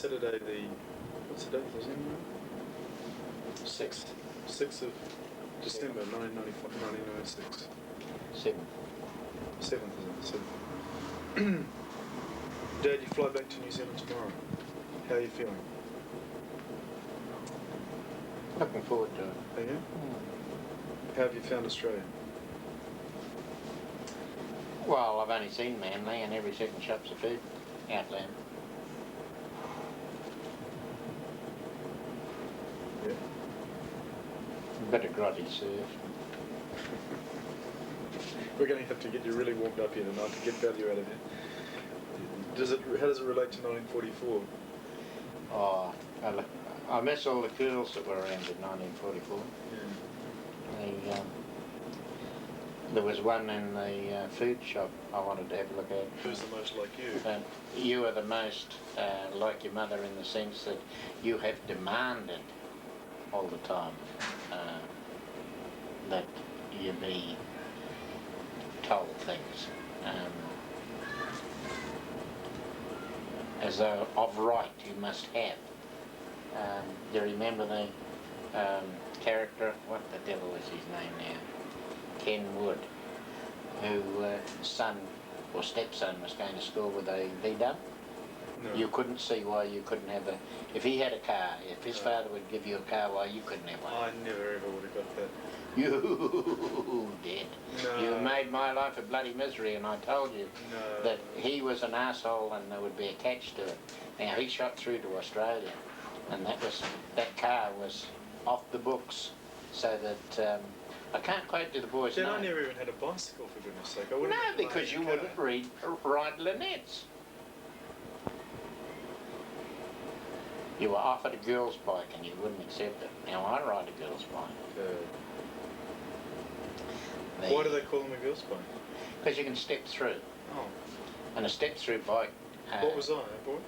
Saturday the, what's the date, is it? 6th of December 1996. 7th, isn't it? 7th. Dad, you fly back to New Zealand tomorrow. How are you feeling? Looking forward to it. Are you? How have you found Australia? Well, I've only seen Manly, and every second shop's a food outlet. Yeah. Bit of grotty surf. We're going to have to get you really warmed up here tonight to get value out of you. How does it relate to 1944? Oh, I miss all the girls that were around in 1944. Yeah. There was one in the food shop I wanted to have a look at. Who's the most like you? You are the most like your mother in the sense that you have demanded all the time that you be told things. As though of right you must have. Do you remember the character, what the devil is his name now? Ken Wood, whose son or stepson was going to school with a V-dub. No. You couldn't see why you couldn't have if he had a car, if his father would give you a car, why you couldn't have one. I never ever would have got that. You did. No. You made my life a bloody misery, and I told you No. that he was an asshole and there would be a catch to it. Now, he shot through to Australia, and that car was off the books, so that I can't quote to the boys' Dad, name. I never even had a bicycle, for goodness sake. I wouldn't No, have because you a car. wouldn't ride Lynette's. You were offered a girl's bike and you wouldn't accept it. Now I ride a girl's bike. Why do they call them a girl's bike? Because you can step through. Oh. And a step-through bike... What was I, a boy?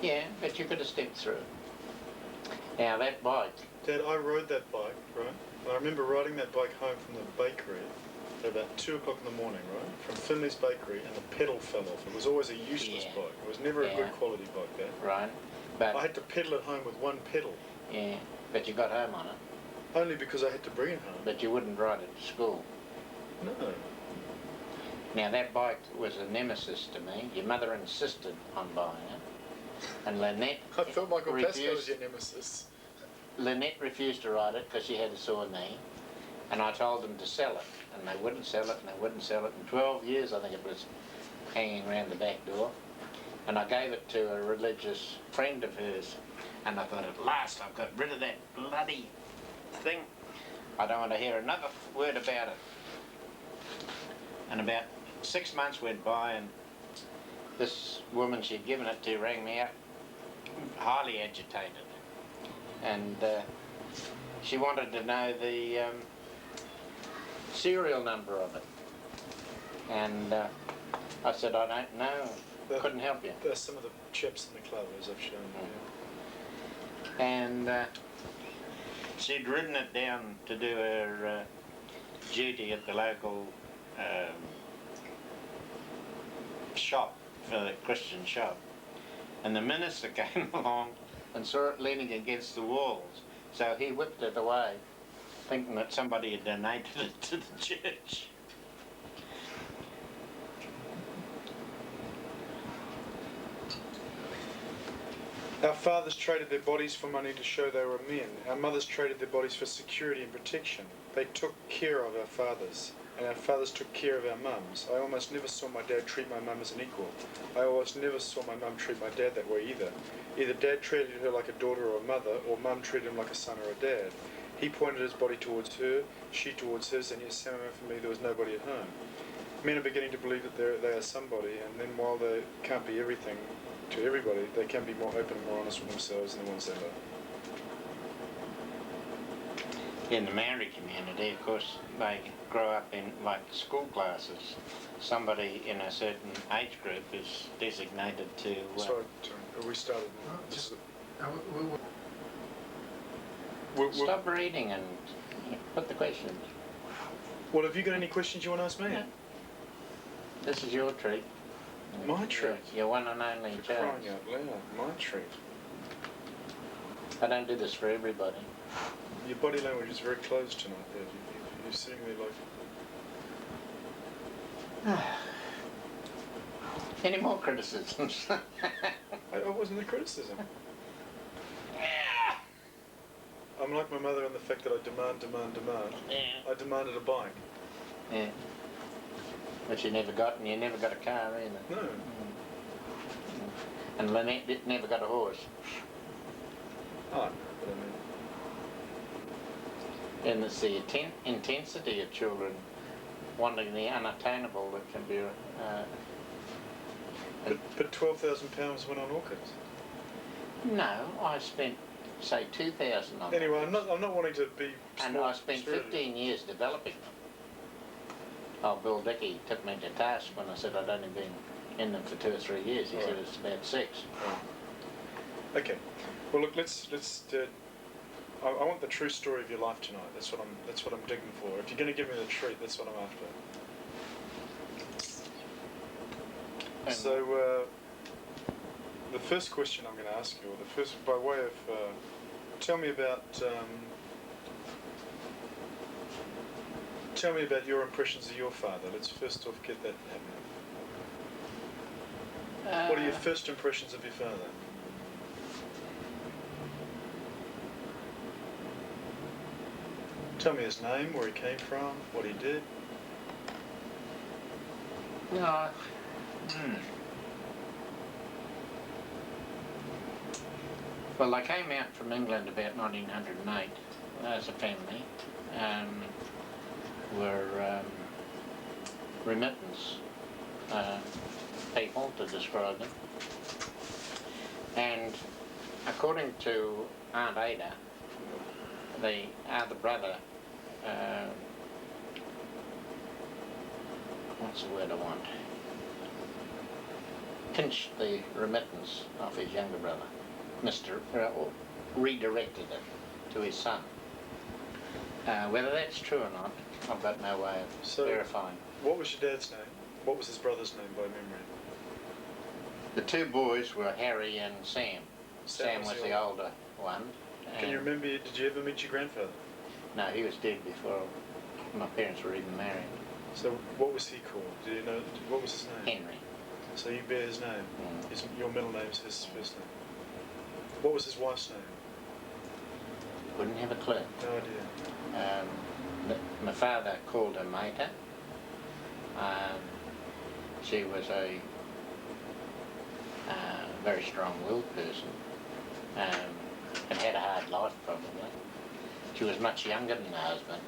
Yeah, but you could have stepped through. Now that bike... Dad, I rode that bike, right? And I remember riding that bike home from the bakery at about 2 o'clock in the morning, right? From Finley's bakery, and the pedal fell off. It was always a useless bike. It was never a good quality bike, Dad. Right. But I had to pedal it home with one pedal. Yeah, but you got home on it. Only because I had to bring it home. But you wouldn't ride it to school. No. Now that bike was a nemesis to me. Your mother insisted on buying it. And Lynette I thought Michael Pascoe was your nemesis. Lynette refused to ride it because she had a sore knee. And I told them to sell it. And they wouldn't sell it, and they wouldn't sell it. In 12 years, I think it was hanging around the back door. And I gave it to a religious friend of hers. And I thought, at last I've got rid of that bloody thing. I don't want to hear another word about it. And about 6 months went by, and this woman she'd given it to rang me up, highly agitated. And she wanted to know the serial number of it. And I said, I don't know. Couldn't help you. There's some of the chaps in the club, as I've shown you. And she'd ridden it down to do her duty at the local shop, for the Christian shop. And the minister came along and saw it leaning against the walls. So he whipped it away, thinking that somebody had donated it to the church. Our fathers traded their bodies for money to show they were men. Our mothers traded their bodies for security and protection. They took care of our fathers, and our fathers took care of our mums. I almost never saw my dad treat my mum as an equal. I almost never saw my mum treat my dad that way either. Either dad treated her like a daughter or a mother, or mum treated him like a son or a dad. He pointed his body towards her, she towards his, and yet somehow for me there was nobody at home. Men are beginning to believe that they are somebody, and then while they can't be everything to everybody, they can be more open and more honest with themselves and the ones they love. In the Maori community, of course, they grow up in, like, school classes. Somebody in a certain age group is designated to... Sorry, we started. Stop reading and put the questions. Well, have you got any questions you want to ask me? No. This is your treat. My treat. Your one and only child. Crying out loud. My treat. I don't do this for everybody. Your body language is very closed tonight, Dad. You're sitting there like... Any more criticisms? I wasn't a criticism. I'm like my mother in the fact that I demand. Yeah. I demanded a bike. Yeah. But you never got, and you never got a car either. No. And Lynette never got a horse. Oh, but I mean... And it's the intensity of children wanting the unattainable that can be... But £12,000 went on orchids. No, I spent, say, 2,000 on Anyway, orchids. I'm not wanting to be... And I spent 15 years developing them. Oh, Bill Dickey took me to task when I said I'd only been in them for 2 or 3 years. He said it's about 6. Oh. Okay. Well, look, let's I want the true story of your life tonight. That's what I'm digging for. If you're going to give me the treat, that's what I'm after. And So, the first question I'm going to ask you, or the first, by way of, tell me about your impressions of your father. Let's first off get that happening. What are your first impressions of your father? Tell me his name, where he came from, what he did. No. Well, they came out from England about 1908 as a family. Were remittance people, to describe them. And according to Aunt Ada, the other brother, what's the word I want? Pinched the remittance off his younger brother, redirected it to his son. Whether that's true or not, I've got no way of verifying. What was your dad's name? What was his brother's name by memory? The 2 boys were Harry and Sam. Sam was the older one. Can you remember, did you ever meet your grandfather? No, he was dead before my parents were even married. So what was he called? Do you know, what was his name? Henry. So you bear his name? Your middle name's his first name. What was his wife's name? Wouldn't have a clue. No idea. My father called her Mater. She was a very strong-willed person and had a hard life, probably. She was much younger than her husband.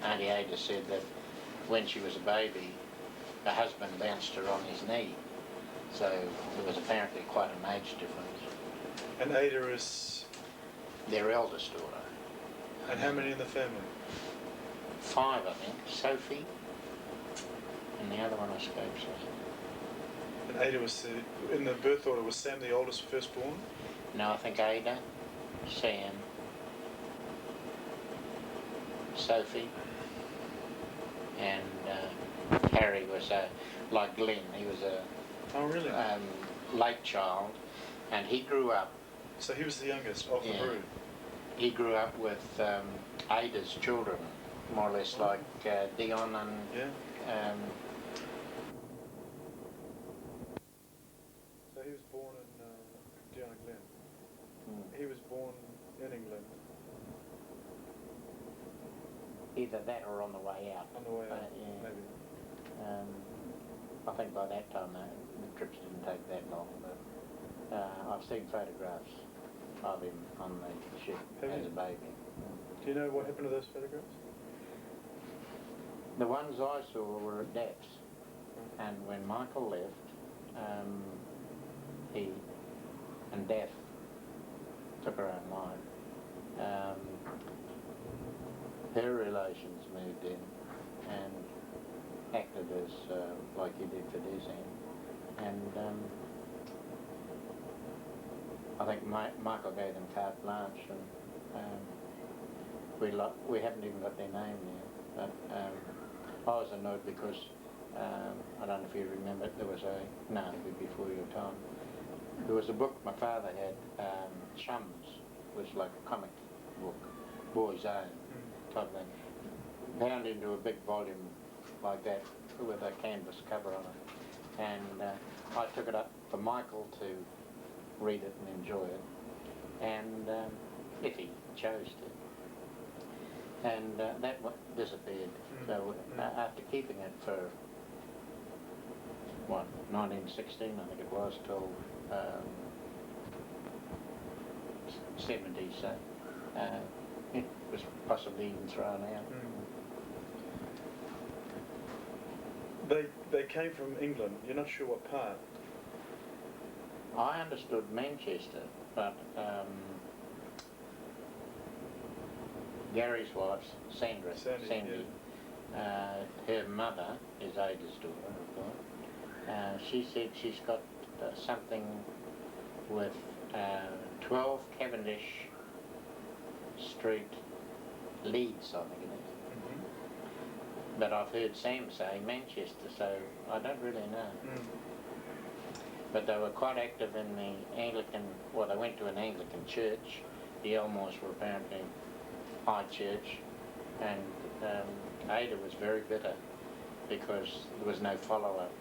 Auntie Ada said that when she was a baby, her husband bounced her on his knee. So there was apparently quite an age difference. And Ada is... Their eldest daughter. And how many in the family? 5, I think. Sophie. And the other one escapes us. And Ada was in the birth order, was Sam the oldest firstborn? No, I think Ada, Sam, Sophie, and Harry was like Glenn. He was a late child, and he grew up. So he was the youngest of the brood. He grew up with Ada's children, more or less like Dion and. Yeah. So he was born in Dion and Glen. He was born in England. Either that or on the way out. On the way out, maybe. I think by that time the trips didn't take that long, but I've seen photographs of him on the ship as a baby. Do you know what happened to those photographs? The ones I saw were at Daph's, and when Michael left, he and Daph took her own life. Her relations moved in and acted as like he did for Dizzy. And I think Michael gave them carte blanche, and we haven't even got their name yet. But I was annoyed because I don't know if you remember it. There was no, it would be before your time. There was a book my father had, Chums, was like a comic book, Boy's Own type thing, bound into a big volume like that with a canvas cover on it. And I took it up for Michael to read it and enjoy it, and if he chose to. And that disappeared. So after keeping it for, 1916 I think it was, till 70s, so it was possibly even thrown out. They came from England. You're not sure what part? I understood Manchester, but Gary's wife, Sandy, her mother is Ada's daughter, of course. She said she's got something with 12 Cavendish Street, Leeds, I think it is. But I've heard Sam say Manchester, so I don't really know. But they were quite active in the Anglican, well, they went to an Anglican church. The Elmores were apparently high church, and Ada was very bitter because there was no follow-up.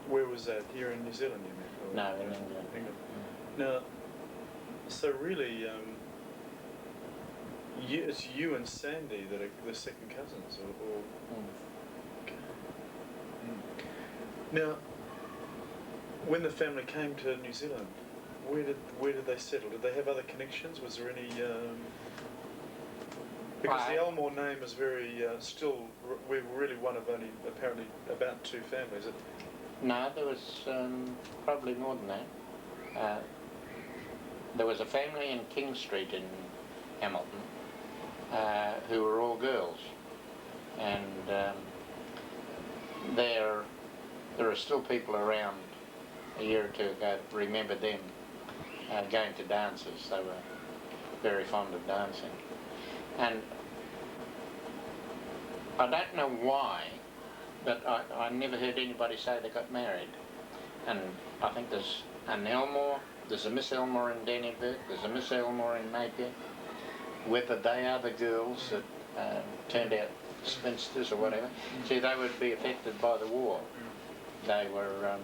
Where was that? Here in New Zealand, you mean? No, in England. Now, so really, it's you and Sandy that are the second cousins, or okay. Now, when the family came to New Zealand, where did they settle? Did they have other connections? Was there any? Because the Elmore name is very still. We're really one of only apparently about two families. No, there was probably more than that. There was a family in King Street in Hamilton who were all girls, and there are still people around a year or two ago that remember them going to dances. They were very fond of dancing, and I don't know why, but I never heard anybody say they got married. And I think there's an Elmore, there's a Miss Elmore in Dannyburg, there's a Miss Elmore in Napier. Whether they are the girls that turned out spinsters or whatever, see, they would be affected by the war. They were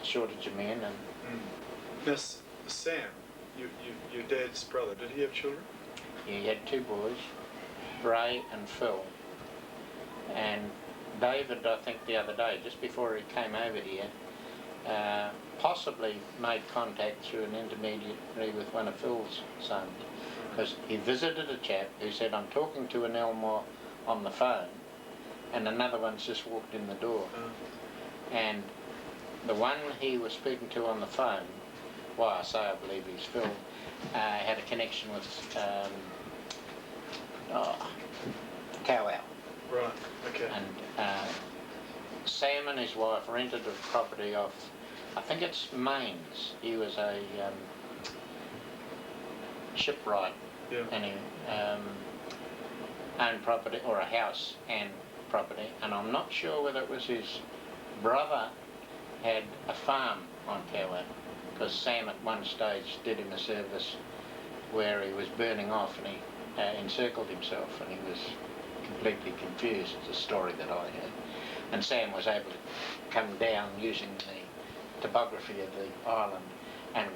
shortage of men. And Now, Sam, your dad's brother, did he have children? he had two boys, Ray and Phil. And David, I think the other day, just before he came over here, possibly made contact through an intermediary with one of Phil's sons, because he visited a chap who said, I'm talking to an Elmore on the phone, and another one's just walked in the door. And the one he was speaking to on the phone, well, I say I believe he's Phil, had a connection with Cow Owl. Right, okay. And Sam and his wife rented a property off, I think it's Maine's. He was a shipwright, and he owned property, or a house and property, and I'm not sure whether it was his brother had a farm on Cow, because Sam at one stage did him a service where he was burning off, and he encircled himself, and he was completely confused. It's a story that I heard. And Sam was able to come down using the topography of the island and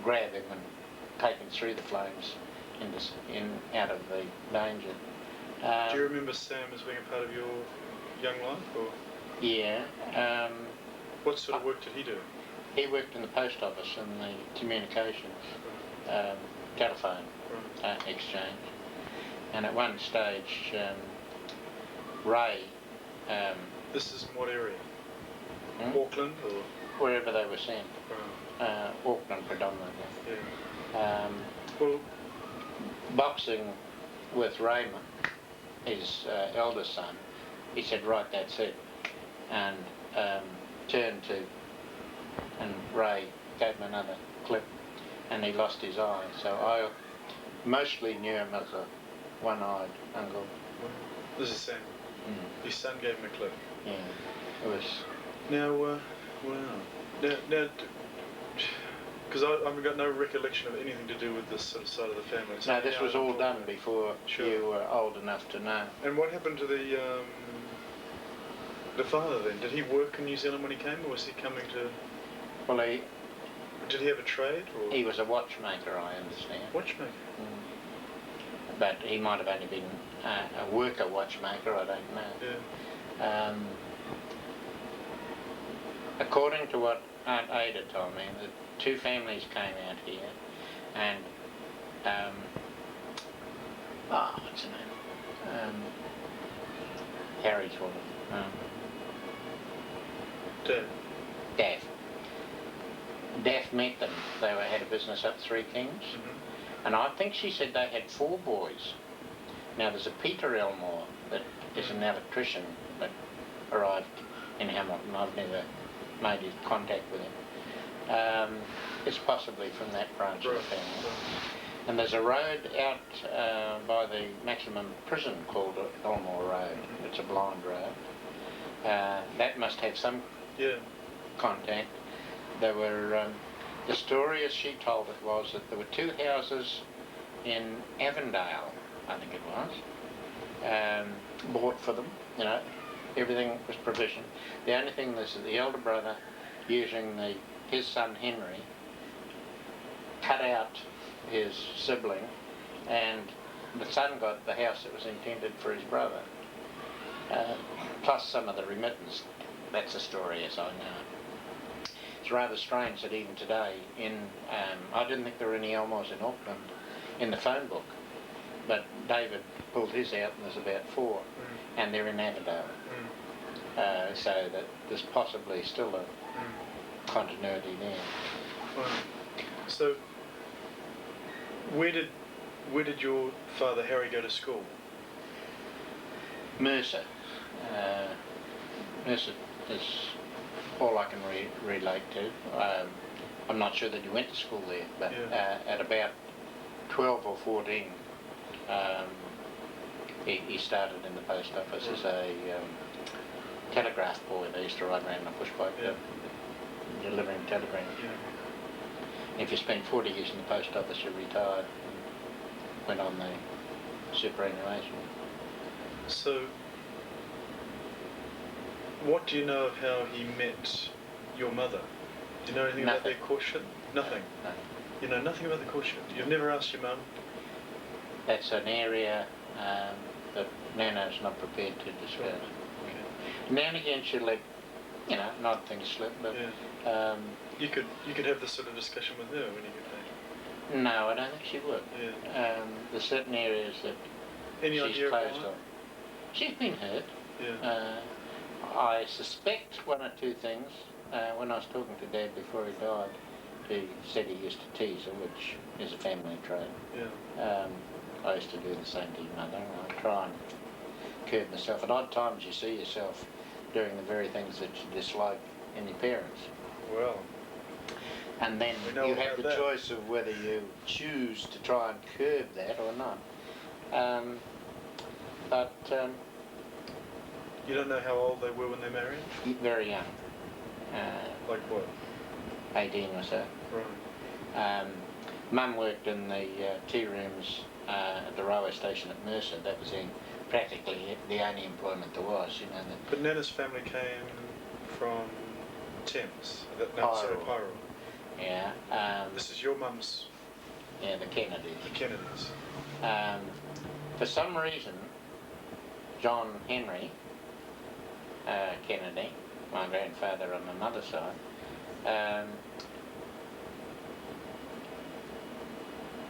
grab him and take him through the flames out of the danger. Do you remember Sam as being a part of your young life? Or? Yeah. What sort of work did he do? He worked in the post office and the communications, telephone exchange. And at one stage, Ray... this is in what area? Auckland or...? Wherever they were sent. Auckland predominantly. Yeah. Well, boxing with Raymond, his eldest son, he said, right, that's it. And turned to, and Ray gave him another clip, and he lost his eye. So I mostly knew him as a one-eyed uncle. This is Sam. His son gave him a clue. Yeah, it was. Now, wow. Now, because I've got no recollection of anything to do with this sort of side of the family. So No, this was all done before Sure. you were old enough to know. And what happened to the father then? Did he work in New Zealand when he came, or was he coming to? Well, Did he have a trade? Or? he was a watchmaker, I understand. Watchmaker. But he might have only been a worker watchmaker, I don't know. Yeah. According to what Aunt Ada told me, the two families came out here, and what's her name? Harry's wife. Dad. Daff. Daff met them. They had a business up Three Kings, and I think she said they had 4 boys. Now there's a Peter Elmore that is an electrician that arrived in Hamilton. I've never made contact with him. It's possibly from that branch of the family. And there's a road out by the maximum prison called Elmore Road. It's a blind road. That must have some contact. There were, the story as she told it was that there were 2 houses in Avondale, I think it was, bought for them, you know, everything was provisioned. The only thing was that the elder brother, using his son Henry, cut out his sibling, and the son got the house that was intended for his brother, plus some of the remittance. That's the story as I know. It's rather strange that even today, I didn't think there were any Elmores in Auckland in the phone book, but David pulled his out and there's about 4, and they're in Avondale. So that there's possibly still a continuity there. Wow. So, where did your father Harry go to school? Mercer. Mercer is all I can relate to. I'm not sure that he went to school there, but at about 12 or 14, he started in the post office as a telegraph boy. They used to ride around in a push bike delivering telegrams. If you spent 40 years in the post office, you retired and went on the superannuation. So, what do you know of how he met your mother? Do you know anything about their courtship? Nothing? No. You know nothing about the courtship? You've never asked your mum? That's an area that Nana's not prepared to discuss. Right. Okay. Now and again she'll let, you know, an odd thing slip, but you could have this sort of discussion with her when you get back. no, I don't think she would. There's certain areas that Any she's idea closed why? off. She's been hurt. Yeah. I suspect 1 or 2 things. When I was talking to Dad before he died, he said he used to tease her, which is a family trait. Yeah. I used to do the same to your mother. I try and curb myself. At odd times you see yourself doing the very things that you dislike in your parents. Well. And then We know you have about the that. choice of whether you choose to try and curb that or not. But You don't know how old they were when they married? very young. Like what? 18 or so. Right. Mum worked in the tea rooms at the railway station at Mercer. That was practically the only employment there was, you know. But Nana's family came from Thames. Pyro. Yeah. This is your mum's, Yeah, the Kennedys. the Kennedys. For some reason, John Henry Kennedy, my grandfather on my mother's side,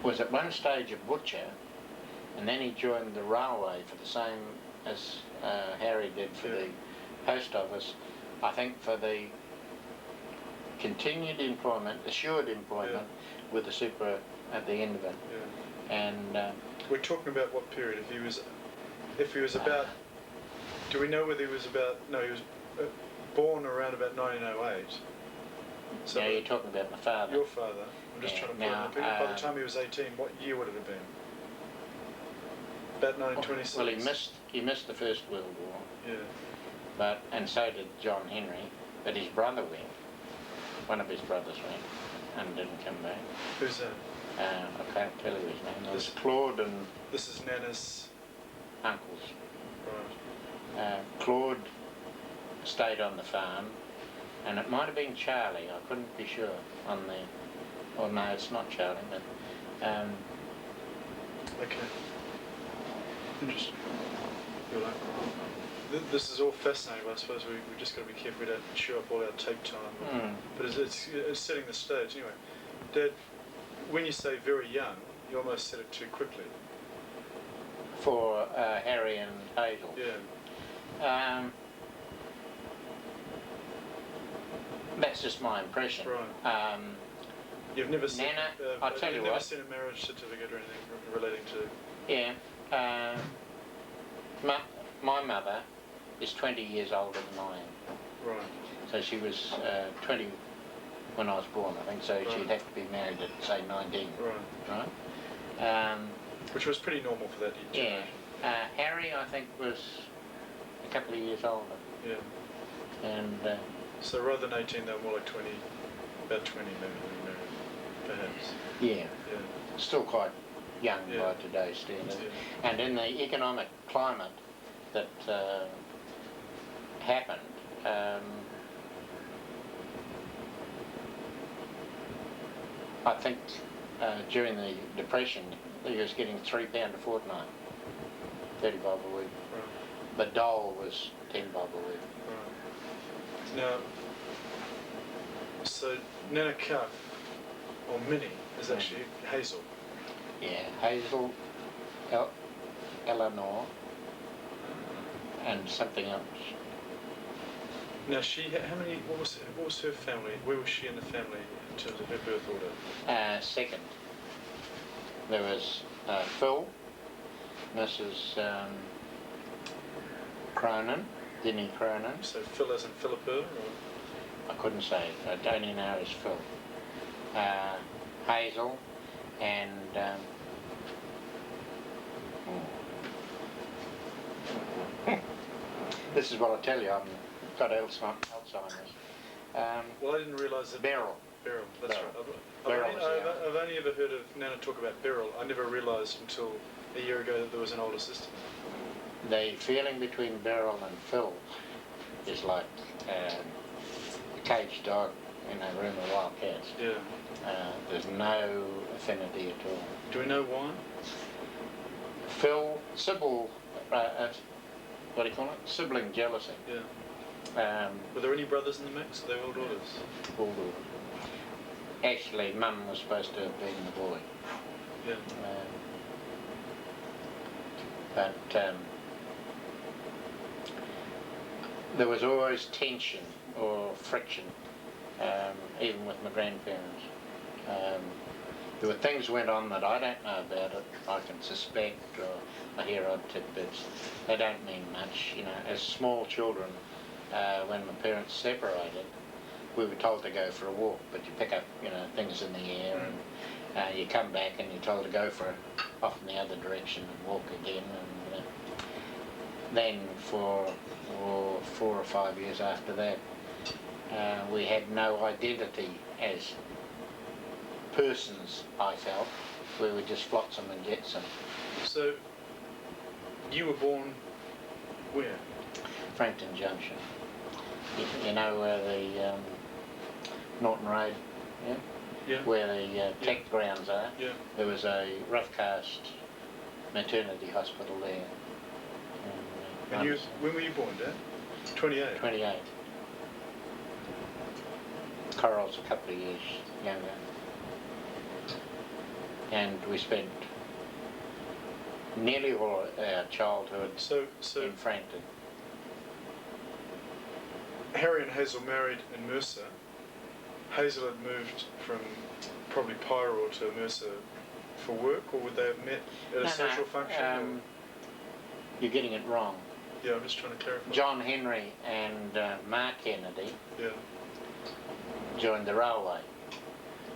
was at one stage a butcher, and then he joined the railway for the same as Harry did for the post office. I think for the continued employment, assured employment, with the super at the end of it. Yeah. And We're talking about what period? If he was about, do we know whether he was about? No, he was born around about 1908. So yeah, you're talking about my father. your father. I'm just Yeah, trying to put now, in the picture. By the time he was 18, what year would it have been? About 1926. Well, he missed the First World War, Yeah. and so did John Henry, but his brother went. One of his brothers went and didn't come back. Who's that? I can't tell you his name. It was Claude and This is Nana's. uncles. Right. Claude stayed on the farm, and it might have been Charlie. I couldn't be sure on the. Oh no, it's not Charlie, but. Okay. Interesting. You're like, this is all fascinating, but I suppose we just got to be careful we don't chew up all our tape time. But it's setting the stage. Anyway, Dad, when you say very young, you almost said it too quickly. For Harry and Hazel. Yeah. That's just my impression. Right. You've never seen. Nana, I'll tell you you've never what. seen a marriage certificate or anything relating to. Yeah. My mother is 20 years older than I am. Right. So she was 20 when I was born, I think. So Right. she'd have to be married at, say, 19. Right. Right? Which was pretty normal for that Yeah. generation. Harry, I think, was a couple of years older. Yeah. And So rather than 18, they were more like 20, about 20 maybe when you married, perhaps. yeah, Yeah. still quite young Yeah. by today's standards. Yeah. And in the economic climate that happened, I think during the Depression, he was getting £3 a fortnight, 35 a week. Right. The dole was 10 bob a week. Right. Now, so Nana Cuff, or Minnie, is actually Hazel. Yeah, Hazel, Eleanor, and something else. Now how many, what was her family, where was she in the family in terms of her birth order? Second, there was Phil, Mrs. Cronin, Denny Cronin. So Phil as in Philippa, or? I couldn't say. I only know as Phil. Hazel, and this is what I tell you. I've got Alzheimer's. Well, I didn't realise that. Beryl. Beryl, that's Beryl. right. Beryl was I've only ever heard of Nana talk about Beryl. I never realised until a year ago that there was an older sister. The feeling between Beryl and Phil is like a caged dog in a room of wild cats. Yeah. There's no affinity at all. Do we know why? Sybil, what do you call it? Sibling jealousy. Yeah. Were there any brothers in the mix? Or they were all daughters? All daughters. Actually, Mum was supposed to have been the boy. Yeah. But there was always tension or friction, even with my grandparents. There were things went on that I don't know about it. I can suspect, or I hear odd tidbits. They don't mean much, you know. As small children, when my parents separated, we were told to go for a walk, but you pick up, you know, things in the air, and you come back and you're told to go for off in the other direction and walk again. And then for 4 or 5 years after that, we had no identity as persons, I felt. We were just flotsam and jetsam. So, you were born where? Frankton Junction. You know where the Norton Road, yeah? Yeah. Where the tech grounds are. Yeah. There was a rough cast maternity hospital there. And you, when were you born, Dad? 28? 28. Coral's a couple of years younger. And we spent nearly all our childhood So in Frankton. Harry and Hazel married in Mercer. Hazel had moved from probably Pyro to Mercer for work, or would they have met at a social function? Or? You're getting it wrong. Yeah, I'm just trying to clarify. John Henry and Mark Kennedy Yeah. joined the railway,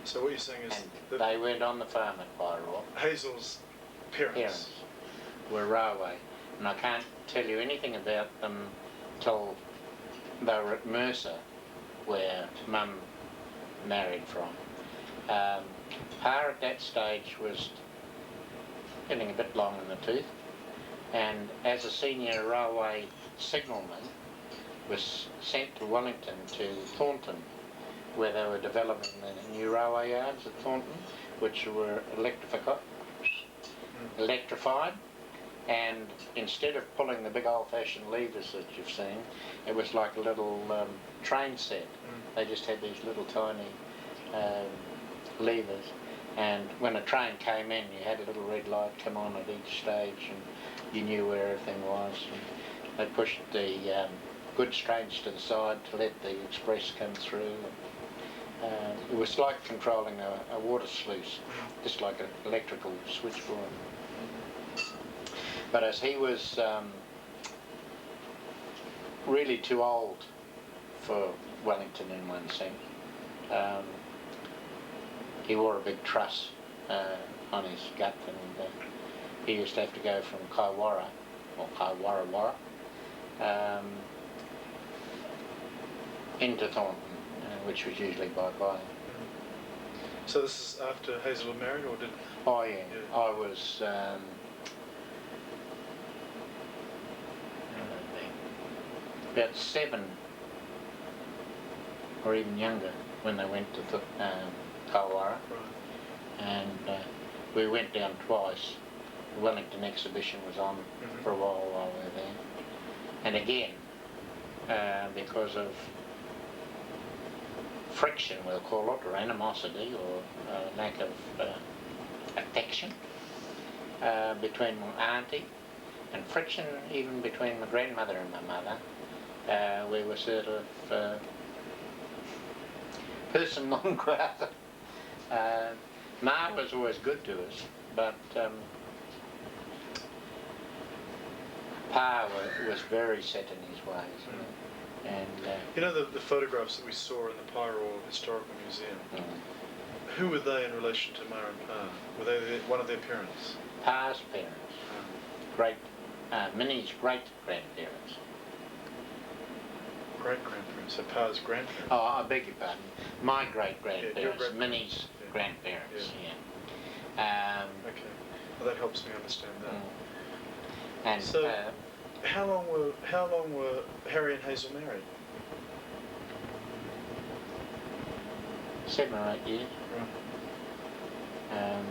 So what you're saying is and that they went on the farm at Pyro. Hazel's parents. were railway, and I can't tell you anything about them till they were at Mercer, where Mum married from. Pa at that stage was getting a bit long in the tooth, and as a senior railway signalman was sent to Wellington to Thornton, where they were developing the new railway yards at Thornton, which were electrified, and instead of pulling the big old-fashioned levers that you've seen, it was like a little train set. They just had these little tiny levers, and when a train came in, you had a little red light come on at each stage, and you knew where everything was. And they pushed the goods trains to the side to let the express come through. It was like controlling a water sluice, just like an electrical switchboard. But as he was really too old for Wellington in one sense, he wore a big truss on his gut, and he used to have to go from Kaiwara, or Kaiwarawara, into Thornton, which was usually by. So this is after Hazel had married, or did? Oh yeah, I was about 7 or even younger when they went to Kaiwara, Right. and we went down twice. The Wellington exhibition was on for a while we were there, and again because of friction, we'll call it, or animosity, or lack of affection between my auntie, and friction even between my grandmother and my mother, we were sort of person non grata. Ma was always good to us, but Pa was very set in his ways. And you know the photographs that we saw in the Pyroil Historical Museum? Who were they in relation to Ma and Pa? Were they one of their parents? Pa's parents, Minnie's great-grandparents. Great-grandparents, so Pa's grandparents? Oh, I beg your pardon. My great-grandparents, Yeah, Minnie's grandparents, yeah. Okay, well that helps me understand that. And so, how long were Harry and Hazel married? 7 or 8 years. Right.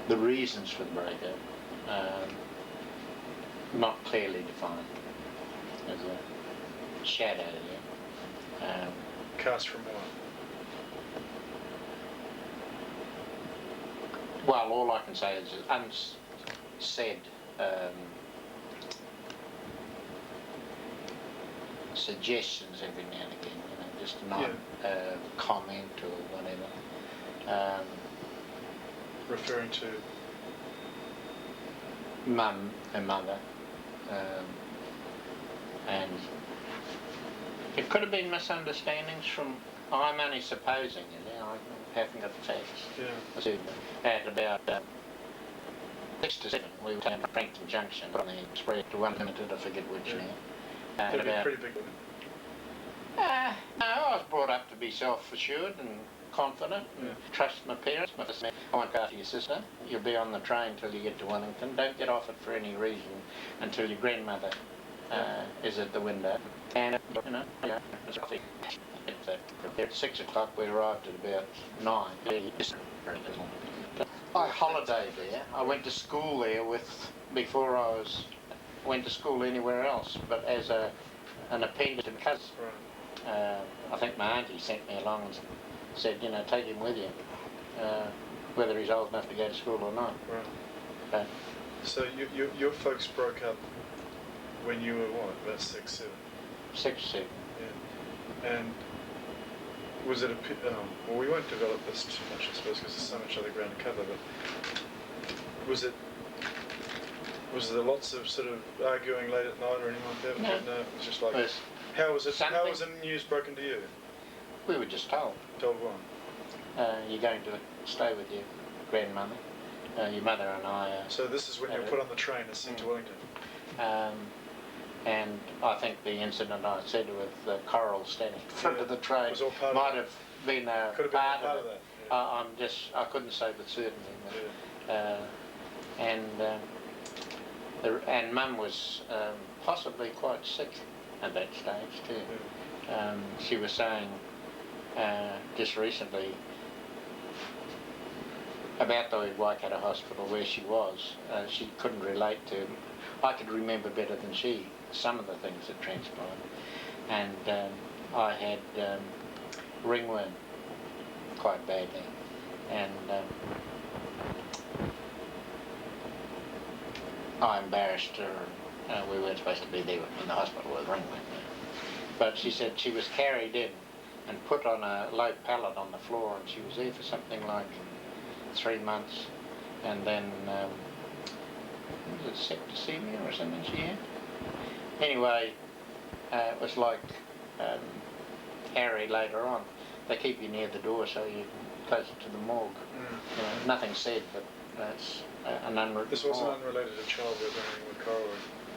The reasons for the breakup, not clearly defined. There's a shadow there. Cast from what? Well, all I can say is unsaid suggestions every now and again, just a nod, comment or whatever. Referring to? Mum and mother, and it could have been misunderstandings from, I'm only supposing, I haven't got the facts. Yeah. At about 6 to 7, we were down at Frankton Junction on the express to 1 Limited, I forget which now. That'd be pretty big. No, I was brought up to be self-assured and confident and trust my parents. I won't go after your sister. You'll be on the train till you get to Wellington. Don't get off it for any reason until your grandmother is at the window. And, it's coffee. At 6 o'clock we arrived at about 9. I holidayed there. I went to school there before I went to school anywhere else, but as an appendage to cousin. Right. I think my auntie sent me along and said, take him with you, whether he's old enough to go to school or not. Right. So your folks broke up when you were what, about 6, 7? 6, 7. Yeah. And was it well, we won't develop this too much, I suppose, because there's so much other ground to cover, but was there lots of sort of arguing late at night or anything like that? No. No, it was just like, how was the news broken to you? We were just told. Told what? You're going to stay with your grandmother, your mother and I. So this is when you're put on the train and sent to Wellington. And I think the incident I said with Coral standing in front of the train was all part might have been a could have been part, part of of it. that. I couldn't say with certainty. But, and Mum was possibly quite sick at that stage too. She was saying just recently about the Waikato Hospital where she was. She couldn't relate to. I could remember better than she some of the things that transpired. And I had ringworm quite badly, and I embarrassed her. We weren't supposed to be there in the hospital with ringworm. But she said she was carried in and put on a low pallet on the floor, and she was there for something like 3 months, and then was it septicemia or something she had? Anyway, it was like Harry later on. They keep you near the door so you're closer to the morgue. You know, nothing said, but that's an unwritten. This wasn't unrelated to childhood or anything with Coral?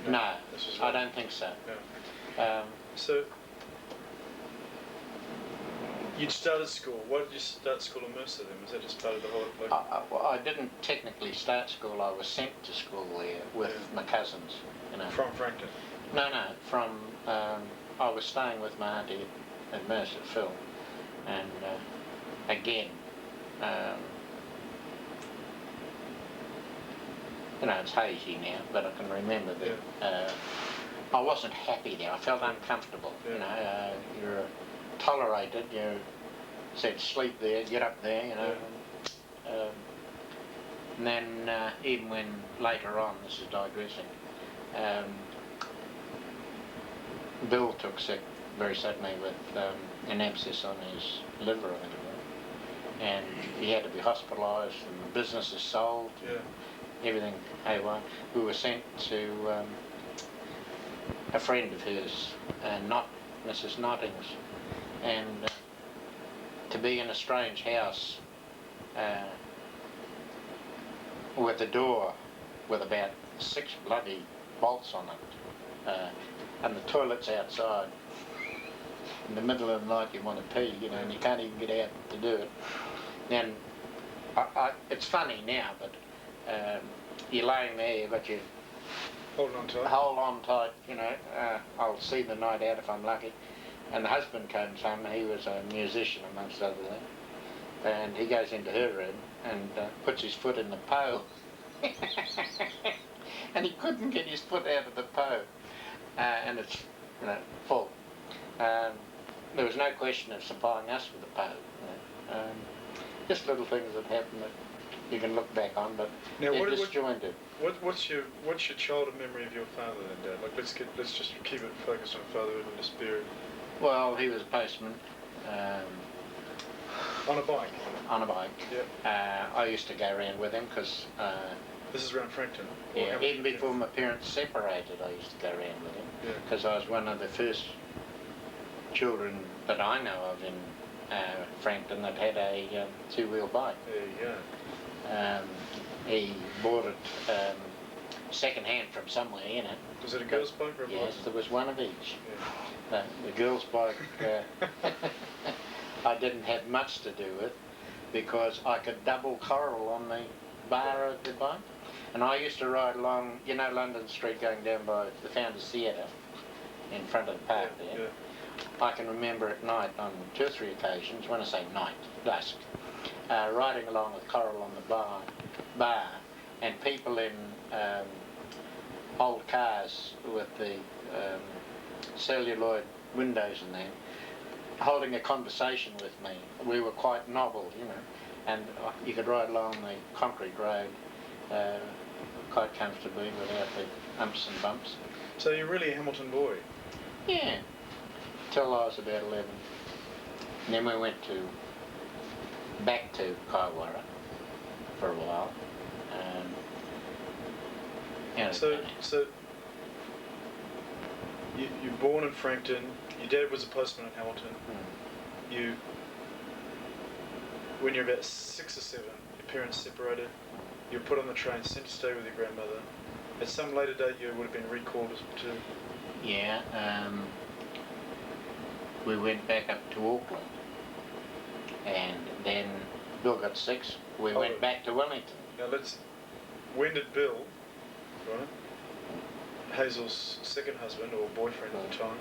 No, I don't think so. No. So, you'd started school. Why did you start school in Mercer then? Was that just part of the whole... Well, I didn't technically start school. I was sent to school there with my cousins. You know. From Frankton? No, from... I was staying with my auntie at Mercer, Phil. And again, you know, it's hazy now, but I can remember that I wasn't happy there. I felt uncomfortable. You know, you're tolerated. You said sleep there, get up there. You know. And then even when later on, this is digressing, Bill took sick very suddenly with an abscess on his liver, I think it was, and he had to be hospitalised, and the business is sold. Everything haywire. We were sent to a friend of hers, not Mrs. Notting's, and to be in a strange house with a door with about 6 bloody bolts on it, and the toilet's outside. In the middle of the night you want to pee, you know, and you can't even get out to do it. Then, it's funny now, but you're laying there, you've got your holding on tight. Hold on tight, you know. I'll see the night out if I'm lucky. And the husband comes home. He was a musician amongst other things, and he goes into her room and puts his foot in the pole, and he couldn't get his foot out of the pole, and it's, you know, full. There was no question of supplying us with a pole. You know. Just little things that happen that you can look back on, but now, they're disjointed. What's your childhood memory of your father then, Dad? Like, let's just keep it focused on fatherhood and the spirit. Well, he was a postman. On a bike? On a bike. Yeah. I used to go around with him because... this is around Frankton? Yeah, even before my parents separated, I used to go around with him. Because I was one of the first children that I know of in Frankton that had a two-wheel bike. There you go. He bought it second-hand from somewhere, you know. Was it a girl's bike or a boy's? Yes, there was one of each. Yeah. The girl's bike I didn't have much to do with because I could double Coral on the bar of the bike. And I used to ride along, you know, London Street going down by the Founders Theatre in front of the park there. I can remember at night on 2 or 3 occasions, when I say night, dusk, riding along with Coral on the bar and people in old cars with the celluloid windows in them holding a conversation with me. We were quite novel, you know, and you could ride along the concrete road quite comfortably without the umps and bumps. So you're really a Hamilton boy? Yeah, till I was about 11. And then we went back to Kaiwara for a while. So you're born in Frankton. Your dad was a postman in Hamilton. when you're about 6 or 7, your parents separated, you were put on the train, sent to stay with your grandmother. At some later date, you would have been recalled to... Yeah, we went back up to Auckland, and then Bill got 6. We went back to Wellington. Now when did Bill, right, Hazel's second husband or boyfriend at the time,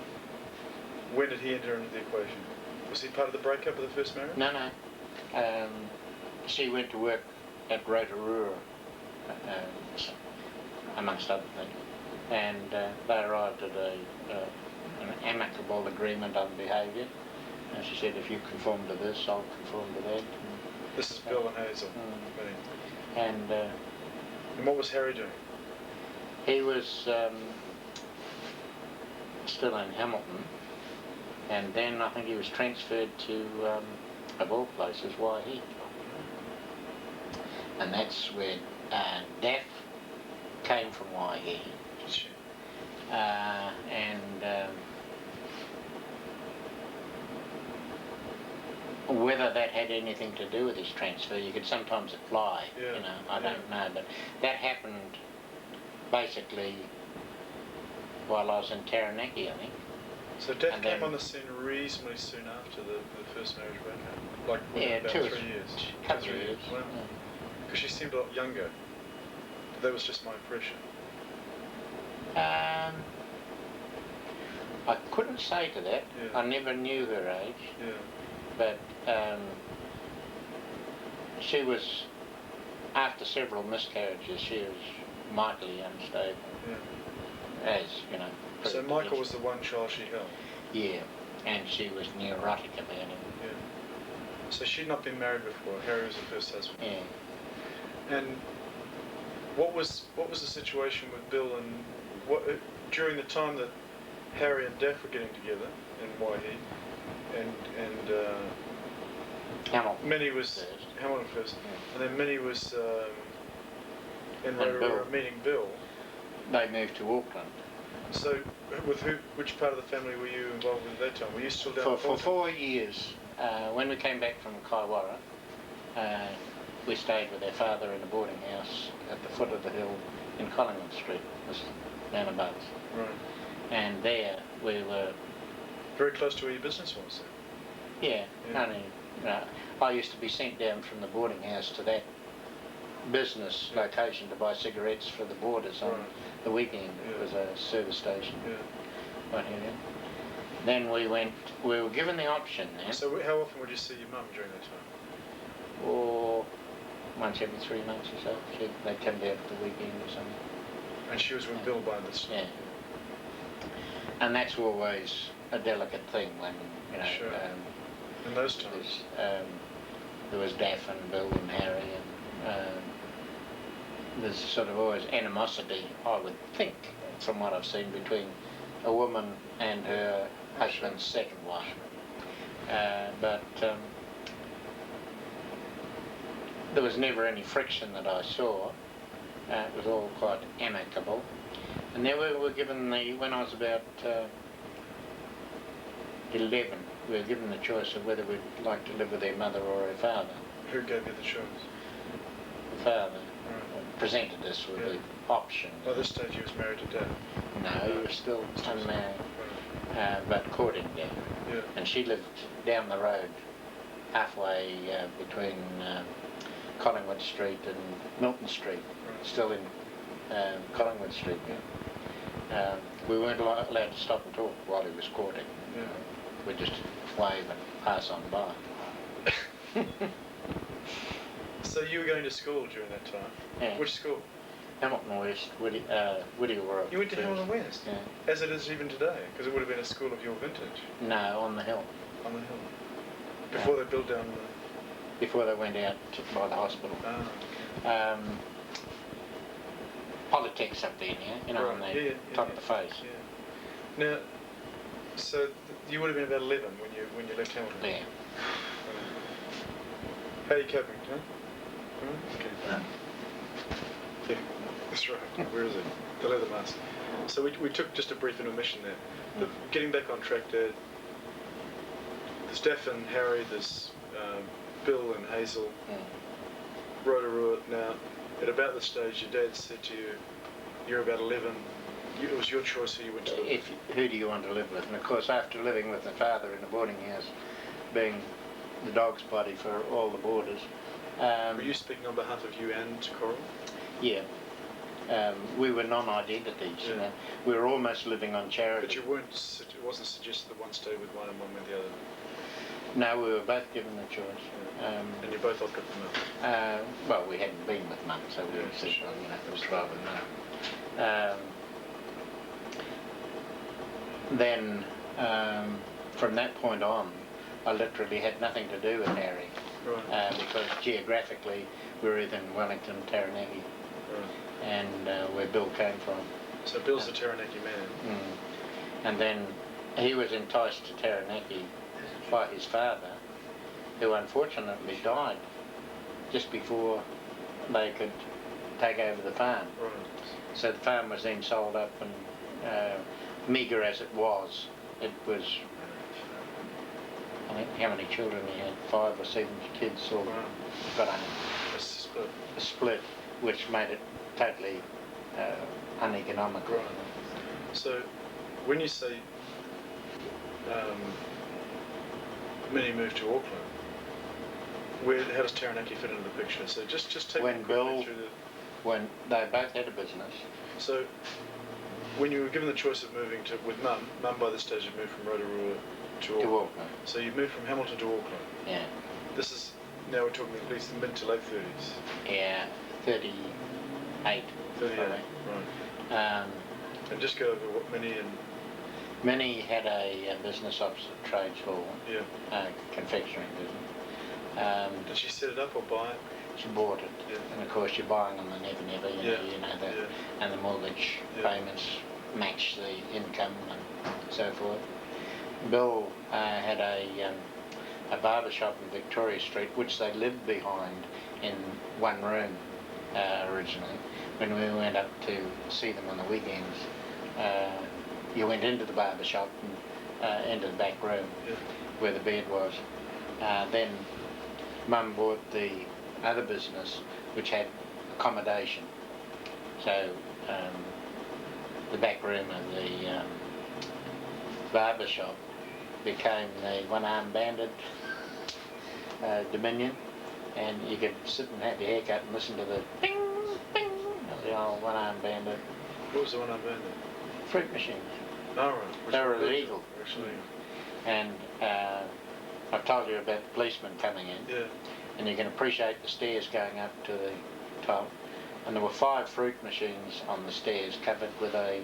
when did he enter into the equation? Was he part of the breakup of the first marriage? No. She went to work at Rotorua, amongst other things, and they arrived at an amicable agreement on behaviour. And she said, if you conform to this, I'll conform to that. This is Bill and Hazel. And what was Harry doing? he was still in Hamilton, and then I think he was transferred to, of all places, Waihi. And that's where Daff came from, Waihi. Whether that had anything to do with his transfer, you could sometimes apply, I don't know, but that happened basically while I was in Taranaki, I think. So Daff came on the scene reasonably soon after the first marriage broke up? Like about 3 years? Couple of years. Wow. Because she seemed a lot younger. That was just my impression. I couldn't say to that. Yeah. I never knew her age. Yeah. But she was, after several miscarriages, she was mightily unstable. Yeah. As, you know. So Michael was the one child she held? Yeah, and she was neurotic about him. Yeah. So she'd not been married before. Harry was the first husband. Yeah. And what was the situation with Bill and during the time that Harry and Daff were getting together in Waihi, and Minnie was Hamilton first, and then Minnie was in Rotorua meeting Bill. They moved to Auckland. So, which part of the family were you involved with at that time? Were you still down for 4 years? When we came back from Kaiwara, we stayed with our father in a boarding house at the foot of the hill in Collingwood Street, just down above. Right. And there we were... Very close to where your business was? Yeah. Only, I used to be sent down from the boarding house to that business location to buy cigarettes for the boarders on the weekend. It was a service station. Yeah. Right here. Then we were given the option then. So how often would you see your mum during that time? Or once every 3 months or so. They'd come down for the weekend or something. And she was with Bill by this? Yeah. And that's always a delicate thing when, Sure. In those times? There was Daff and Bill and Harry, and there's sort of always animosity, I would think, from what I've seen, between a woman and her husband's second wife. But there was never any friction that I saw. It was all quite amicable. And then we were given when I was about 11, we were given the choice of whether we'd like to live with their mother or her father. Who gave you the choice? The father presented us with the option. By this stage he was married to Dad? No, he was still unmarried, but courting Dad. Yeah. And she lived down the road, halfway between Collingwood Street and Milton Street, still in Collingwood Street. Yeah. We weren't allowed to stop and talk while he was courting. Yeah. We'd just wave and pass on by. So you were going to school during that time? Yeah. Which school? Hamilton West, Whittier. You went to Hamilton West? Yeah. As it is even today? Because it would have been a school of your vintage. No, on the hill. On the hill. Before they built down the... Before they went out by the hospital. Ah, okay. Politics up there, on the top of the face. Yeah. Now, so you would have been about 11 when you left Hamilton? Yeah. How are you coping, huh? Okay. Yeah, that's right. Where is it? The leather mask. So we took just a brief intermission there. Getting back on track there, there's Daff and Harry, there's Bill and Hazel, Rotorua. Now, at about the stage, your dad said to you, you're about 11, it was your choice who you went to live with. Who do you want to live with? And of course, after living with my father in a boarding house, being the dog's buddy for all the boarders. Were you speaking on behalf of you and Coral? Yeah. We were non-identities, Yeah. you know. We were almost living on charity. But you weren't, it wasn't suggested that one stayed with one and one with the other. No, we were both given the choice. And you both opted for Mum. Well, we hadn't been with Mum, so we said, sure. well, you know, it was rather Mum. Then, from that point on, I literally had nothing to do with Harry. Right. Because geographically, we were either in Wellington, Taranaki, Right. and where Bill came from. So Bill's a Taranaki man. And then he was enticed to Taranaki by his father, who unfortunately died just before they could take over the farm. Right. So the farm was then sold up, and meagre as it was, I think, how many children he had? 5 or 7 kids, all Wow. got A split. a split, which made it totally uneconomical. Right. So, when you say Minnie moved to Auckland, how does Taranaki fit into the picture? So just take When me quickly Bill- through the... When they both had a business. So, when you were given the choice of moving with Mum by this stage had moved from Rotorua to Auckland. To Auckland. So you moved from Hamilton to Auckland. Yeah. This is, now we're talking at least mid to late 30s. Yeah, 38. 38, probably. right. And just go over what Minnie and... Minnie had a business opposite Trades Hall, Yeah. confectionery business. Did she set it up or buy it? She bought it, Yeah. and of course you're buying on the never, you know, Yeah. and the mortgage Yeah. payments match the income and so forth. Bill had a barber shop in Victoria Street, which they lived behind in one room originally. When we went up to see them on the weekends, you went into the barber shop and into the back room Yeah. where the bed was. Then Mum bought the other business, which had accommodation. So the back room of the barber shop became the one-armed bandit dominion, and you could sit and have your haircut and listen to the ping, ping of the old one-armed bandit. What was the one I burned? Fruit machines. Oh, right. They were illegal. Actually. And I've told you about the policeman coming in. Yeah. And you can appreciate the stairs going up to the top. And there were 5 fruit machines on the stairs covered with a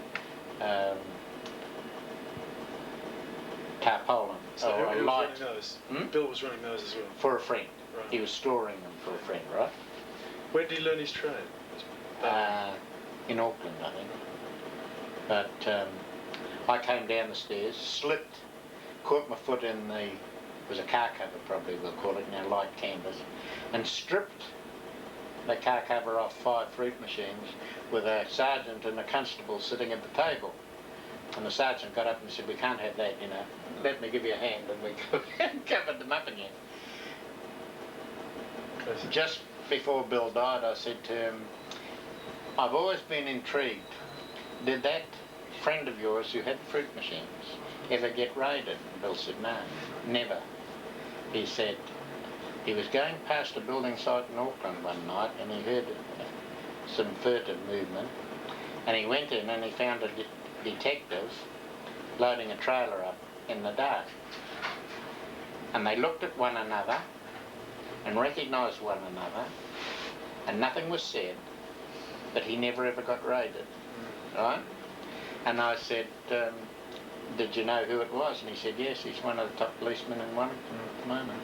tarpaulin So or who a was light running those? Bill was running those as well. for a friend. Right. He was storing them for a friend, right? Where did he learn his trade? In Auckland, I think. But I came down the stairs, slipped, caught my foot in the, it was a car cover probably we'll call it, light canvas, and stripped the car cover off 5 fruit machines with a sergeant and a constable sitting at the table. And the sergeant got up and said, we can't have that, let me give you a hand, and we covered them up again. Just before Bill died, I said to him, I've always been intrigued. Did that friend of yours who had fruit machines ever get raided? And Bill said, no, never. He said he was going past a building site in Auckland one night and he heard some furtive movement, and he went in and he found a detective loading a trailer up in the dark. And they looked at one another and recognised one another, and nothing was said, but he never ever got raided, right? And I said, did you know who it was? And he said, yes, he's one of the top policemen in Wellington at the moment.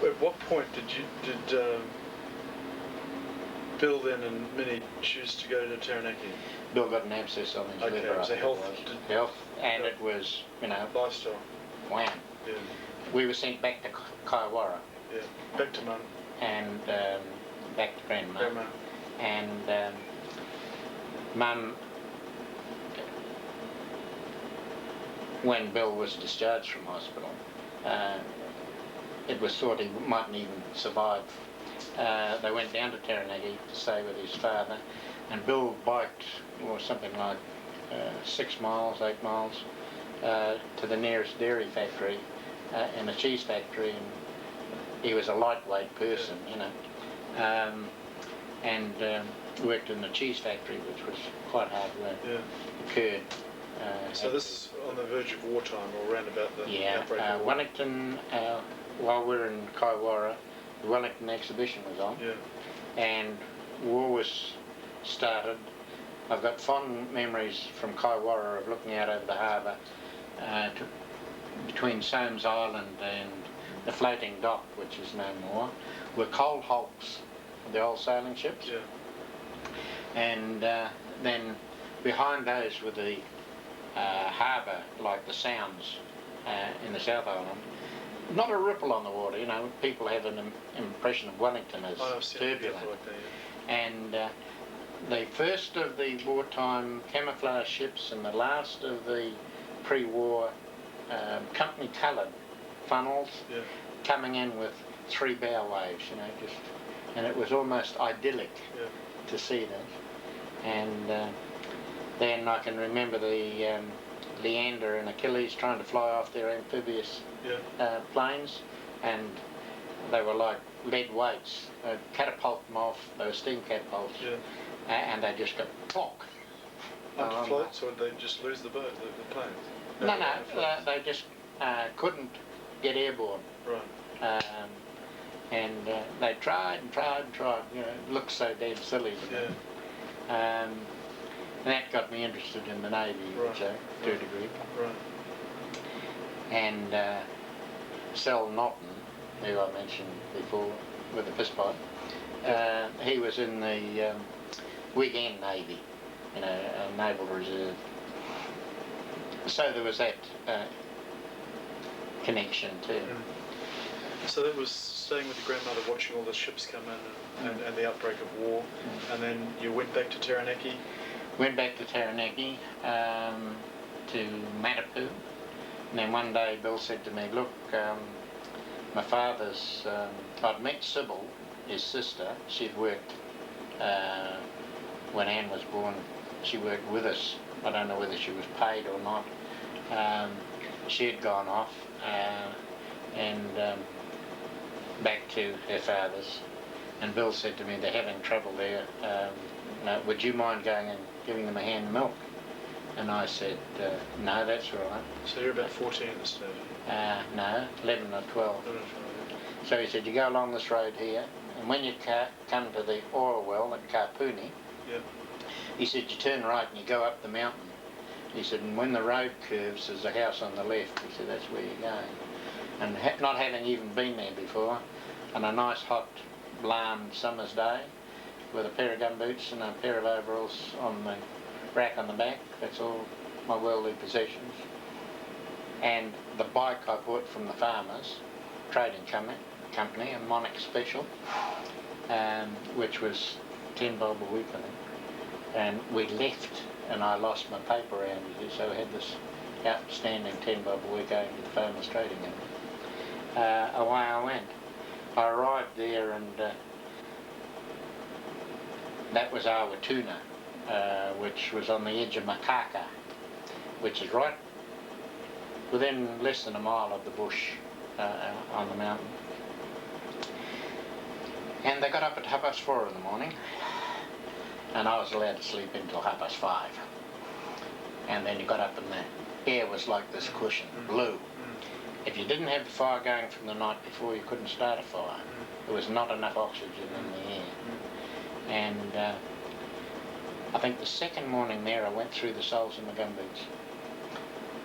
At what point did Bill then and Minnie choose to go to Taranaki? Bill got an abscess on his liver. Okay, it was a health... Health, and it was, lifestyle. wham. Yeah. We were sent back to Kaiwara. Yeah. Back to Mum. And back to Grandma. Grandma. And Mum, when Bill was discharged from hospital, it was thought he mightn't even survive. They went down to Taranaki to stay with his father, and Bill biked, or something like 6 miles, 8 miles, to the nearest dairy factory and a cheese factory, and he was a lightweight person, you know, and worked in the cheese factory, which was quite hard work. Yeah. Occurred. So this is on the verge of wartime, or around about the outbreak of war. Wellington, while we were in Kaiwara, the Wellington exhibition was on, Yeah. and war was started. I've got fond memories from Kaiwara of looking out over the harbour between Soames Island and the floating dock, which is no more, were coal hulks, the old sailing ships. Yeah. And then behind those were the harbour, like the Sounds in the South Island. Not a ripple on the water, you know. People have an impression of Wellington as I've seen it turbulent. like that, yeah. And the first of the wartime camouflage ships and the last of the pre-war company coloured funnels, Yeah. coming in with 3 bow waves, you know, and it was almost idyllic Yeah. to see that. And then I can remember the Leander and Achilles trying to fly off their amphibious Yeah. planes, and they were like lead weights. Catapult them off, they were steam catapults, Yeah. and they just go plonk. Under floats, or did they just lose the boat, the planes? No, they just couldn't get airborne. Right. And they tried and tried and tried, you know, it looked so dead silly. Yeah. And that got me interested in the Navy, Right. to a degree. Right. And Sal Naughton, who I mentioned before with the piss pipe, he was in the weekend Navy, you know, Naval Reserve. So there was that connection too. So that was staying with your grandmother, watching all the ships come in and the outbreak of war, and then you went back to Taranaki. Went back to Taranaki, to Matapu, and then one day Bill said to me, look, my father's, I'd met Sybil, his sister. She'd worked, when Anne was born, she worked with us. I don't know whether she was paid or not. She had gone off and back to her father's, and Bill said to me, they're having trouble there. No, would you mind going and giving them a hand of milk? And I said, no, that's all right. So you're about 14 at this stage? No, 11 or 12. So he said, you go along this road here, and when you come to the oil well at Kapuni, Yeah. he said, you turn right and you go up the mountain. He said, and when the road curves, there's a house on the left. He said, that's where you're going. And not having even been there before, on a nice hot, bland summer's day, with a pair of gumboots and a pair of overalls on the rack on the back, that's all my worldly possessions. And the bike I bought from the farmers, trading company, a Monarch Special, which was 10 bob a week, I think. And we left, and I lost my paper round here, so I had this outstanding 10 bob a week going to the farmers trading company. Away I went. I arrived there, and that was Awatuna, which was on the edge of Makaka, which is right within less than a mile of the bush on the mountain. And they got up at 4:30 in the morning, and I was allowed to sleep until 5:30. And then you got up and the air was like this cushion, blue. If you didn't have the fire going from the night before, you couldn't start a fire. There was not enough oxygen in the air. And I think the second morning there I went through the soles of my gumboots.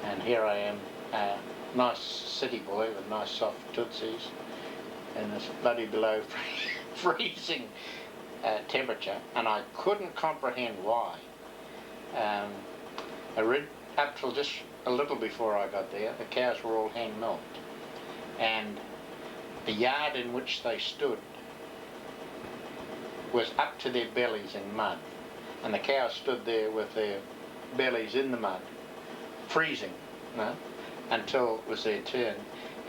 And here I am, a nice city boy with nice soft tootsies, and it's bloody below freezing temperature, and I couldn't comprehend why. Up till just a little before I got there, the cows were all hand milked, and the yard in which they stood was up to their bellies in mud, and the cows stood there with their bellies in the mud, freezing, until it was their turn.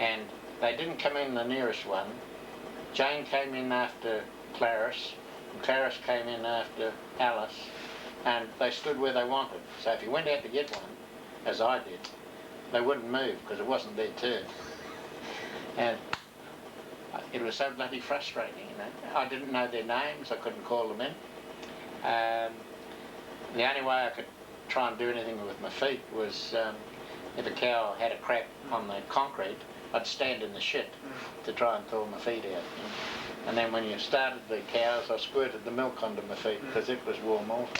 and they didn't come in the nearest one. Jane came in after Clarice, and Clarice came in after Alice, and they stood where they wanted. So if you went out to get one, as I did, they wouldn't move because it wasn't their turn. And it was so bloody frustrating, you know. I didn't know their names, I couldn't call them in. The only way I could try and do anything with my feet was if a cow had a crack on the concrete, I'd stand in the shit to try and thaw my feet out. And then when you started the cows, I squirted the milk onto my feet because it was warm also.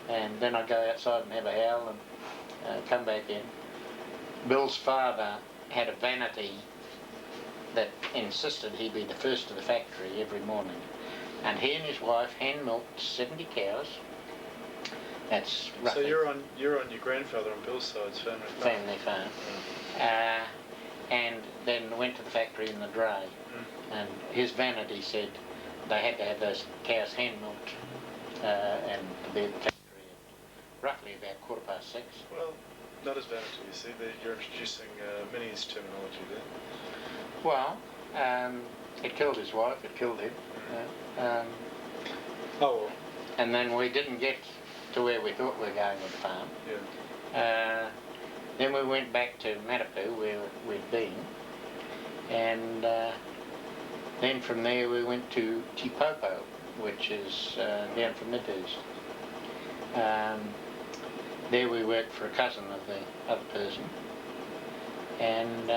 And then I'd go outside and have a howl and come back in. Bill's father had a vanity that insisted he be the first to the factory every morning. And he and his wife hand-milked 70 cows. That's roughly... So you're on your grandfather on Bill's side's family farm. And then went to the factory in the dray. And his vanity said they had to have those cows hand-milked and to be at the factory at roughly about 6:15. Well, not as vanity, you see. You're introducing Minnie's terminology there. Well, it killed his wife, it killed him. Oh well. And then we didn't get to where we thought we were going with the farm. Yeah. Then we went back to Matapu where we'd been, and then from there we went to Tipopo, which is down from Midhurst. There we worked for a cousin of the other person, and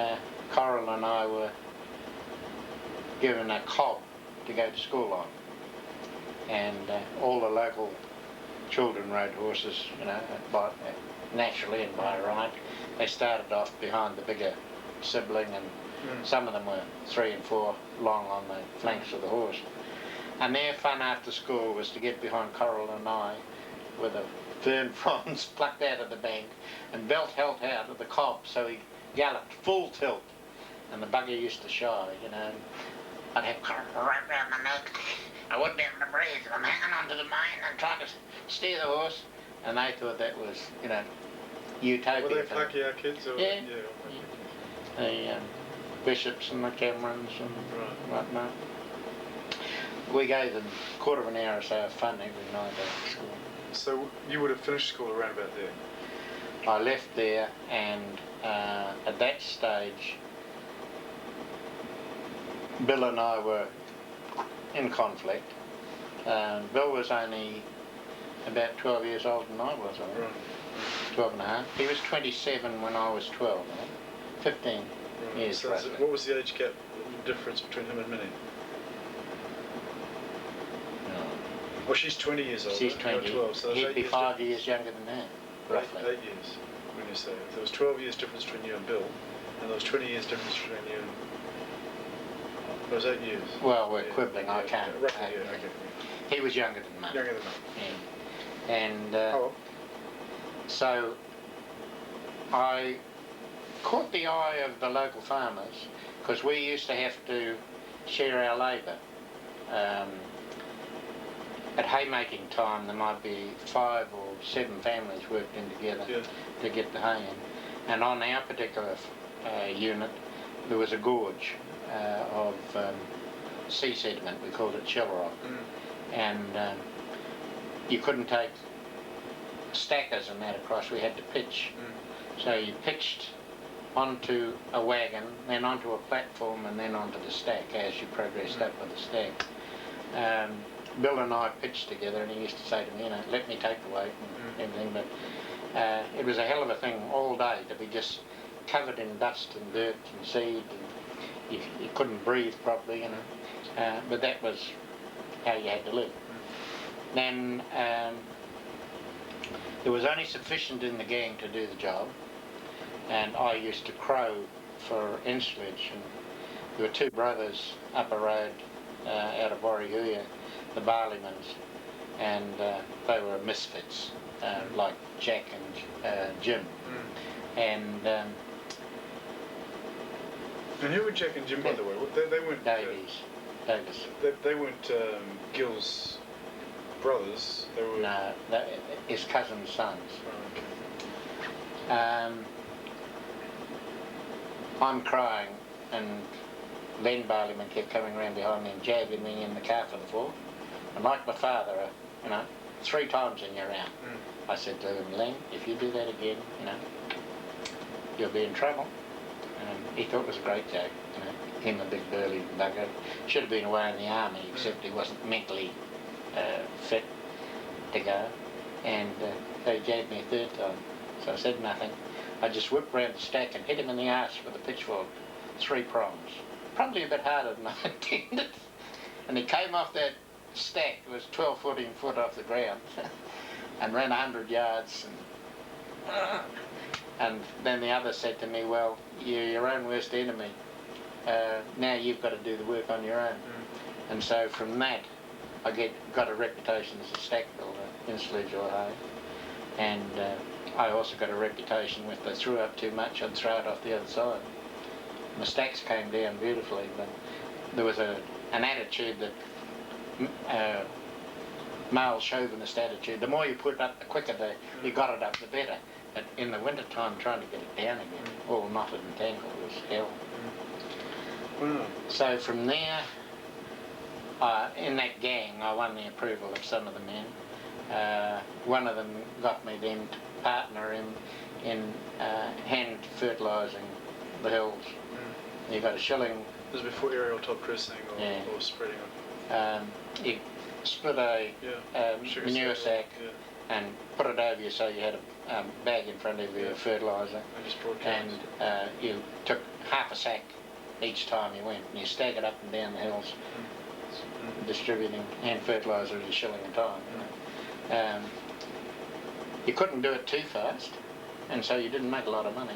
Coral and I were given a cob to go to school on, and all the local children rode horses, you know, naturally and by right. They started off behind the bigger sibling, and some of them were 3 and 4 long on the flanks of the horse. And their fun after school was to get behind Coral and I with a fern fronds plucked out of the bank and belt held out of the cob, so he galloped full tilt, and the bugger used to shy, you know. I'd have Coral right round my neck. I wouldn't be able to breathe. I'm hanging onto the mane and trying to steer the horse, and they thought that was, you know, utopia. Were they plucky our kids? Or? Yeah. Yeah. The Bishops and the Camerons and whatnot. We gave them a quarter of an hour or so of fun every night after school. So you would have finished school around about there? I left there, and at that stage Bill and I were in conflict. Bill was only about 12 years older than I was, I think. Right. 12 and a half. He was 27 when I was 12, I think. 15 years So roughly. what was the age gap difference between him and Minnie? No. Well, she's 20 years old. She's You're 20. 12, so He'd be 5 years younger than that, roughly. 8 years, when you say. If there was 12 years difference between you and Bill, and there was 20 years difference between you and... It was 8 years. Well, we're quibbling, I can't. Roughly, yeah, okay. He was younger than Mum. Younger than Mum. Yeah. And Oh, so I caught the eye of the local farmers, because we used to have to share our labour. At haymaking time there might be 5 or 7 families worked in together to get the hay in. And on our particular unit there was a gorge of sea sediment, we called it shell rock. And you couldn't take stackers and that across, we had to pitch. So you pitched onto a wagon, then onto a platform, and then onto the stack as you progressed up with the stack. Bill and I pitched together, and he used to say to me, you know, let me take the weight and everything, but it was a hell of a thing all day to be just covered in dust and dirt and seed, and you couldn't breathe properly, you know, but that was how you had to live. Then there was only sufficient in the gang to do the job, and I used to crow for Ensledge, and there were 2 brothers up a road out of Warrihuia, the Barleymans, and they were misfits, like Jack and Jim. And who were Jack and Jim, by the way? They weren't... Davies. They weren't Gil's brothers, they were... No, his cousin's sons. Oh, okay. I'm crying, and Len Barleyman kept coming around behind me and jabbing me in the calf of the foot. And like my father, 3 times in your round. I said to him, Len, if you do that again, you'll be in trouble. And he thought it was a great joke, him a big burly bugger. Should have been away in the army, except he wasn't mentally fit to go. And so he jabbed me a 3rd time. So I said nothing. I just whipped round the stack and hit him in the arse with a pitchfork, 3 prongs. Probably a bit harder than I intended. And he came off that stack, it was 12, 14 foot off the ground, and ran 100 yards. And then the other said to me, well, you're your own worst enemy. Now you've got to do the work on your own. And so from that, I got a reputation as a stack builder in Sledge, Ohio. And I also got a reputation if they threw up too much, I'd throw it off the other side. My stacks came down beautifully, but there was an attitude that male chauvinist attitude. The more you put it up, the quicker you got it up, the better. But in the winter time, trying to get it down again, all knotted and tangled, was hell. So from there, in that gang, I won the approval of some of the men. One of them got me then to partner in hand fertilising the hills. You got a shilling. This was before aerial top dressing or spreading on. You split a manure sack and put it over you so you had a bag in front of you of fertiliser. And you took half a sack each time you went, and you staggered up and down the hills, distributing hand fertiliser at a shilling a time. You couldn't do it too fast, and so you didn't make a lot of money.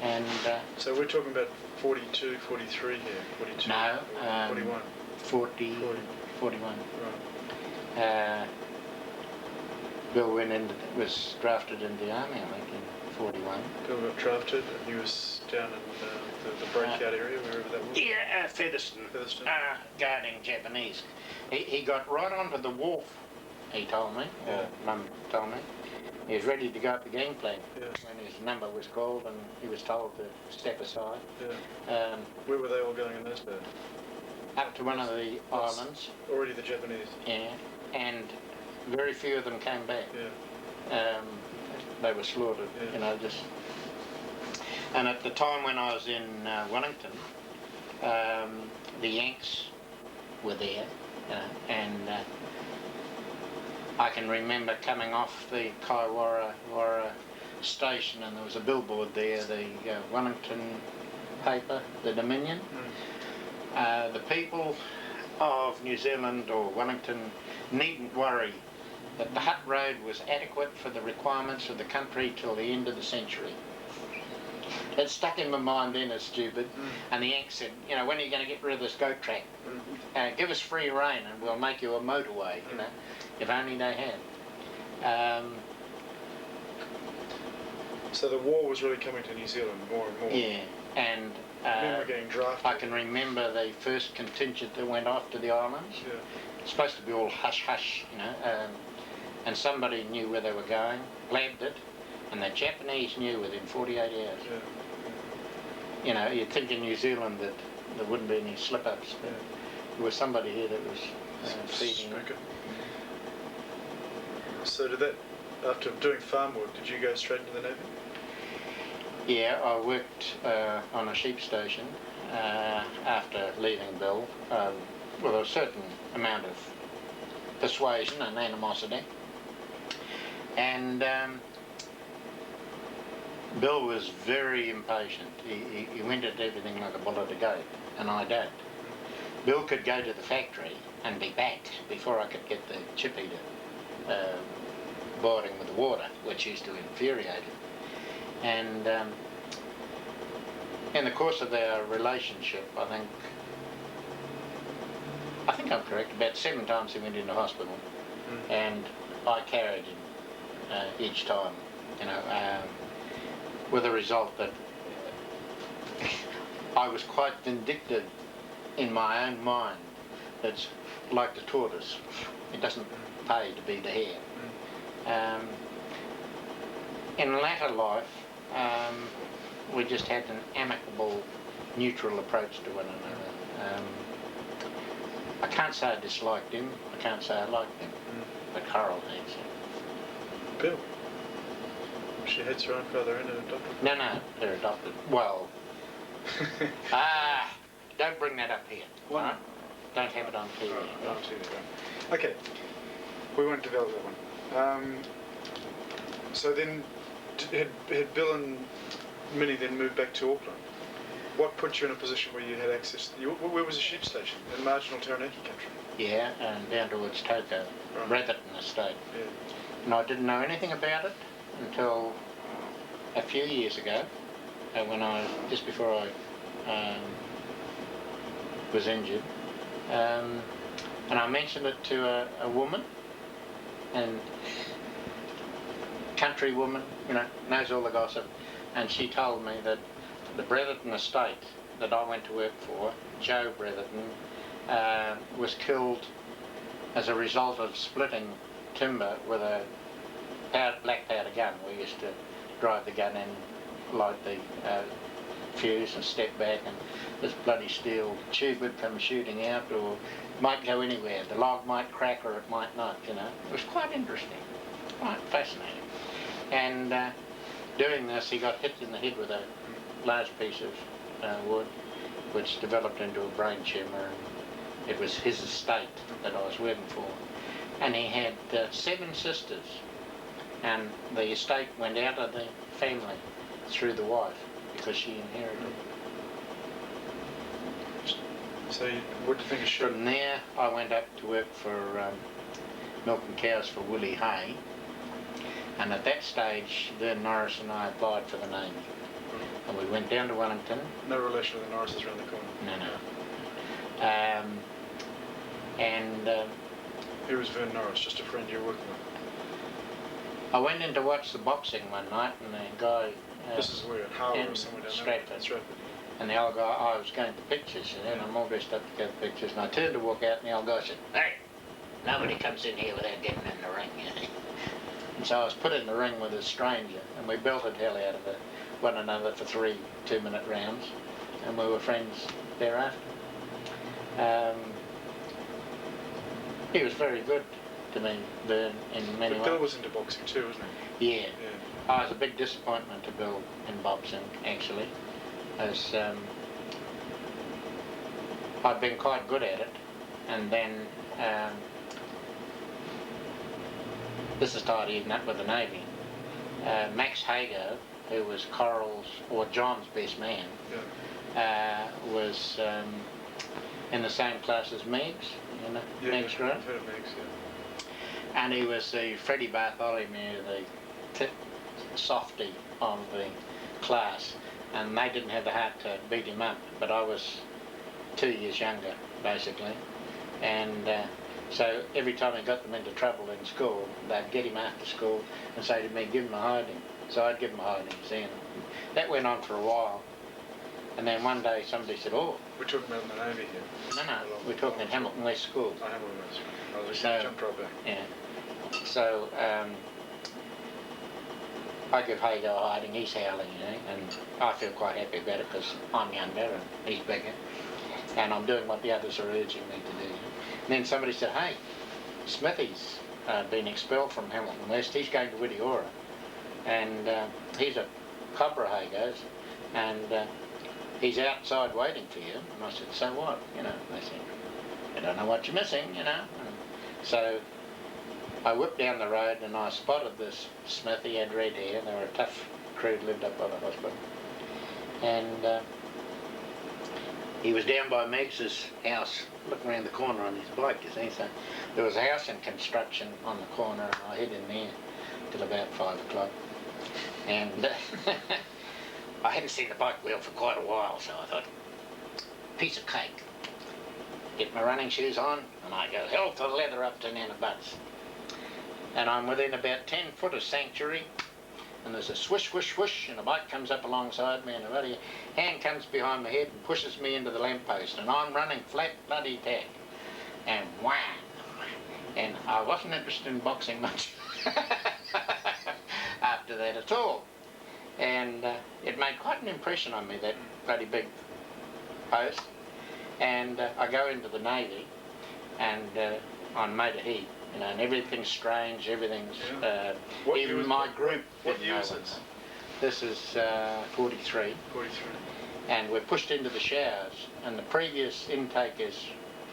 And so we're talking about 42, 43 here, 42? No, 41. 41. Right. Bill was drafted into the army, I think, in 41. Bill got drafted, and he was down in the breakout area, wherever that was? Yeah, Featherston. Guarding Japanese. He got right onto the wharf, he told me, or Mum told me. He was ready to go up the gangplank when his number was called and he was told to step aside. Where were they all going in those days? Up to one of the islands. Already the Japanese? Yeah, and very few of them came back. They were slaughtered, just... And at the time when I was in Wellington, the Yanks were there, and I can remember coming off the Kaiwara station, and there was a billboard there, the Wellington paper, the Dominion. The people of New Zealand or Wellington needn't worry that the Hutt Road was adequate for the requirements of the country till the end of the century. It stuck in my mind then as stupid, and the Yanks said, when are you going to get rid of this goat track? Give us free rein and we'll make you a motorway, if only they had. So the war was really coming to New Zealand more and more. Yeah, and I remember getting drafted. I can remember the first contingent that went off to the islands. It's supposed to be all hush-hush, and somebody knew where they were going, blabbed it, and the Japanese knew within 48 hours. You'd think in New Zealand that there wouldn't be any slip-ups, but there was somebody here that was feeding them. So after doing farm work, did you go straight into the Navy? Yeah, I worked on a sheep station after leaving Bill with a certain amount of persuasion and animosity. And Bill was very impatient. He went at everything like a bull at a gate, and I don't. Bill could go to the factory and be back before I could get the chip eater boarding with the water, which used to infuriate him. And in the course of our relationship, I think I'm correct, about 7 times he went into hospital, and I carried him each time, with the result that I was quite vindictive in my own mind. That's like the tortoise. It doesn't pay to be the hare. In latter life, we just had an amicable, neutral approach to one another. I can't say I disliked him, I can't say I liked him, but Coral hates him. Bill. She hates her own father and her adopted. No, they're adopted. Well, don't bring that up here. Why Right? not? Don't have it on TV. Right, on TV, right. Okay, we won't develop that one. So then, had Bill and Minnie then moved back to Auckland? What put you in a position where you had access? Where was the sheep station? In marginal Taranaki country? Yeah, and down towards Toko, Right. Bretherton Estate. Yeah. And I didn't know anything about it until a few years ago, just before I was injured. And I mentioned it to a woman, and country woman, knows all the gossip, and she told me that the Bretherton estate that I went to work for, Joe Bretherton, was killed as a result of splitting timber with a black powder gun. We used to drive the gun in, light the fuse and step back, and this bloody steel tube would come shooting out, or might go anywhere. The log might crack or it might not, It was quite interesting, quite fascinating. And doing this, he got hit in the head with a large piece of wood, which developed into a brain tumour. And it was his estate that I was working for. And he had 7 sisters, and the estate went out of the family through the wife because she inherited. So what do you think of Shep? From there, I went up to work for milking cows for Willie Hay, and at that stage, then Norris and I applied for the Navy, and we went down to Wellington. No relation with the Norrises around the corner. No. Who was Vern Norris? Just a friend you're working with? I went in to watch the boxing one night, and the guy. This is where, at Harbour in or somewhere down there? Stratford. Stratford. And the old guy, I was going to pictures, and I'm all dressed up to go to pictures, and I turned to walk out, and the old guy said, "Hey, nobody comes in here without getting in the ring." And so I was put in the ring with a stranger, and we belted hell out of one another for 3 2-minute rounds, and we were friends thereafter. He was very good to me, Vern, in many But ways. Bill was into boxing too, wasn't he? Yeah. Yeah. I was a big disappointment to Bill in boxing, actually, as I'd been quite good at it, and then this is tied in up with the Navy. Max Hago, who was Coral's or John's best man, was in the same class as Meigs, Meigs Grant. I've heard of Meigs, yeah. And he was the Freddie Bartholomew, the softy of the class, and they didn't have the heart to beat him up, but I was 2 years younger, basically, and so every time I got them into trouble in school, they'd get him after school and say to me, "Give him a hiding." So I'd give him a hiding, see, and that went on for a while, and then one day somebody said, "Oh, We're talking about the Navy here. no, we're talking at Hamilton West School." I Hamilton West. I was So- jumped right back. Yeah. So I give Hago a hiding, he's howling, and I feel quite happy about it because I'm younger and he's bigger, and I'm doing what the others are urging me to do. And then somebody said, "Hey, Smithy's been expelled from Hamilton West, he's going to Whitiora, and he's a cobra, Hago's, and he's outside waiting for you." And I said, "So what?" They said, "I don't know what you're missing, And so I whipped down the road and I spotted this Smith. He had red hair. They were a tough crew that lived up by the hospital. And he was down by Meigs's house looking around the corner on his bike, you see. So there was a house in construction on the corner, and I hid in there till about 5 o'clock. And I hadn't seen the bike wheel for quite a while, so I thought, piece of cake. Get my running shoes on, and I go hell for leather up to Nana Butts. And I'm within about 10 foot of sanctuary, and there's a swish, swish, swish, and a bike comes up alongside me, and a bloody hand comes behind my head and pushes me into the lamppost, and I'm running flat bloody tack. And wham! And I wasn't interested in boxing much after that at all. And it made quite an impression on me, that bloody big post. And I go into the Navy, and on motor heat, you know, and everything's strange, everything's, What year even was- my group. What didn't year know was what- this? This is 43. 43. And we're pushed into the showers, and the previous intake is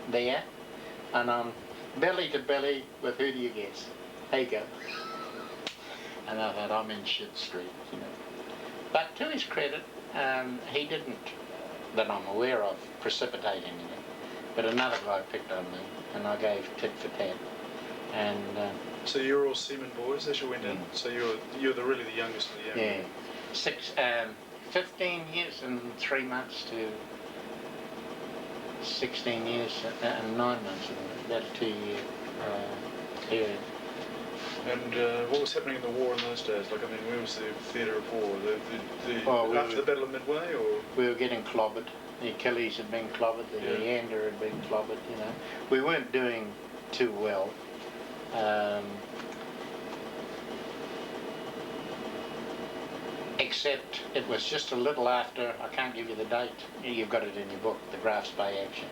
there, and I'm belly to belly with, who do you guess? Hago. And I thought, I'm in shit street, you know. But to his credit, he didn't, that I'm aware of, precipitate anything. But another guy picked on me, and I gave tit for tat. And So you're all seaman boys as you went in? So you're really the youngest of the young? yeah, 15 years and 3 months to 16 years and 9 months, about a 2-year period. And what was happening in the war in those days? Like, I mean, where was the theatre of war? After the Battle of Midway, or? We were getting clobbered. The Achilles had been clobbered, the Leander had been clobbered, you know. We weren't doing too well. Except it was just a little after, I can't give you the date, you've got it in your book, the Graphs Bay action.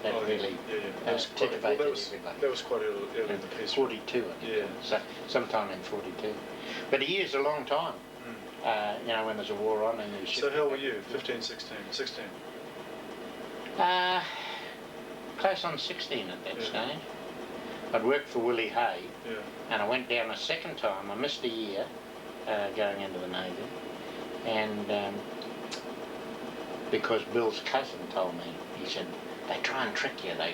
That really That was quite, titivated well, that was quite early in the piece. 42, I think. Yeah. So, sometime in 42. But a year's a long time, you know, when there's a war on and you So how old were you? 15, 16? 16? Close on 16 at that stage. I'd worked for Willie Hay, and I went down a second time. I missed a year going into the Navy, and because Bill's cousin told me, he said, they try and trick you, they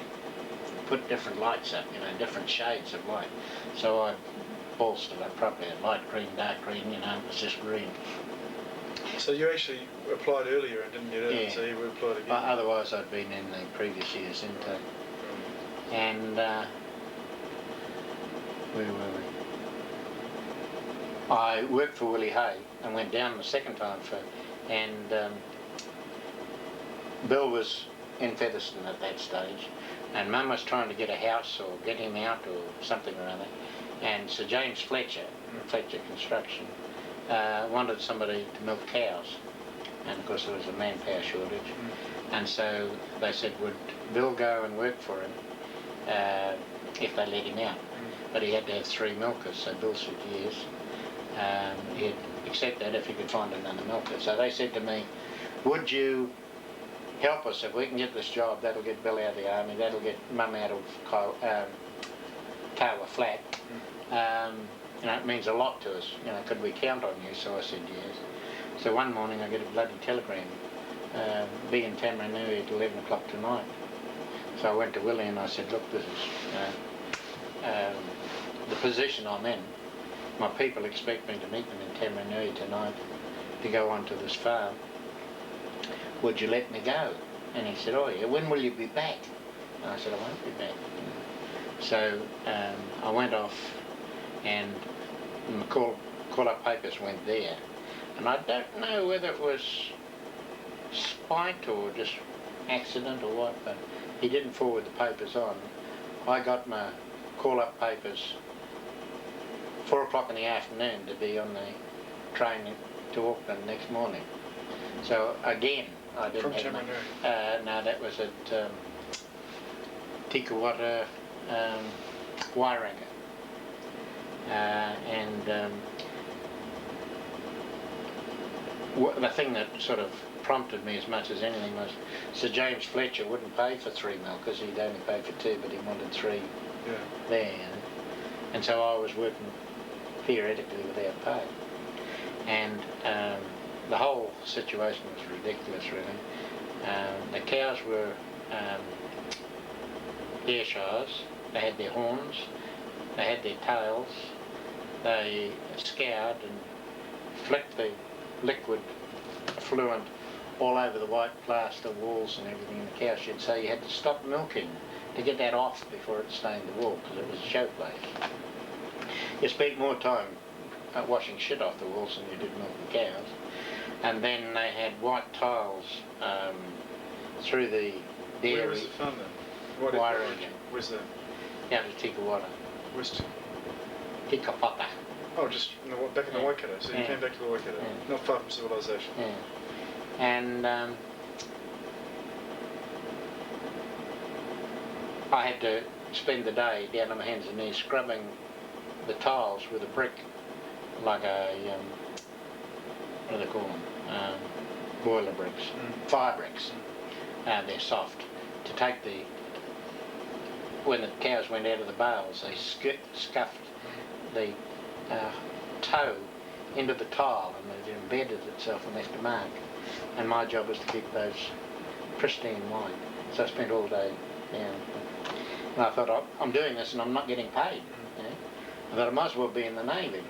put different lights up, you know, different shades of light. So I bolstered up properly, light green, dark green, you know, it was just green. So you actually applied earlier and didn't get in, Yeah. so you applied again? Otherwise I'd been in the previous year's intake. And where were we? I worked for Willie Hay and went down the second time and Bill was in Featherston at that stage, and Mum was trying to get a house or get him out or something or other, and Sir James Fletcher, Fletcher Construction, wanted somebody to milk cows, and of course there was a manpower shortage, and so they said, would Bill go and work for him if they let him out? But he had to have 3 milkers, so Bill said yes. He'd accept that if he could find another milker. So they said to me, would you help us if we can get this job? That'll get Bill out of the army, that'll get Mum out of Tower Flat. You know, it means a lot to us. You know, could we count on you? So I said yes. So one morning I get a bloody telegram, be in Tamarunui at 11 o'clock tonight. So I went to Willie and I said, look, this is the position I'm in. My people expect me to meet them in Tamarunui tonight to go onto this farm. Would you let me go? And he said, oh yeah, when will you be back? And I said, I won't be back. So I went off, and the call-up papers went there. And I don't know whether it was spite or just accident or what, but he didn't forward the papers on. I got my call-up papers 4 o'clock in the afternoon to be on the train to Auckland next morning. So again, I didn't From have Tamarunui? no, that was at Tikawata, Wairinga. The thing that sort of prompted me as much as anything was Sir James Fletcher wouldn't pay for 3 milkers, he'd only pay for 2, but he wanted 3 there. And so I was working theoretically without pay. And the whole situation was ridiculous, really. The cows were Ayrshires. They had their horns, they had their tails, they scoured and flicked the liquid effluent all over the white plaster walls and everything in the cow shed, so you had to stop milking to get that off before it stained the wall, because it was a showplace. You spent more time washing shit off the walls than you did milk the cows. And then they had white tiles through the dairy. Where was the farm then? Wairinga. Where's that? Out of Tikawata. West. Tikapata. Oh, just back in the Yeah. Waikato. So you Yeah. came back to the Waikato, Yeah. not far from civilization. Yeah. And I had to spend the day down on my hands and knees scrubbing the tiles with a brick, like a, what do they call them? Boiler bricks, fire bricks. They're soft. To take when the cows went out of the bales, they scuffed the toe into the tile and it embedded itself and left a mark. And my job was to keep those pristine white. So I spent all day down. And I thought, I'm doing this and I'm not getting paid. You know? I thought I might as well be in the Navy.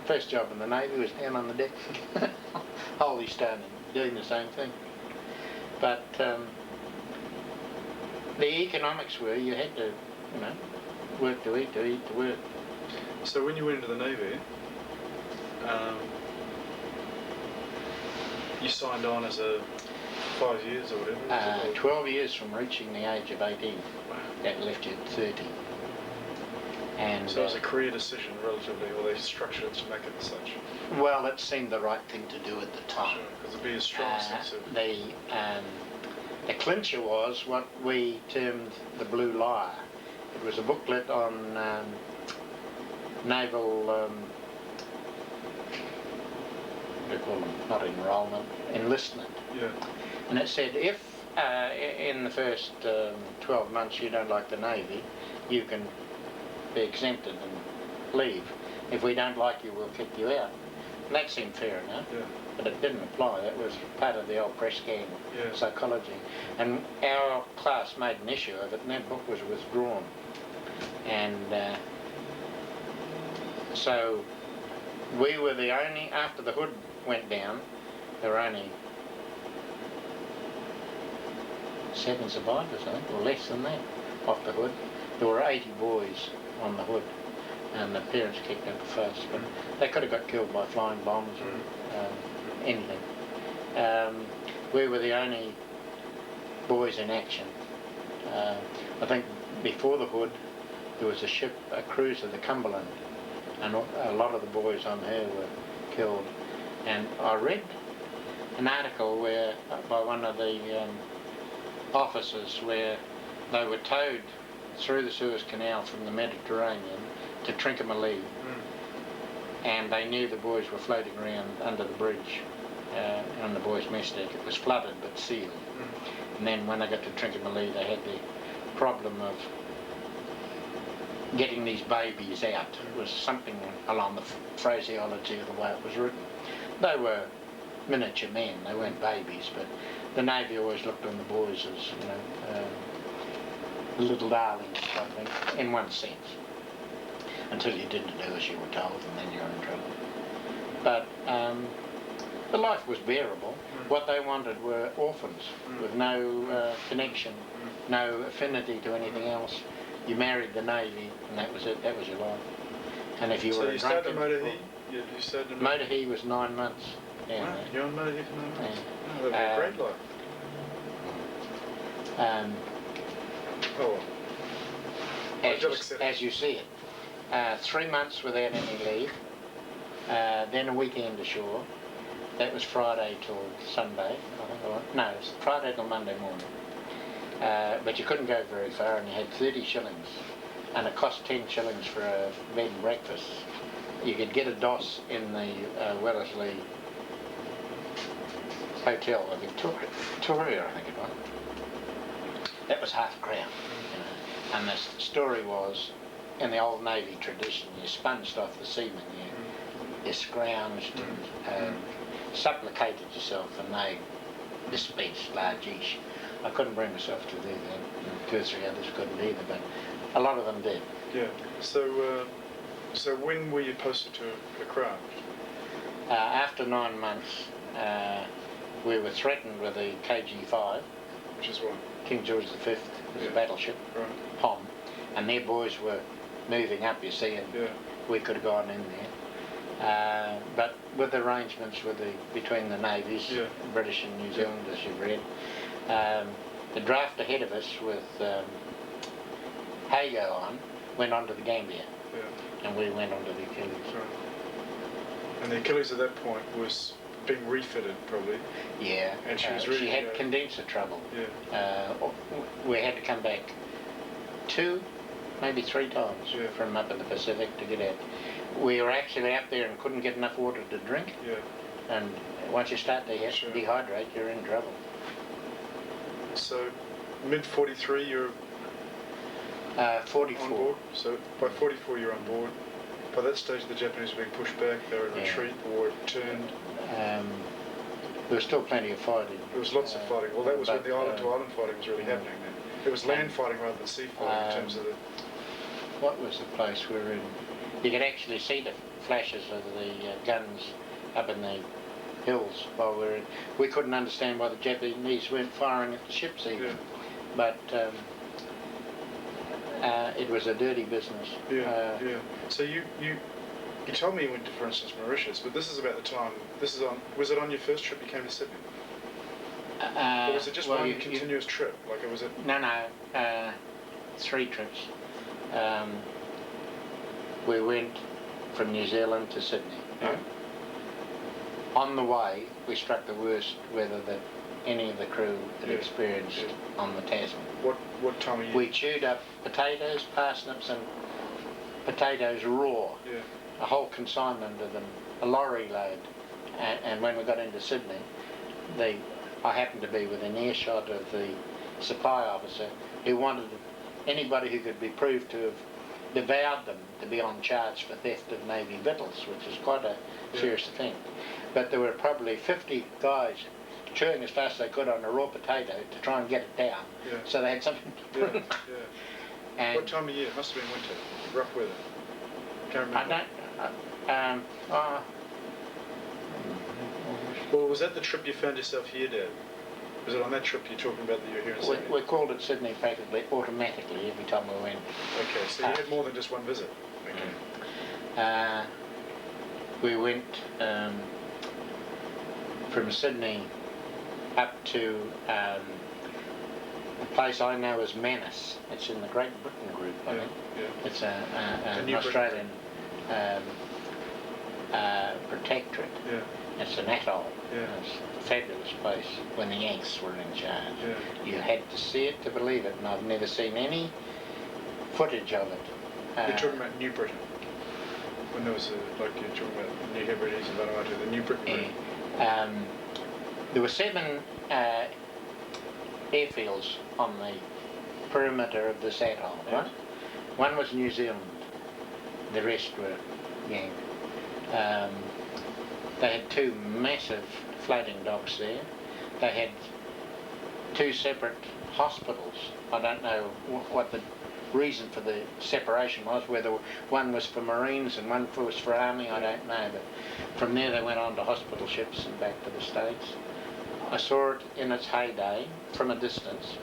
First job in the Navy was down on the deck, holy stone, doing the same thing. But the economics were you had to, work to eat to work. So when you went into the Navy, you signed on as a 5 years or whatever? 12 years from reaching the age of 18. Wow. That left you at 30. And so it was a career decision relatively, or they structured it to make it such? Well, it seemed the right thing to do at the time. Sure, because it'd be a strong sense of... The clincher was what we termed the Blue Lyre. It was a booklet on naval, what do you call them? Not enrolment, enlistment. Yeah. And it said if in the first 12 months you don't like the Navy, you can be exempted and leave. If we don't like you, we'll kick you out. And that seemed fair enough. Yeah. But it didn't apply. It was part of the old press gang psychology. And our class made an issue of it, and that book was withdrawn. And so we were the only, after the hood went down, there were only 7 survivors, I think, or less than that, off the hood. There were 80 boys on the hood, and the parents kicked them first, but they could have got killed by flying bombs or anything. We were the only boys in action. I think before the hood there was a ship, a cruiser, the Cumberland, and a lot of the boys on her were killed. And I read an article where by one of the officers where they were towed through the Suez Canal from the Mediterranean to Trincomalee, and they knew the boys were floating around under the bridge on the boys' mess deck. It was flooded but sealed. And then when they got to Trincomalee, they had the problem of getting these babies out. It was something along the phraseology of the way it was written. They were miniature men, they weren't babies, but the Navy always looked on the boys as, little darlings, I think, in one sense. Until you didn't do as you were told, and then you're in trouble. But the life was bearable. What they wanted were orphans with no connection, no affinity to anything else. You married the Navy, and that was it. That was your life. And if you so were you started at Motorhee? You started at Motorhee was 9 months. Yeah, wow, you're on Motorhee for 9 months? Yeah. Oh, that'd be a great life. Oh well. As you see it. 3 months without any leave, then a weekend ashore. That was Friday till Sunday, I think. No, it was Friday till Monday morning. But you couldn't go very far, and you had 30 shillings, and it cost 10 shillings for a bed and breakfast. You could get a DOS in the Wellesley Hotel, Victoria, I think it was. That was half a crown. And the story was, in the old Navy tradition, you sponged off the seamen, you scrounged and supplicated yourself, and they dispensed largeish. I couldn't bring myself to do that, and 2 or 3 others couldn't either, but a lot of them did. Yeah. So, so when were you posted to a craft? After 9 months, we were threatened with the KG-5. Which is what? King George V was a battleship, Right. POM, and their boys were moving up, you see, and we could have gone in there. But with arrangements between the navies, British and New Zealand, as you've read, the draft ahead of us with Hago on went on to the Gambia, and we went on to the Achilles. Right. And the Achilles at that point was being refitted, probably. Yeah, And she was really, she had condenser trouble. Yeah. We had to come back 2, maybe 3 times from up in the Pacific to get out. We were actually up there and couldn't get enough water to drink. Yeah. And once you start to dehydrate, you're in trouble. So, mid-43, you're 44. on board. So, by 44, you're on board. By that stage, the Japanese were being pushed back. They were in retreat. The war had turned. There was still plenty of fighting. There was lots of fighting. Well, that was when the island-to-island fighting was really happening then. It was land fighting rather than sea fighting in terms of the... What was the place we were in? You could actually see the flashes of the guns up in the hills while we were in. We couldn't understand why the Japanese weren't firing at the ships even. Yeah. But it was a dirty business. Yeah. So you told me you went to, for instance, Mauritius, but this is about the time. Was it on your first trip you came to Sydney? Or was it just one continuous trip? Like, was it? No. 3 trips. We went from New Zealand to Sydney. Yeah. On the way, we struck the worst weather that any of the crew had experienced on the Tasman. What time of year? We chewed up potatoes, parsnips and potatoes raw. Yeah. A whole consignment of them, a lorry load. And when we got into Sydney, I happened to be within earshot of the supply officer who wanted anybody who could be proved to have devoured them to be on charge for theft of Navy victuals, which is quite a serious offence. But there were probably 50 guys chewing as fast as they could on a raw potato to try and get it down, so they had something to prove. And what time of year? It must have been winter. Rough weather. Can't remember. Well, was that the trip you found yourself here, Dad? Was it on that trip you're talking about that you're here in Sydney? We called it Sydney practically automatically every time we went. Okay, so you had more than just one visit. Okay. We went from Sydney up to a place I know as Manus. It's in the Great Britain group, I think. Yeah. It's an Australian protectorate. Yeah. It's an atoll. Yeah. It's a fabulous place when the Yanks were in charge. Yeah. You had to see it to believe it, and I've never seen any footage of it. You're talking about New Britain? When there was like you're talking about New Hebrides and Vanuatu, the New Britain group? There were 7 airfields on the perimeter of this atoll, right? One was New Zealand, the rest were Yank. They had 2 massive floating docks there. They had 2 separate hospitals. I don't know what the reason for the separation was, whether one was for Marines and one was for Army, I don't know. But from there they went on to hospital ships and back to the States. I saw it in its heyday from a distance,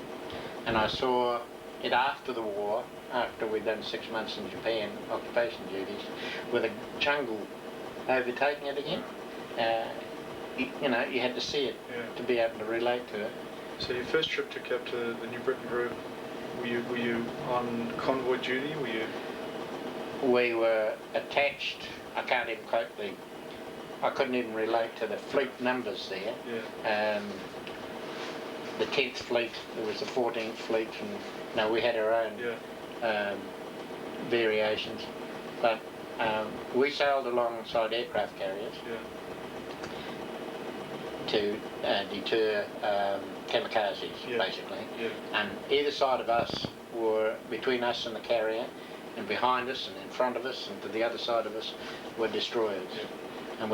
and I saw it after the war, after we'd done 6 months in Japan, occupation duties, with a jungle overtaking it again. You had to see it to be able to relate to it. So your first trip took you up to the New Britain group. Were you on convoy duty? We were attached. I can't even quote I couldn't even relate to the fleet numbers there. Yeah. The 10th fleet, there was the 14th fleet, and we had our own variations. But we sailed alongside aircraft carriers to deter kamikazes, basically. Yeah. And either side of us were, between us and the carrier, and behind us and in front of us and to the other side of us were destroyers. Yeah. And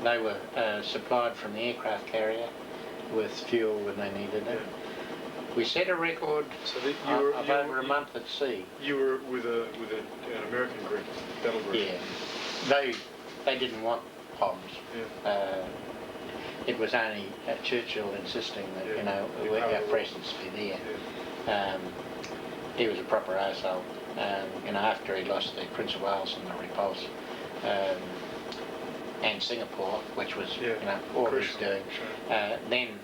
they were supplied from the aircraft carrier with fuel when they needed it. Yeah. We set a record of over a month at sea. You were with an American group, battle group. Yeah. They didn't want bombs. Yeah. It was only Churchill insisting that our presence be there. Yeah. He was a proper arsehole. After he lost the Prince of Wales and the repulse, and Singapore, which was all he was doing. Sure. Then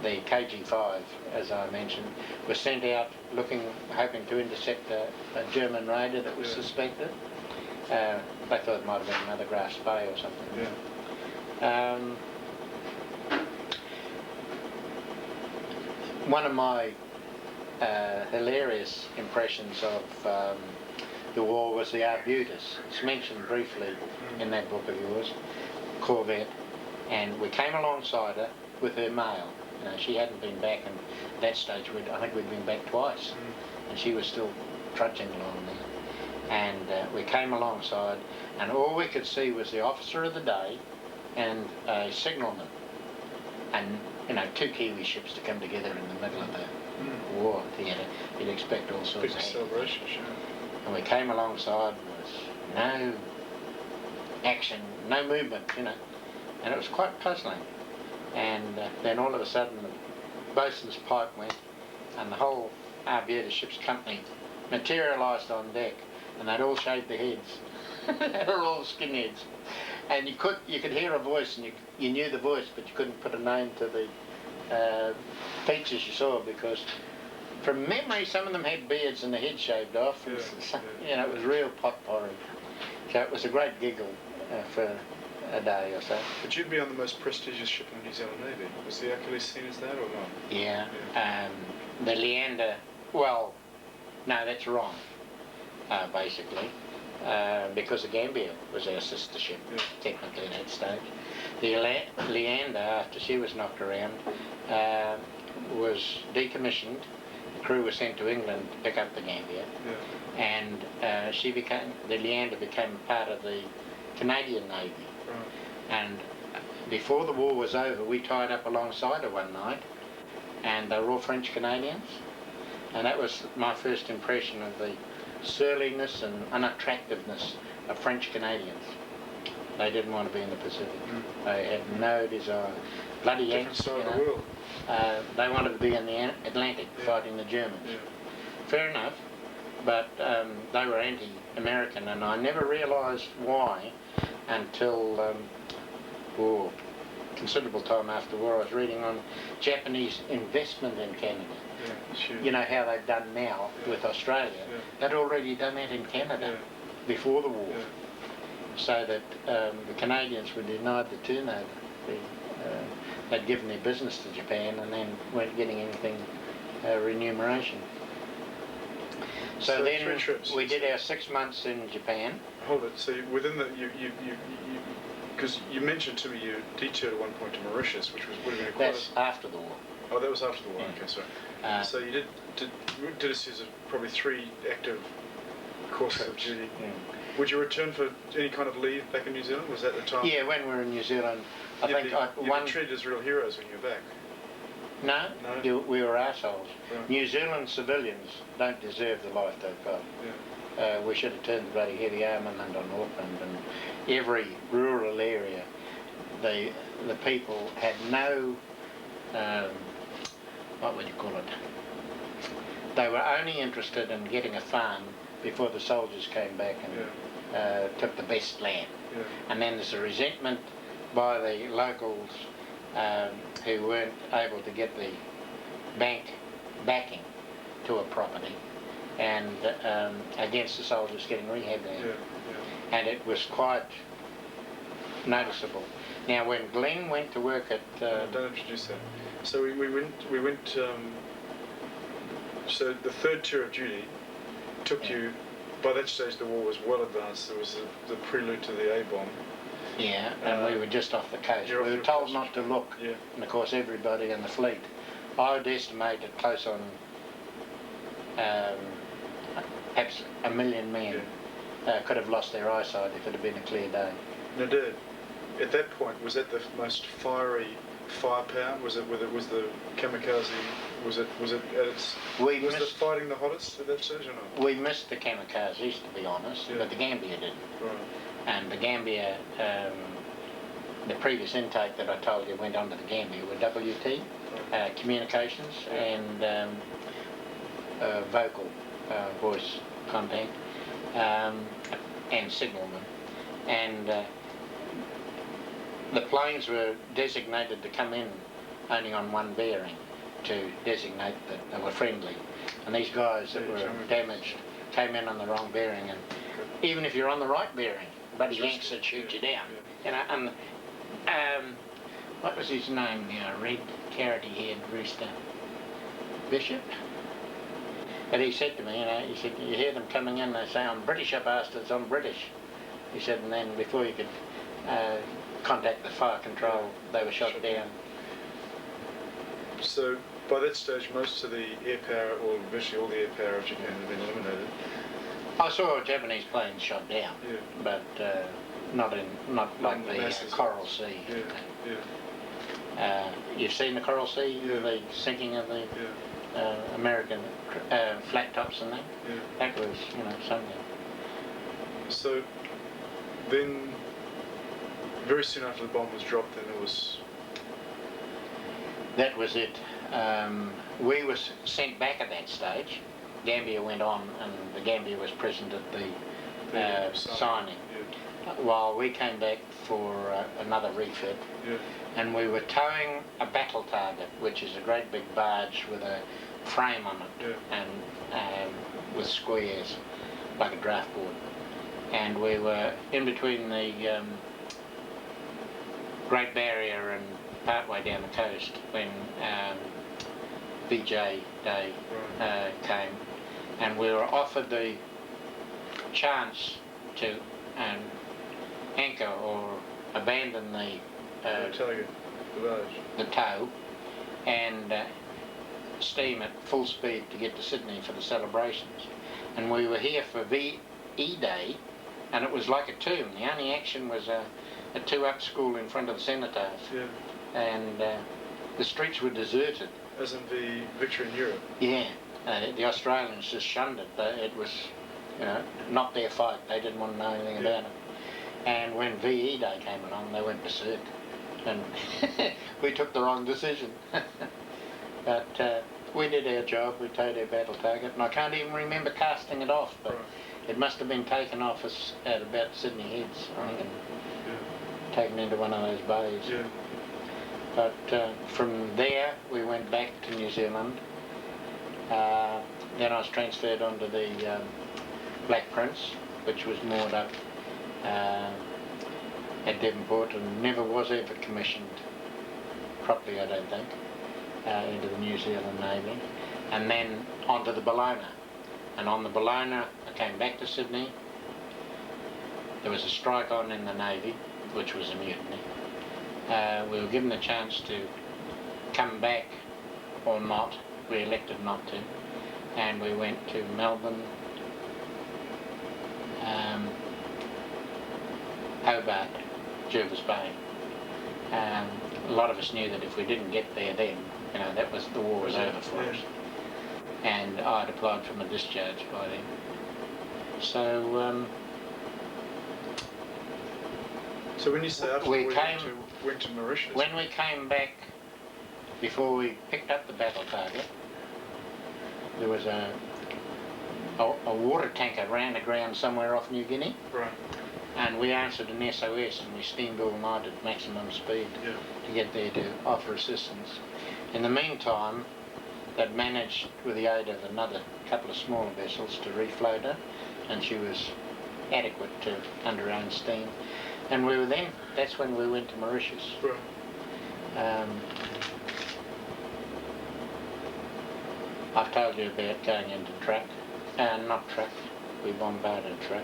the KG-5, as I mentioned, was sent out hoping to intercept a German raider that was suspected. They thought it might have been another Grass Bay or something. Yeah. One of my hilarious impressions of the war was the Arbutus. It's mentioned briefly in that book of yours, Corvette, and we came alongside her with her mail. You know, she hadn't been back, and at that stage I think we'd been back twice, and she was still trudging along there. And we came alongside, and all we could see was the officer of the day and a signalman, and you know, two Kiwi ships to come together in the middle of the war theatre. You'd expect all sorts Big of celebration, sure. And we came alongside, there was no action, no movement, you know, and it was quite puzzling. And then all of a sudden the boatswain's pipe went, and the whole Arbutus ship's company materialised on deck, and they'd all shaved their heads. They were all skinheads. And you could hear a voice, and you knew the voice, but you couldn't put a name to the features you saw, because from memory some of them had beards and the head shaved off. And you know, it was real potpourri. So it was a great giggle for a day or so. But you'd be on the most prestigious ship in the New Zealand Navy. Was the Achilles seen as that or not? Yeah. The Leander, well, no, that's wrong, basically. Because the Gambia was our sister ship, technically at that stage. The Leander, after she was knocked around, was decommissioned. The crew was sent to England to pick up the Gambia, and the Leander became part of the Canadian Navy. Right. And before the war was over, we tied up alongside her one night, and they were all French Canadians, and that was my first impression of the surliness and unattractiveness of French Canadians. They didn't want to be in the Pacific. They had no desire. Bloody Yanks, different side of the world. They wanted to be in the Atlantic fighting the Germans. Yeah. Fair enough, but they were anti-American, and I never realised why until considerable time after the war. I was reading on Japanese investment in Canada. Yeah, sure. You know how they've done now with Australia. They'd already done that in Canada before the war, so that the Canadians were denied the turnover. They'd given their business to Japan and then weren't getting anything remuneration. So then 3 trips. we did our 6 months in Japan. Hold it. So within the because you mentioned to me you detoured at one point to Mauritius, which would have been quite. That's after the war. Oh, that was after the war. Yeah. Okay, sorry. So you did a series of probably 3 active courses of duty. Yeah. Would you return for any kind of leave back in New Zealand? Was that the time? Yeah, when we were in New Zealand, I think you were treated as real heroes when you were back. No, we were assholes. Right. New Zealand civilians don't deserve the life they've got. Yeah. We should have turned the bloody heavy armament on Auckland, and every rural area, the people had no, what would you call it? They were only interested in getting a farm before the soldiers came back and took the best land. Yeah. And then there's a resentment by the locals who weren't able to get the bank backing to a property, and against the soldiers getting rehab land. Yeah. And it was quite noticeable. Now when Glenn went to work at... don't introduce that. So we went so the 3rd tour of duty took you, by that stage the war was well advanced. There was the prelude to the A-bomb. Yeah, and we were just off the coast. We were told not to look, and of course everybody in the fleet, I would estimate it close on perhaps 1 million men could have lost their eyesight if it had been a clear day. Now, Dad, at that point, was that the most fiery firepower? Was the kamikaze? Was it at its? Was the fighting the hottest at that stage or not? We missed the kamikazes, to be honest, but the Gambia didn't. Right. And the Gambia, the previous intake that I told you went onto the Gambia were WT, communications, and vocal voice contact, and signalman. And the planes were designated to come in only on one bearing to designate that they were friendly. And these guys that were damaged came in on the wrong bearing, and even if you're on the right bearing, bloody Just- Yanks that shoot yeah, you down. yeah. You know, and what was his name? Red carroty-haired rooster, Bishop. But he said to me, he said, you hear them coming in, they say, I'm British, bastards, I'm British. He said, and then before you could contact the fire control, they were shot down. So by that stage, most of the air power, or virtually all the air power of Japan had been eliminated. I saw Japanese planes shot down, Yeah. but not like in the the masses. Coral Sea. Yeah, yeah, You've seen the Coral Sea, Yeah. the sinking of the yeah, American flat tops and that? yeah. That was, something. So then, very soon after the bomb was dropped, then it was. That was it. We were sent back at that stage. Gambia went on, and the Gambia was present at the signing. While we came back for another refit, Yeah, and we were towing a battle target, which is a great big barge with a frame on it, yeah, and with squares, like a draft board. And we were in between the Great Barrier and partway down the coast when VJ Day right. came, and we were offered the chance to anchor or abandon the Target, the barge. the tow and steam at full speed to get to Sydney for the celebrations. And we were here for VE Day, and it was like a tomb. The only action was a 2-up school in front of the Cenotaph, Yeah, and the streets were deserted. as in the victory in Europe. Yeah, the Australians just shunned it. It was, not their fight. They didn't want to know anything Yeah. about it. And when VE Day came along, they went berserk, and we took the wrong decision. But we did our job. We towed our battle target, and I can't even remember casting it off, but Right. it must have been taken off us at about Sydney Heads, I think, and Yeah, taken into one of those bays. yeah, But from there, we went back to New Zealand. Then I was transferred onto the Black Prince, which was moored up at Devonport and never was ever commissioned properly, I don't think, into the New Zealand Navy. And then onto the Bellona. And on the Bellona, I came back to Sydney. There was a strike on in the Navy, which was a mutiny. We were given the chance to come back or not. We elected not to. And we went to Melbourne, Hobart, Jervis Bay. A lot of us knew that if we didn't get there then, that was the war was over for us. And I'd applied for my discharge by then. So So when you say after We we came- went to Mauritius. when we came back, before we picked up the battle target, there was a water tanker ran aground somewhere off New Guinea, Right. and we answered an SOS and we steamed all night at maximum speed Yeah. to get there to offer assistance. In the meantime, they'd managed, with the aid of another couple of smaller vessels, to refloat her, and she was adequate to under her own steam. And that's when we went to Mauritius. Right. I've told you about going into Truck, not Truck, we bombarded Truck.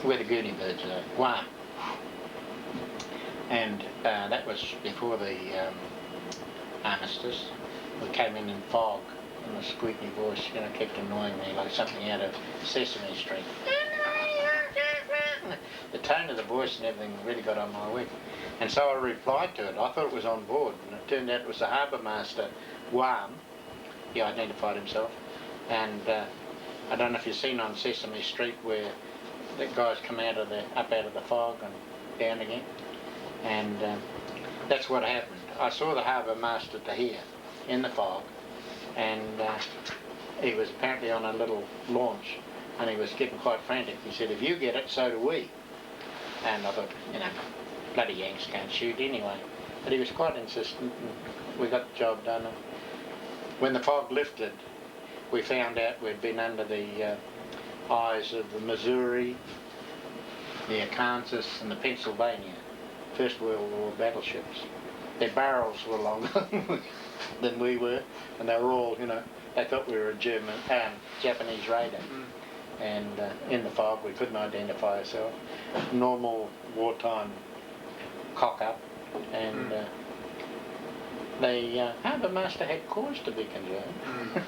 Where the Goonie birds are, Guam. And that was before the armistice. We came in fog, and the squeaky voice, kept annoying me like something out of Sesame Street. The tone of the voice and everything really got on my wick. And so I replied to it. I thought it was on board, and it turned out it was the harbour master, Guam. He identified himself. And I don't know if you've seen on Sesame Street where the guys come up out of the fog and down again. And that's what happened. I saw the harbour master Tahir in the fog, and he was apparently on a little launch, and he was getting quite frantic. He said, if you get it, so do we. And I thought, bloody Yanks can't shoot anyway. But he was quite insistent, and we got the job done. And when the fog lifted, we found out we'd been under the eyes of the Missouri, the Arkansas and the Pennsylvania First World War battleships. Their barrels were longer than we were, and they were all, they thought we were a Japanese raider. And in the fog we couldn't identify ourselves. Normal wartime cock-up, and the harbour master had cause to be concerned.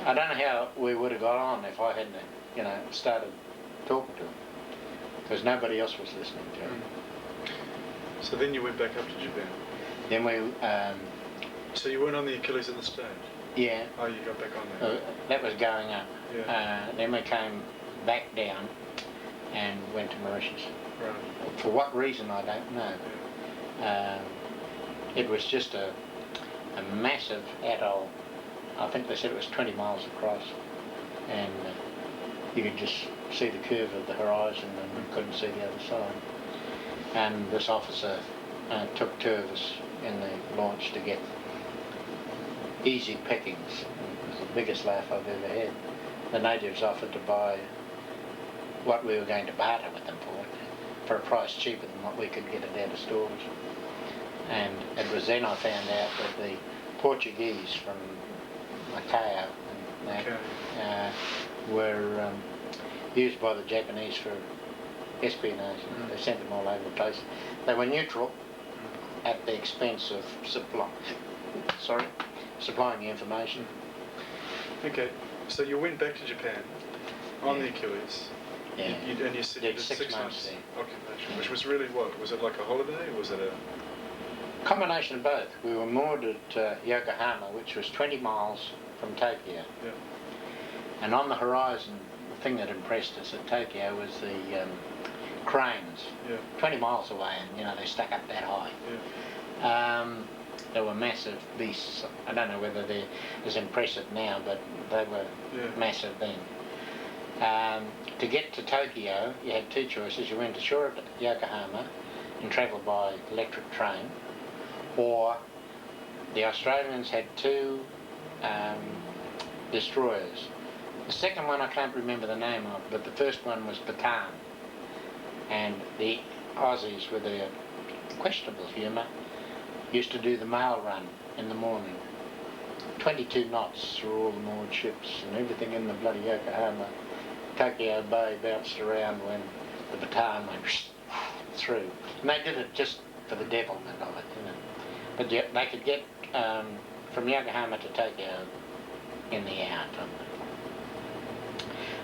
I don't know how we would have got on if I hadn't, started talking to him, because nobody else was listening to him. So then you went back up to Japan. Then we... so you weren't on the Achilles at the stage? Yeah. Oh, you got back on there. That was going up. Yeah. Then we came back down and went to Mauritius. Right. For what reason, I don't know. Yeah. It was just a massive atoll. I think they said it was 20 miles across, and you could just see the curve of the horizon and you couldn't see the other side. And this officer took two of us in the launch to get easy pickings. It was the biggest laugh I've ever had. The natives offered to buy what we were going to barter with them for a price cheaper than what we could get it out of stores. And it was then I found out that the Portuguese from Macau and that, were used by the Japanese for espionage. They sent them all over the place. They were neutral at the expense of supplying the information. Okay, so you went back to Japan on the Achilles. Yeah. And you said you did 6 months occupation, which was really what? Was it like a holiday, or was it a... Combination of both. We were moored at Yokohama, which was 20 miles from Tokyo. Yeah. And on the horizon, the thing that impressed us at Tokyo was the cranes. Yeah. 20 miles away, and they stuck up that high. Yeah. They were massive beasts. I don't know whether they're as impressive now, but they were massive then. To get to Tokyo, you had two choices. You went ashore at Yokohama and travelled by electric train, or the Australians had two destroyers. The second one I can't remember the name of, but the first one was Bataan. And the Aussies, with their questionable humour, used to do the mail run in the morning. 22 knots through all the moored ships, and everything in the bloody Yokohama. Tokyo Bay bounced around when the Bataan went through. And they did it just for the devilment of it, But they could get from Yokohama to Tokyo in the hour.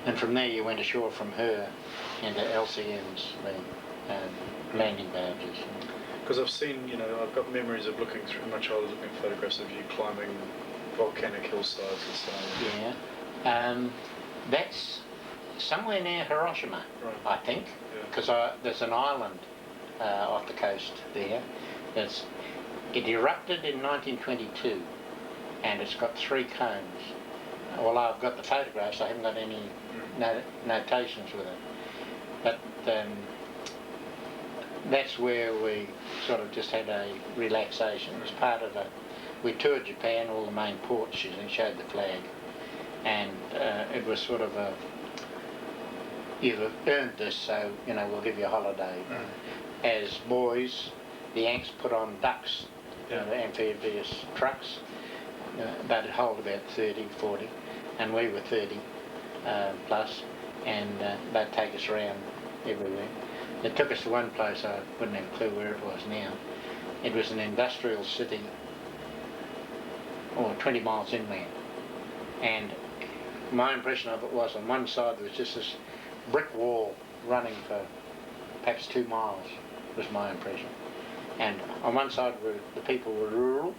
And from there you went ashore from her into LCMs, the landing barges. Because I've seen, I've got memories of looking through my childhood, looking at photographs of you climbing volcanic hillsides and stuff. Yeah. That's somewhere near Hiroshima, Right. I think, because there's an island off the coast there. It erupted in 1922, and it's got 3 cones. Well, I've got the photographs, I haven't got any notations with it. But that's where we sort of just had a relaxation. It was part of we toured Japan, all the main ports, and showed the flag. And it was sort of you've earned this, so, we'll give you a holiday. As boys, the Yanks put on ducks, the amphibious trucks. They'd hold about 30, 40, and we were 30 plus, and they'd take us around everywhere. It took us to one place, I wouldn't have a clue where it was now. It was an industrial city, 20 miles inland. And my impression of it was, on one side there was just this brick wall running for perhaps 2 miles, was my impression. And on one side the people were rural,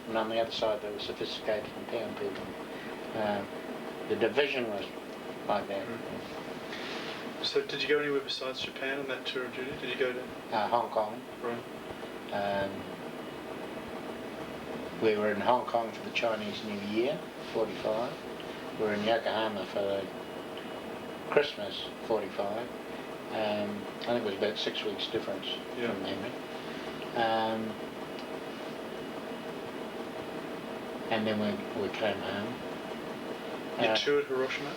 and on the other side they were sophisticated and town people. The division was like that. So did you go anywhere besides Japan on that tour of duty? Did you go to... Hong Kong. Right. We were in Hong Kong for the Chinese New Year, 45. We were in Yokohama for Christmas, 45. I think it was about 6 weeks difference from memory. And then we came home. You toured Hiroshima?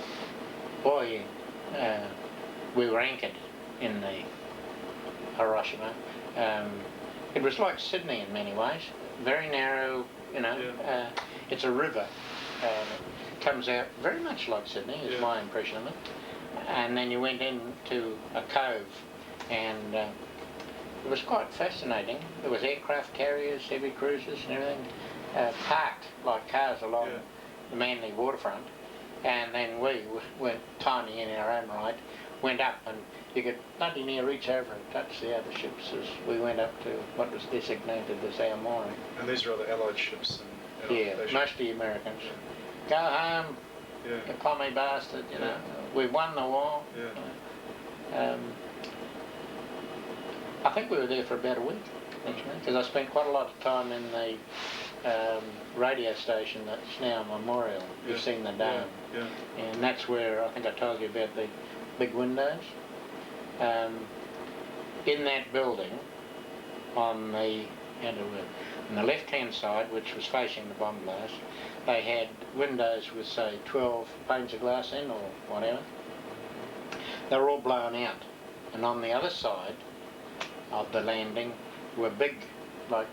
Boy, we were anchored in the Hiroshima. It was like Sydney in many ways, very narrow, you know. Yeah. It's a river. It comes out very much like Sydney, is Yeah. my impression of it. And then you went into a cove, and it was quite fascinating. There was aircraft carriers, heavy cruisers and everything, parked like cars along Yeah. the Manly waterfront. And then we were tiny in our own right, went up, and you could bloody near reach over and touch the other ships as we went up to what was designated as Aomori. And these are other Allied ships. And Yeah, they should- mostly Americans. Go home, Yeah. you commie bastard, you know. Yeah. We won the war. Yeah. I think we were there for about a week, actually, because I spent quite a lot of time in the radio station that's now Memorial. You've Yeah. seen the dome. Yeah. And that's where I think I told you about the big windows. In that building, on the left-hand side, which was facing the bomb blast, they had windows with, say, 12 panes of glass in or whatever. They were all blown out. And on the other side of the landing were big, like,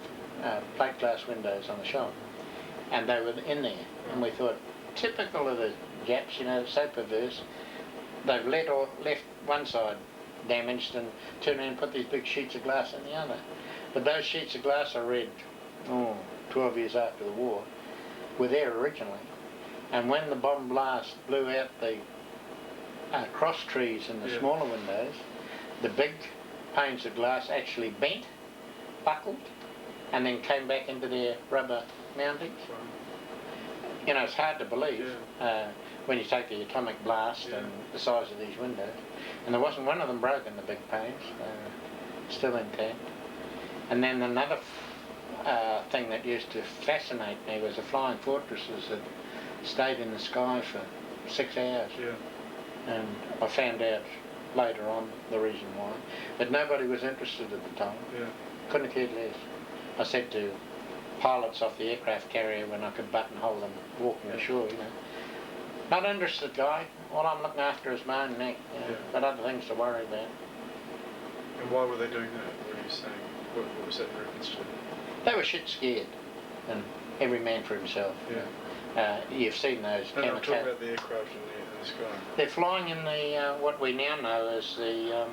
plate glass windows on the shop. And they were in there. And we thought, typical of the Japs, you know, so perverse. They've left one side damaged and turned around and put these big sheets of glass in the other. But those sheets of glass, I read, 12 years after the war, were there originally. And when the bomb blast blew out the cross trees in the Yeah. smaller windows, the big panes of glass actually bent, buckled, and then came back into their rubber mountings. Right. You know, it's hard to believe when you take the atomic blast Yeah. and the size of these windows. And there wasn't one of them broken, the big panes, still intact. And then another thing that used to fascinate me was the flying fortresses that stayed in the sky for 6 hours. Yeah. And I found out later on the reason why. But nobody was interested at the time. Yeah. Couldn't have cared less. I said to pilots off the aircraft carrier when I could buttonhole them walking ashore, you know, not interested, guy. All I'm looking after is my own neck. You know, Yeah. got other things to worry about. And why were they doing that? What are you saying? What was that in reference to? They were shit scared, and every man for himself. Yeah. You've seen those No, I'm talking kamikaze. about the aircraft in the sky. They're flying in the what we now know as the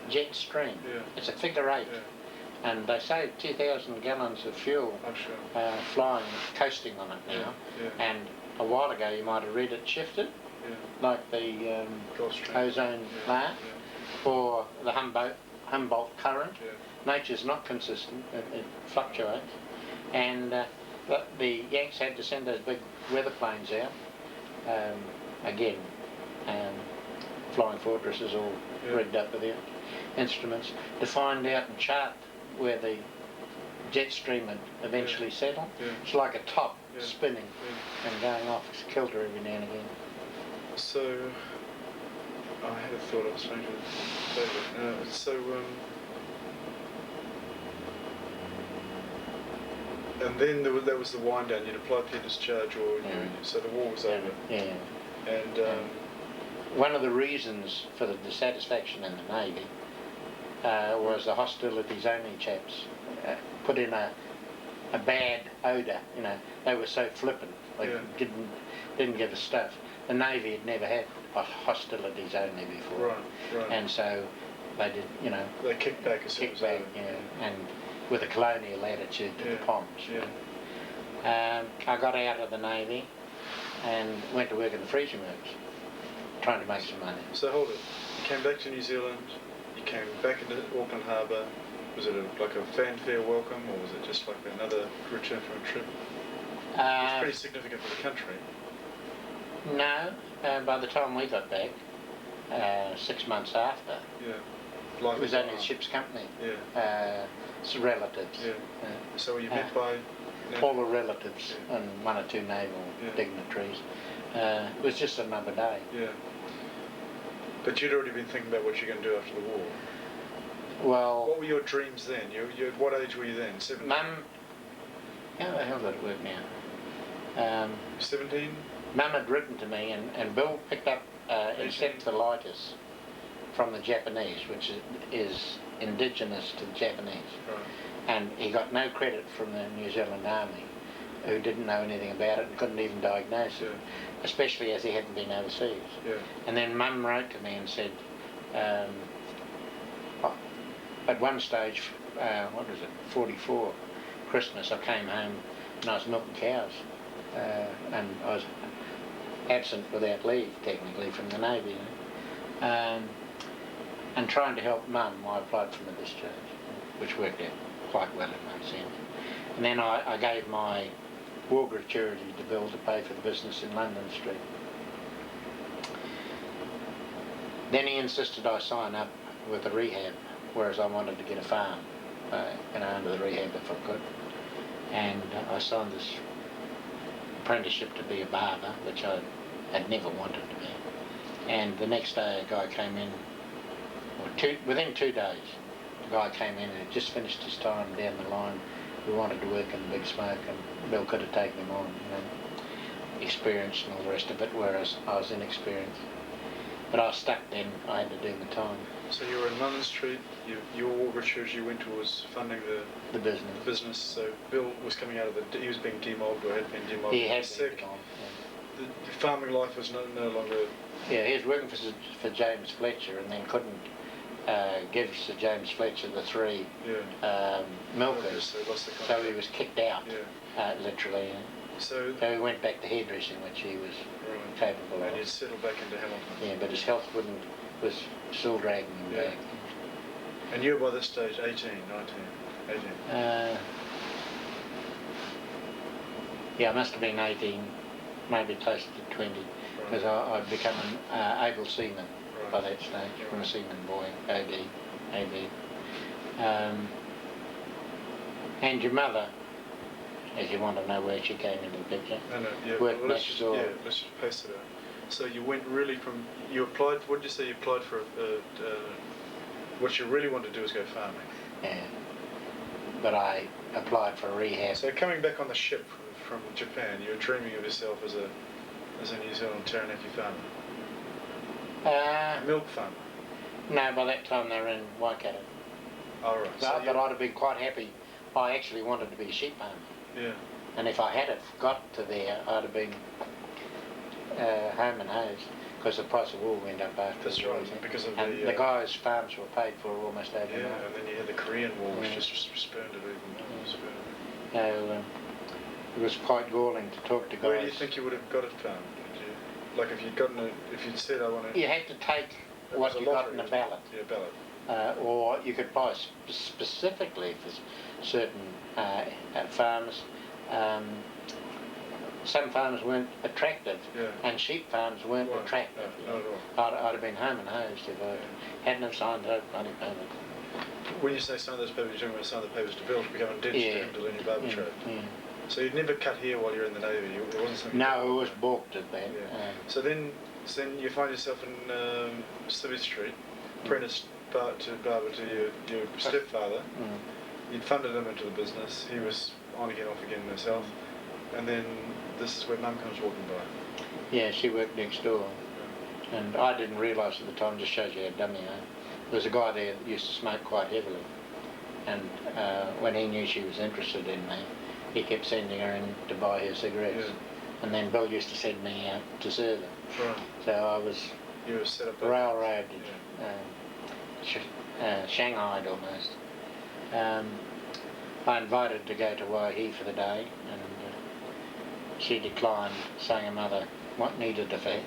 jet stream. Yeah. It's a figure eight, Yeah. and they save 2,000 gallons of fuel I'm sure. flying, coasting on it now. Yeah. And a while ago you might have read it shifted, Yeah. like the Gulf Stream. ozone Yeah. layer, or the Humboldt current. Yeah. Nature's not consistent, it fluctuates. And the Yanks had to send those big weather planes out, again, flying fortresses all Yeah. rigged up with their instruments, to find out and chart where the jet stream would eventually settle. Yeah. It's like a top Yeah. spinning Yeah. and going off kilter every now and again. So, I had a thought I was trying to say. And then that was the wind down. You'd applied for your discharge, or so the war was over. Yeah. And One of the reasons for the dissatisfaction in the Navy was the hostilities only chaps put in a bad odour. You know, they were so flippant. They Yeah. didn't give a stuff. The Navy had never had a hostilities only before, right. and so they did. You know, They kicked back as soon kick as back, over. and with a colonial attitude to the Yeah. Poms. Yeah. I got out of the Navy and went to work in the freezing works, trying to make some money. So hold it. You came back to New Zealand. You came back into Auckland Harbour. Was it like a fanfare welcome, or was it just like another return from a trip? It's pretty significant for the country. No, by the time we got back, 6 months after, Yeah. it was only the ship's company, Yeah. some relatives, Yeah. So were you met by all the relatives Yeah. and one or two naval Yeah. dignitaries. It was just another day. Yeah. But you'd already been thinking about what you're going to do after the war. Well, What were your dreams then? You what age were you then? 17? Mum, how the hell did it work now? 17? Mum had written to me, and Bill picked up encephalitis from the Japanese, which is indigenous to the Japanese. Right. And he got no credit from the New Zealand Army, who didn't know anything about it and couldn't even diagnose it, especially as he hadn't been overseas. Yeah. And then Mum wrote to me and said, at one stage, what was it, 44, Christmas, I came home and I was milking cows, and I was absent without leave, technically, from the Navy, you know? And trying to help Mum, I applied for my discharge, which worked out quite well in one sense. And then I gave my war gratuity to Bill to pay for the business in London Street. Then he insisted I sign up with a rehab, whereas I wanted to get a farm, under the rehab if I could. And I signed this apprenticeship to be a barber, which I had never wanted to be. And the next day a guy came in, within 2 days, the guy came in and had just finished his time down the line. We wanted to work in the Big Smoke, and Bill could have taken him on, you know, experience and all the rest of it, whereas I was inexperienced. But I was stuck then, I had to do the time. So you were in London Street, your war gratuity you went towards funding The business. the business, so Bill was coming out of he was being demobbed or had been demobbed. He had sick. been yeah. The farming life was no longer... Yeah, he was working for James Fletcher and then couldn't give Sir James Fletcher the 3 milkers, so he was kicked out, literally. So he went back to hairdressing, which he was capable of. And he'd settled back into Hamilton. Yeah, but his health was still dragging him back. And you were by this stage 18, 19, 18? Yeah, I must have been 18, maybe close to 20, because I'd become an able seaman by that stage, from a seaman boy, AB. And your mother, if you want to know where she came into the picture, worked next door. Yeah, let's just paste it out. So you went really from, you applied, what did you say, you applied for, what you really wanted to do is go farming? Yeah, but I applied for a rehab. So coming back on the ship from Japan, you were dreaming of yourself as a New Zealand Taranaki farmer? Milk farmer? No, by that time they were in Waikato. Oh, right. But I'd have been quite happy. I actually wanted to be a sheep farmer. Yeah. And if I had have got to there, I'd have been home and hosed, because the price of wool went up after That's the war. right, because of the guys' farms were paid for almost overnight. Yeah, and then you had the Korean War, which just spurned it even more. So it was quite galling to talk to guys. Where do you think you would have got it found? Like if you'd said I want to... You had to take what you got in a ballot. Yeah, ballot. Or you could apply specifically for certain farms. Some farms weren't attractive, and sheep farms weren't attractive. No, not at all. I'd have been home and hosed if I hadn't have signed that bloody permit. When you say sign those papers, you're talking about sign the papers to Bill to become a dentist to him to learn your barber trade. Yeah. So you'd never cut hair while you're in the Navy? It wasn't something... No, it was balked at that. Yeah. So then you find yourself in Civvy Street, apprenticed barber to your stepfather. You'd funded him into the business. He was on again, off again himself. And then this is where Mum comes walking by. Yeah, she worked next door. And I didn't realise at the time, just shows you how dumb you are. There was a guy there that used to smoke quite heavily. And when he knew she was interested in me, he kept sending her in to buy her cigarettes. And then Bill used to send me out to serve her. Right. So I was railroaded, shanghaied almost. I invited her to go to Waihi for the day, and she declined, saying her mother needed her for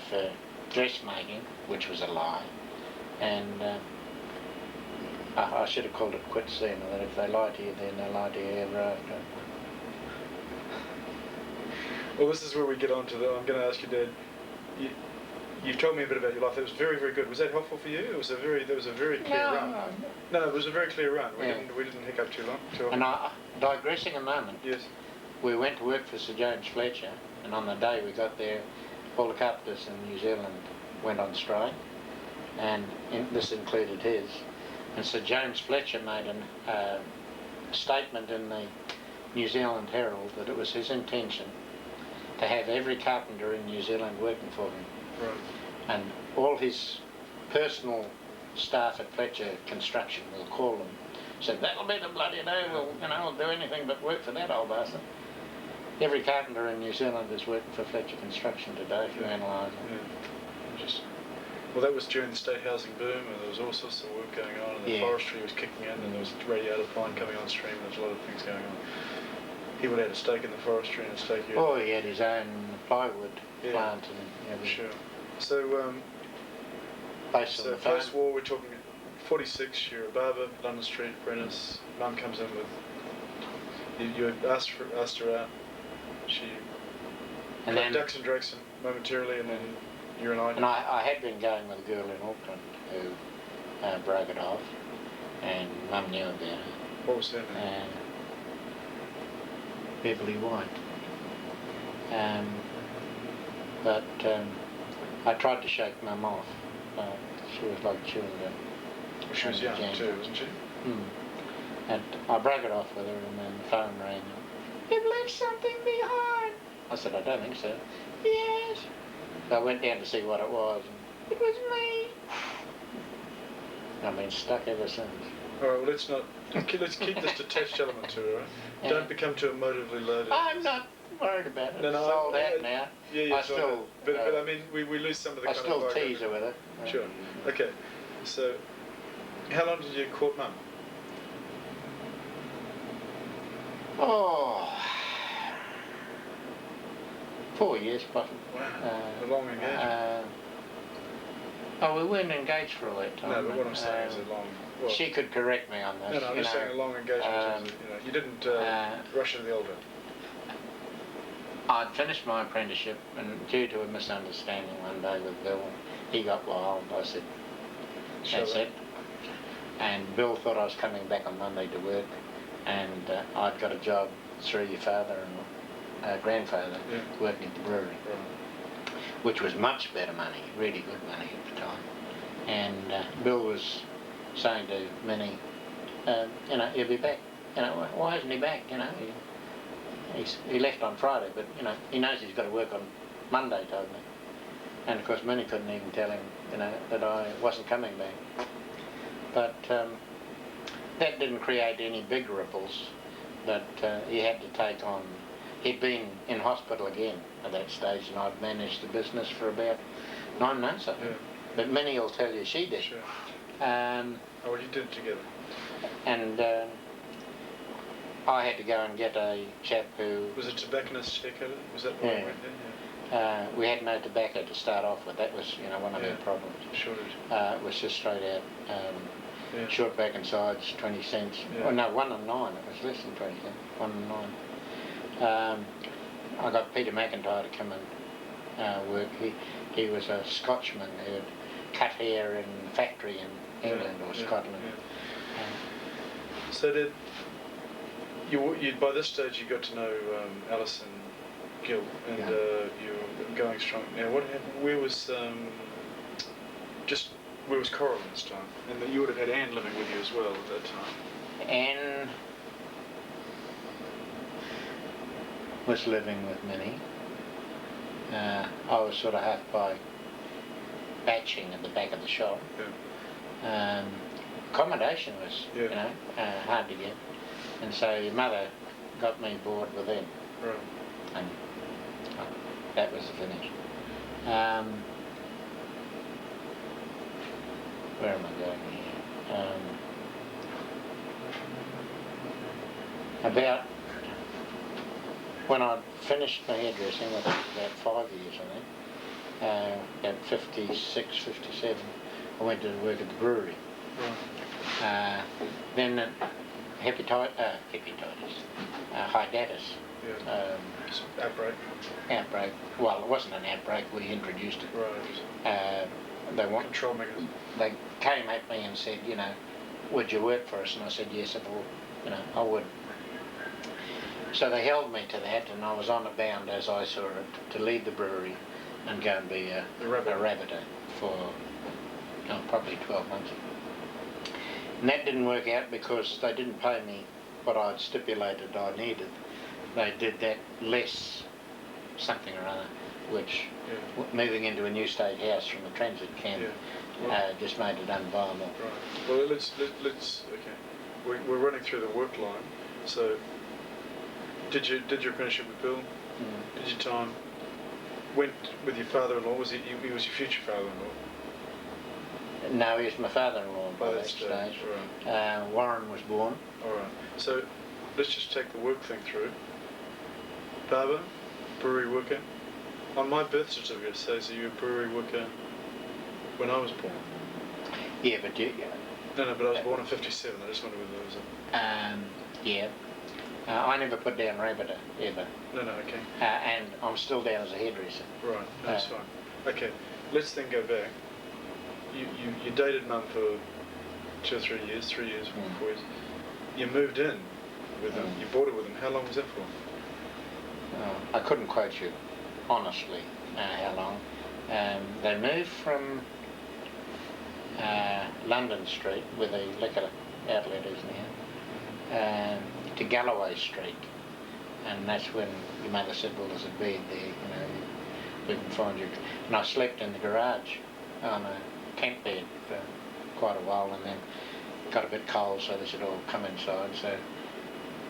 for dressmaking, which was a lie. And I should have called it quits then, that if they lie to you then, they lie to you ever after. Well, this is where we get on to I'm going to ask you, Dad, you've told me a bit about your life. That was very, very good. Was that helpful for you? There was a very clear run. No, it was a very clear run. We didn't hiccup too long. And digressing a moment. Yes. We went to work for Sir James Fletcher, and on the day we got there, all the carpenters in New Zealand went on strike, and this included his. And Sir James Fletcher made a statement in the New Zealand Herald that it was his intention to have every carpenter in New Zealand working for him. Right. And all his personal staff at Fletcher Construction will call them. Said, that'll be the bloody day, we'll do anything but work for that old bastard. Every carpenter in New Zealand is working for Fletcher Construction today, if you analyse it. Yeah. Well, that was during the state housing boom, and there was all sorts of work going on, and the forestry was kicking in, and there was radiator pine coming on stream, and there was a lot of things going on. He would have had a stake in the forestry and a stake here. Oh, he had his own plywood plant and everything. Sure. So, post-war, we're talking 46, you're a barber, London Street, apprentice. Mum comes in with, you asked her out. She ducks and drakes momentarily, and then you're an idol. And I had been going with a girl in Auckland who broke it off, and Mum knew about it. What was her name? Beverly White. But I tried to shake Mum off. She was like chewing gum. She was young too, wasn't she? And I broke it off with her, and then the phone rang. You've left something behind. I said, I don't think so. Yes. So I went down to see what it was, and it was me. I've been stuck ever since. All right, well, let's keep this detached element to it, right? Yeah. Don't become too emotively loaded. I'm not worried about it. No, It's sold out now. Yeah, I still, but I mean, we lose some of the I kind still of tease her with it. Sure. Okay. So, how long did you court Mum? Oh, 4 years, possibly. Wow. A long engagement. We weren't engaged for all that time. No, but what I'm saying is a long. Well, she could correct me on this. No, I'm just saying a long engagement. You didn't rush into the altar. I'd finished my apprenticeship, and due to a misunderstanding one day with Bill, he got wild. I said, that's it. And Bill thought I was coming back on Monday to work, and I'd got a job through your father and grandfather working at the brewery, which was much better money, really good money at the time. And Bill was saying to Minnie, he'll be back. Why isn't he back? He left on Friday, but he knows he's got to work on Monday, told me. And of course Minnie couldn't even tell him, that I wasn't coming back. But that didn't create any big ripples that he had to take on. He'd been in hospital again at that stage, and I'd managed the business for about 9 months, I think. Yeah. But Minnie will tell you she did. Sure. Well, you did it together. And I had to go and get a chap who... Was it tobacconist haircut? Was that the one we went there? We had no tobacco to start off with. That was, one of our problems. Shortage. It was just straight out. Short back and sides, 20 cents. Yeah. Oh, no, 1 and 9. It was less than 20 cents. 1 and 9. I got Peter McIntyre to come and work. He was a Scotchman who had cut hair in a factory in England or Scotland. Yeah. So did you by this stage you got to know Alison Gill, and you were going strong. Now what happened? Where was Coral this time? And you would have had Anne living with you as well at that time. Anne was living with Minnie. I was sort of half by batching at the back of the shop. Yeah. Accommodation was, hard to get. And so your mother got me board with them. Right. And that was the finish. Where am I going here? About when I finished my hairdressing, I think about 5 years, I think, at 56, 57, I went to work at the brewery. Right. Then hepatitis, hiatus. Yeah. Outbreak. Outbreak. Well, it wasn't an outbreak. We introduced it. Right. They want control mechanism. They came at me and said, would you work for us? And I said, yes, I would. So they held me to that, and I was on a bound, as I saw it, to leave the brewery and go and be a rabbiter for probably 12 months. And that didn't work out because they didn't pay me what I'd stipulated I needed. They did that less something or other, which Yeah. moving into a new state house from a transit camp Yeah. just made it unviable. Right. Well, let's okay. We're running through the work line. So, did your apprenticeship with Bill? Did your time? Went with your father-in-law. He was your future father-in-law? No, he was my father-in-law by that stage. Right. Warren was born. All right. So, let's just take the work thing through. Baba, brewery worker. On my birth certificate it says that you were a brewery worker when I was born. Yeah, but No, but I was born in 57. I just wondered whether there was a... yeah. I never put down rabbiter, ever. No, okay. And I'm still down as a hairdresser. Right, no, that's fine. Okay, let's then go back. You dated Mum for 2 or 3 years, 3 years, 4 years. You moved in with him, you bought it with him. How long was that for? I couldn't quote you, honestly, how long. They moved from London Street, where the liquor outlet is now, to Galloway Street, and that's when your mother said, well, there's a bed there, we can find you. And I slept in the garage on a tent bed for quite a while, and then got a bit cold, so they said, oh, come inside. So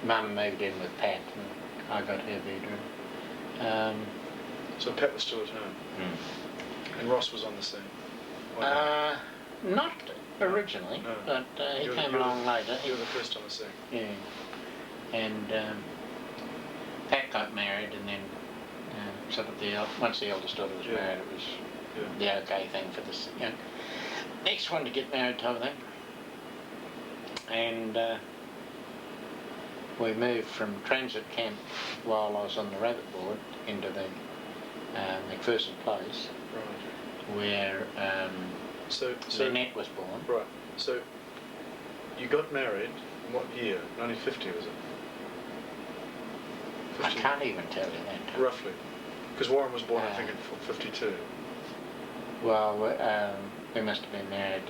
Mum moved in with Pat, and I got her bedroom. So Pat was still at home, and Ross was on the scene? Not originally, No. but he came along later. You were the first on the scene? Yeah. And Pat got married, and then sort of once the eldest daughter was married, it was the okay thing for this next one to get married type of thing. And we moved from transit camp while I was on the rabbit board into the McPherson Place, Right. where So Lynette was born. Right. So you got married in what year? 1950 was it? I can't even tell you that. Roughly. Because Warren was born, I think, in 52. Well, we must have been married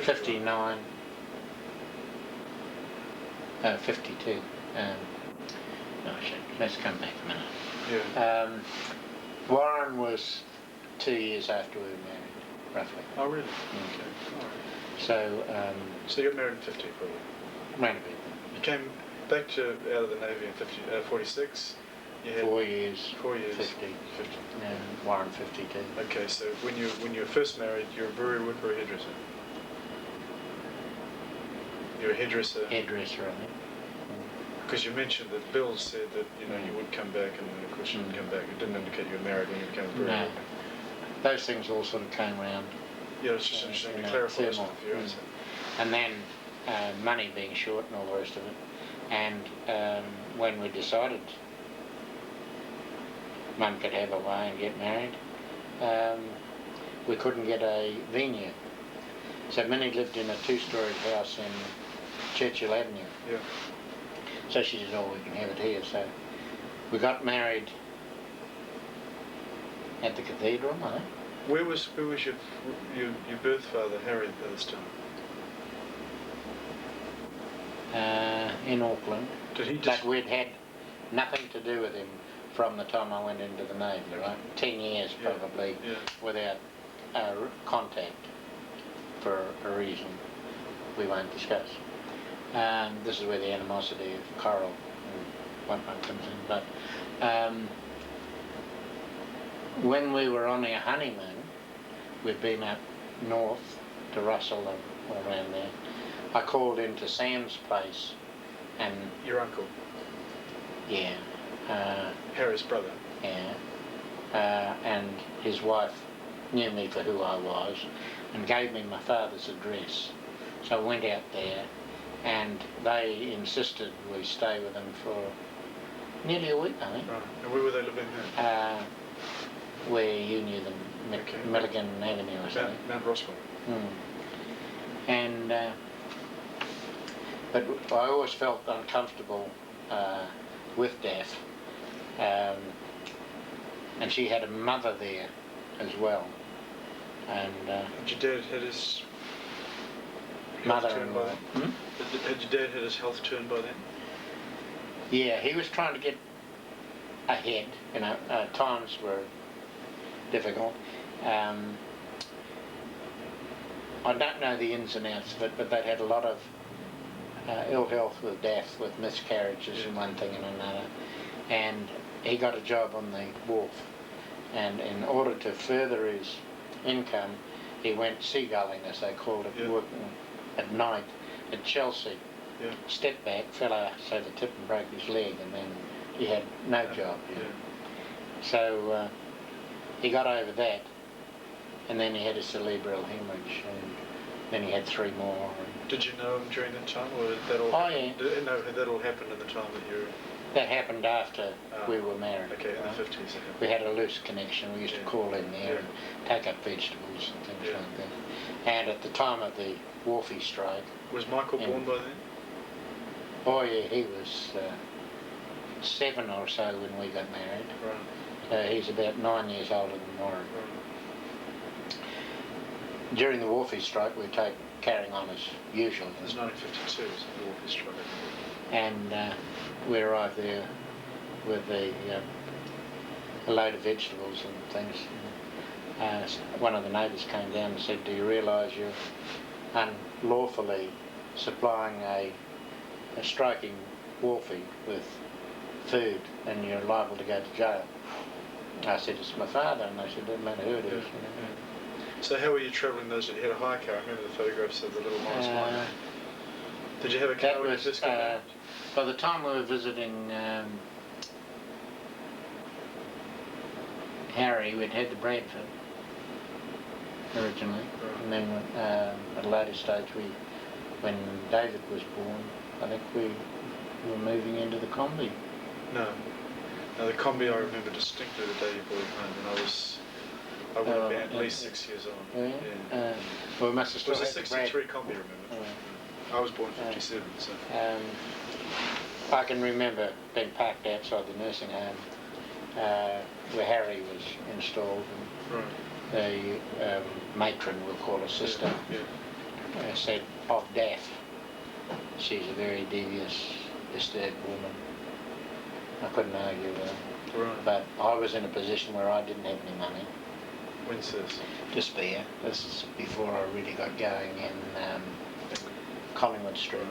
59, 52. No, shit. Let's come back a minute. Yeah. Warren was 2 years after we were married, roughly. Oh, really? Okay. All right. So, So you got married in 50, probably? round about You came back out of the Navy in 46. You had 4 years. 4 years. 50. And Warren 52. Okay, so when you were first married, you were a brewery worker or a hairdresser? You were a hairdresser? Hairdresser, I think. Because you mentioned that Bill said that you would come back, and then of course you didn't come back. It didn't indicate you were married when you became a brewery No. worker. Those things all sort of came round. Yeah, it's just interesting to clarify this with you. And then money being short and all the rest of it. And when we decided Mum could have a way and get married, we couldn't get a venue. So Minnie lived in a 2-storied house in Churchill Avenue. Yeah. So she said, oh, we can have it here. So we got married at the cathedral, I think. Where was your birth father, Harry, at this time? In Auckland. Did he just... But we'd had nothing to do with him from the time I went into the Navy, right? 10 years probably without contact for a reason we won't discuss. This is where the animosity of Coral and whatnot comes in. But when we were on our honeymoon, we'd been up north to Russell and all around there. I called into Sam's place, and Your uncle? yeah, Harry's brother? yeah, and his wife knew me for who I was and gave me my father's address. So I went out there, and they insisted we stay with them for nearly a week, I think. Right. And where were they living then? Where you knew them, Milligan Avenue or something. Mount Rossville. And but I always felt uncomfortable with Daff, and she had a mother there as well. And Had your dad had his health turned by mother-in-law. then? Had your dad had his health turned by then? Yeah, he was trying to get ahead. You know, times were difficult. I don't know the ins and outs of it, but they'd had a lot of ill health with death, with miscarriages and one thing and another. And he got a job on the wharf. And in order to further his income, he went seagulling, as they called it, working at night at Chelsea. Stepped back, fell out so the tip and broke his leg, and then he had no job. So he got over that, and then he had a cerebral hemorrhage, and then he had 3 more. Did you know him during that time, or did that all? Oh yeah. Had that all happened in the time that you? That happened after we were married. Okay, in the 50s. We had a loose connection. We used to call in there and take up vegetables and things like that. And at the time of the Wharfie strike. Was Michael born by then? Oh yeah, he was 7 or so when we got married. Right. He's about 9 years older than Warren. Right. During the Wharfie strike, we were carrying on as usual. It was 1952, was the Wharfie strike. And we arrived there with a load of vegetables and things. One of the neighbours came down and said, "Do you realise you're unlawfully supplying a striking wharfie with food and you're liable to go to jail?" I said, "It's my father," and they said, "Doesn't matter who it is." So how were you travelling those days? You had a hire car. I remember the photographs of the little Morris Minor. Did you have a car when you first came down? By the time we were visiting Harry, we'd had the Bradford originally, and then at a later stage, when David was born, I think we were moving into the Combi. No, the Combi I remember distinctly the day you brought it home, and I would have been at least 6 years old. Yeah. Well, we must have still it was a had the 63 Combi, remember? I was born in 57, so. I can remember being parked outside the nursing home where Harry was installed, and the matron, we'll call her sister, said of Daff, "She's a very devious, disturbed woman." I couldn't argue with her. Right. But I was in a position where I didn't have any money When's this? to spare. This is before I really got going in Collingwood Street.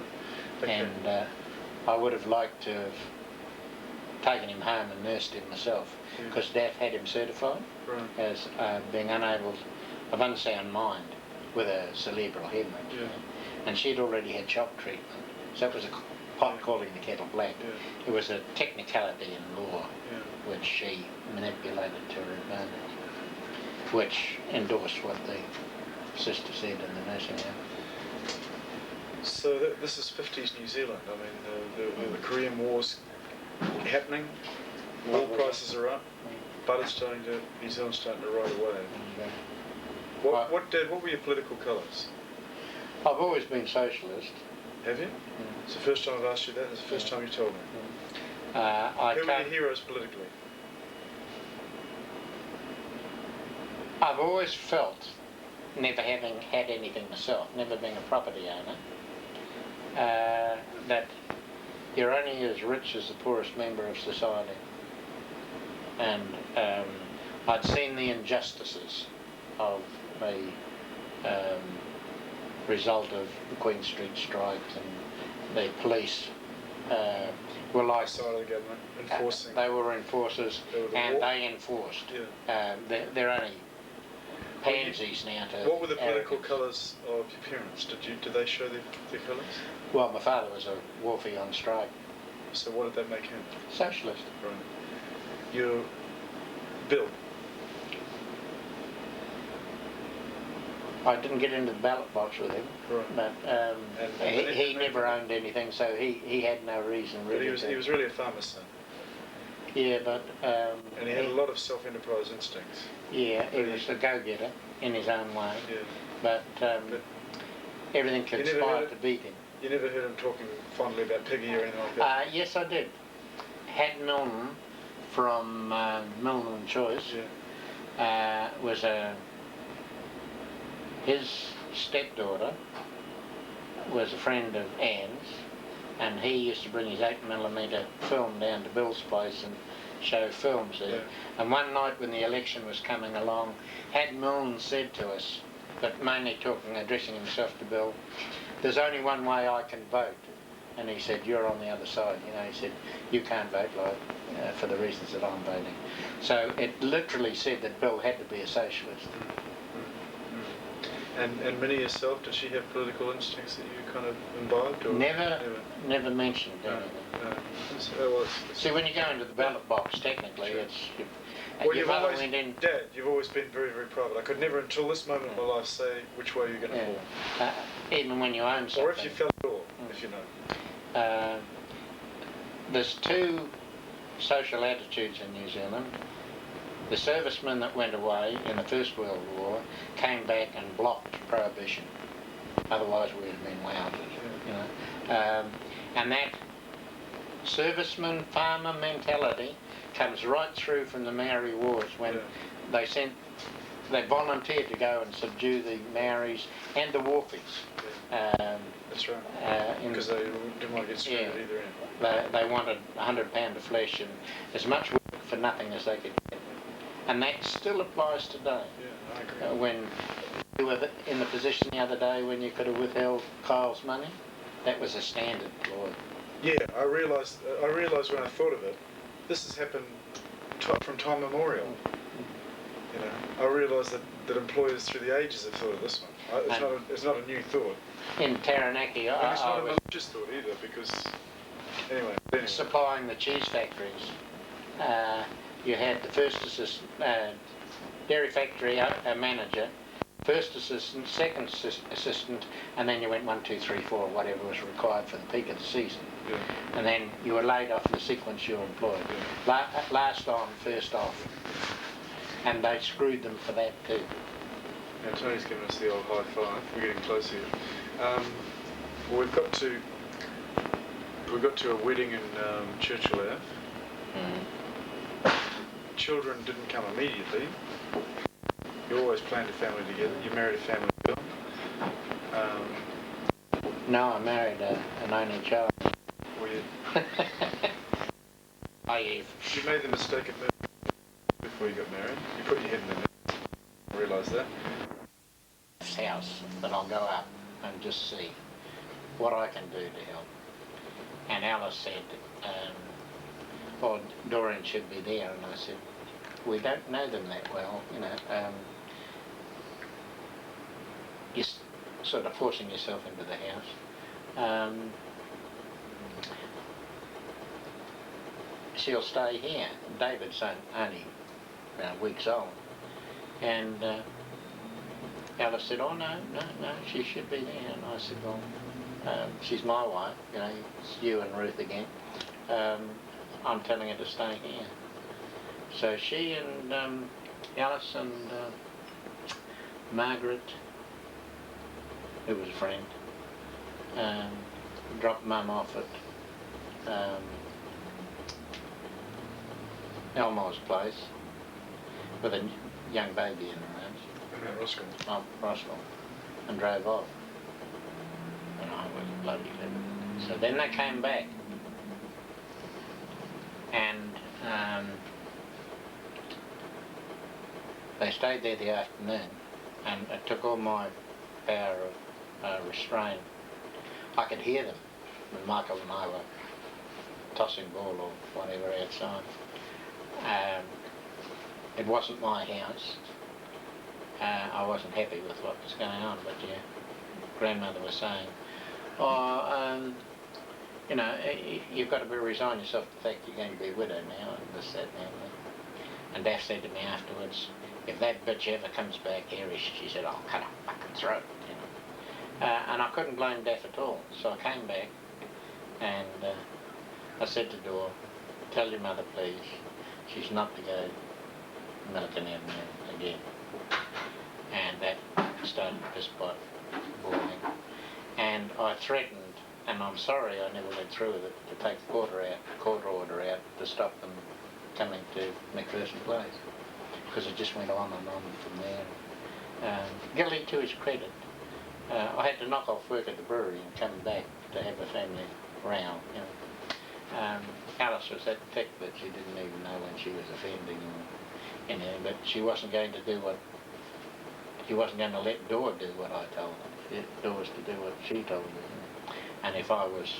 Okay. And I would have liked to have taken him home and nursed him myself, because Daff had him certified as being unable, of unsound mind with a cerebral hemorrhage. And she'd already had shock treatment, so it was a pot calling the kettle black. It was a technicality in law which she manipulated to her advantage, which endorsed what the sister said in the nursing home. So this is 50s New Zealand. I mean, the Korean War's happening, oil prices are up, but New Zealand's starting to ride away. What were your political colours? I've always been socialist. Have you? It's the first time I've asked you that. It's the first time you told me. Who were your heroes politically? I've always felt, never having had anything myself, never being a property owner, that you're only as rich as the poorest member of society. And I'd seen the injustices of the result of the Queen Street strikes, and the police were like side of the government enforcing. They were enforcers, and they enforced. They're only pansies now to. What were the political colours of your parents? Did they show their colours? Well, my father was a wharfie on strike. So what did that make him? Socialist. Right. Your Bill. I didn't get into the ballot box with him, but he never owned anything, so he had no reason really. But he was really a farmer's son. Yeah, but and he had a lot of self-enterprise instincts. Yeah, he was a go-getter in his own way. Yeah. But everything conspired to beat him. You never heard him talking fondly about Piggy or anything like that? Yes, I did. Hat Milne from Milne and Choice was his stepdaughter was a friend of Anne's, and he used to bring his 8mm film down to Bill's place and show films there. Yeah. And one night when the election was coming along, had Milne said to us, but mainly addressing himself to Bill, there's only one way I can vote. And he said, you're on the other side. You know, he said, you can't vote like for the reasons that I'm voting. So it literally said that Bill had to be a socialist. And Minnie herself, did she have political instincts that you kind of imbibed? Or Never mentioned anything. No. See, when you go into the ballot box, technically, Sure. it's... Well, your you've mother always, went in... Dad, you've always been very, very private. I could never, until this moment in my life, say which way you're going to fall. Even when you own something. Or if you fell at all, if you know. There's two social attitudes in New Zealand. The servicemen that went away in the First World War came back and blocked prohibition. Otherwise we'd have been loungers, you know. And that serviceman farmer mentality comes right through from the Maori Wars when they volunteered to go and subdue the Maoris and the Wharfies. That's right. Because they didn't want to get screwed at either end. They wanted £100 of flesh and as much work for nothing as they could get. And that still applies today. Yeah, I agree. When you were in the position the other day when you could have withheld Kyle's money, that was a standard ploy. Yeah, I realised when I thought of it, this has happened from time memorial. You know, I realised that employers through the ages have thought of this one. It's not a new thought. In Taranaki, and it's not a malicious thought either, because anyway. Supplying the cheese factories, you had the first assistant, dairy factory manager, first assistant, second assistant, and then you went 1, 2, 3, 4, whatever was required for the peak of the season. Yeah. And then you were laid off in the sequence you were employed. Yeah. Last on, first off. And they screwed them for that too. Now Tony's giving us the old high five. We're getting close here. Well, we've got to a wedding in Churchill Ave. Children didn't come immediately. You always planned a family together. You married a family girl. No, I married an only child. Weird. Naive. You made the mistake of moving before you got married. You put your head in the net. I realise that. House that I'll go up and just see what I can do to help. And Alice said, well, Dorian should be there, and I said, we don't know them that well, you know. You're sort of forcing yourself into the house. She'll stay here. David's only weeks old. And Alice said, oh no, she should be there. And I said, well, she's my wife, you know, it's you and Ruth again. I'm telling her to stay here. So she and Alice and Margaret, who was a friend, dropped Mum off at Elmore's place with a young baby in her arms. Roscoe. Oh, Roscoe. And drove off. And I was bloody livid. So then they came back. And they stayed there the afternoon. And it took all my power of restraint. I could hear them when Michael and I were tossing ball or whatever outside. It wasn't my house. I wasn't happy with what was going on, but your grandmother was saying, oh, you know, you've got to resign yourself to the fact you're going to be a widow now, and this, that, and that. And Daff said to me afterwards, if that bitch ever comes back here, she said, I'll cut her fucking throat, you know. And I couldn't blame Daff at all, so I came back, and I said to Dor, tell your mother, please, she's not to go Milliken Avenue again. And that started the piss pot boiling. And I threatened, and I'm sorry I never went through with it, to take the court order out to stop them coming to McPherson Place. Because it just went on and on from there. Guilty to his credit. I had to knock off work at the brewery and come back to have a family round, you know. Alice was that thick that she didn't even know when she was offending or anything, but she wasn't going to let Dora do what I told her. Dora was to do what she told her. And if I was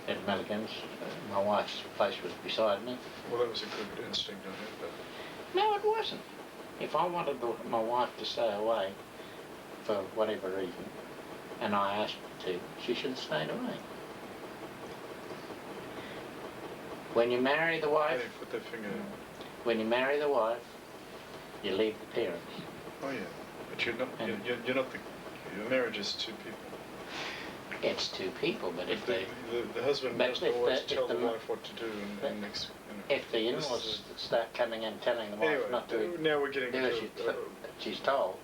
at Milligan's, my wife's place was beside me. Well, that was a good instinct, I think, but... No, it wasn't. If I wanted my wife to stay away for whatever reason, and I asked her to, she should have stayed away. When you marry the They wife, put their finger in. when you marry the wife, you leave the parents. Oh yeah, but you're not. You're not the. Your marriage is two people. It's two people, but if they, the husband but must if always the- tell if the the wife what to do, and if the This in-laws is start coming in telling the wife anyway, not to now we're getting do into as she's told,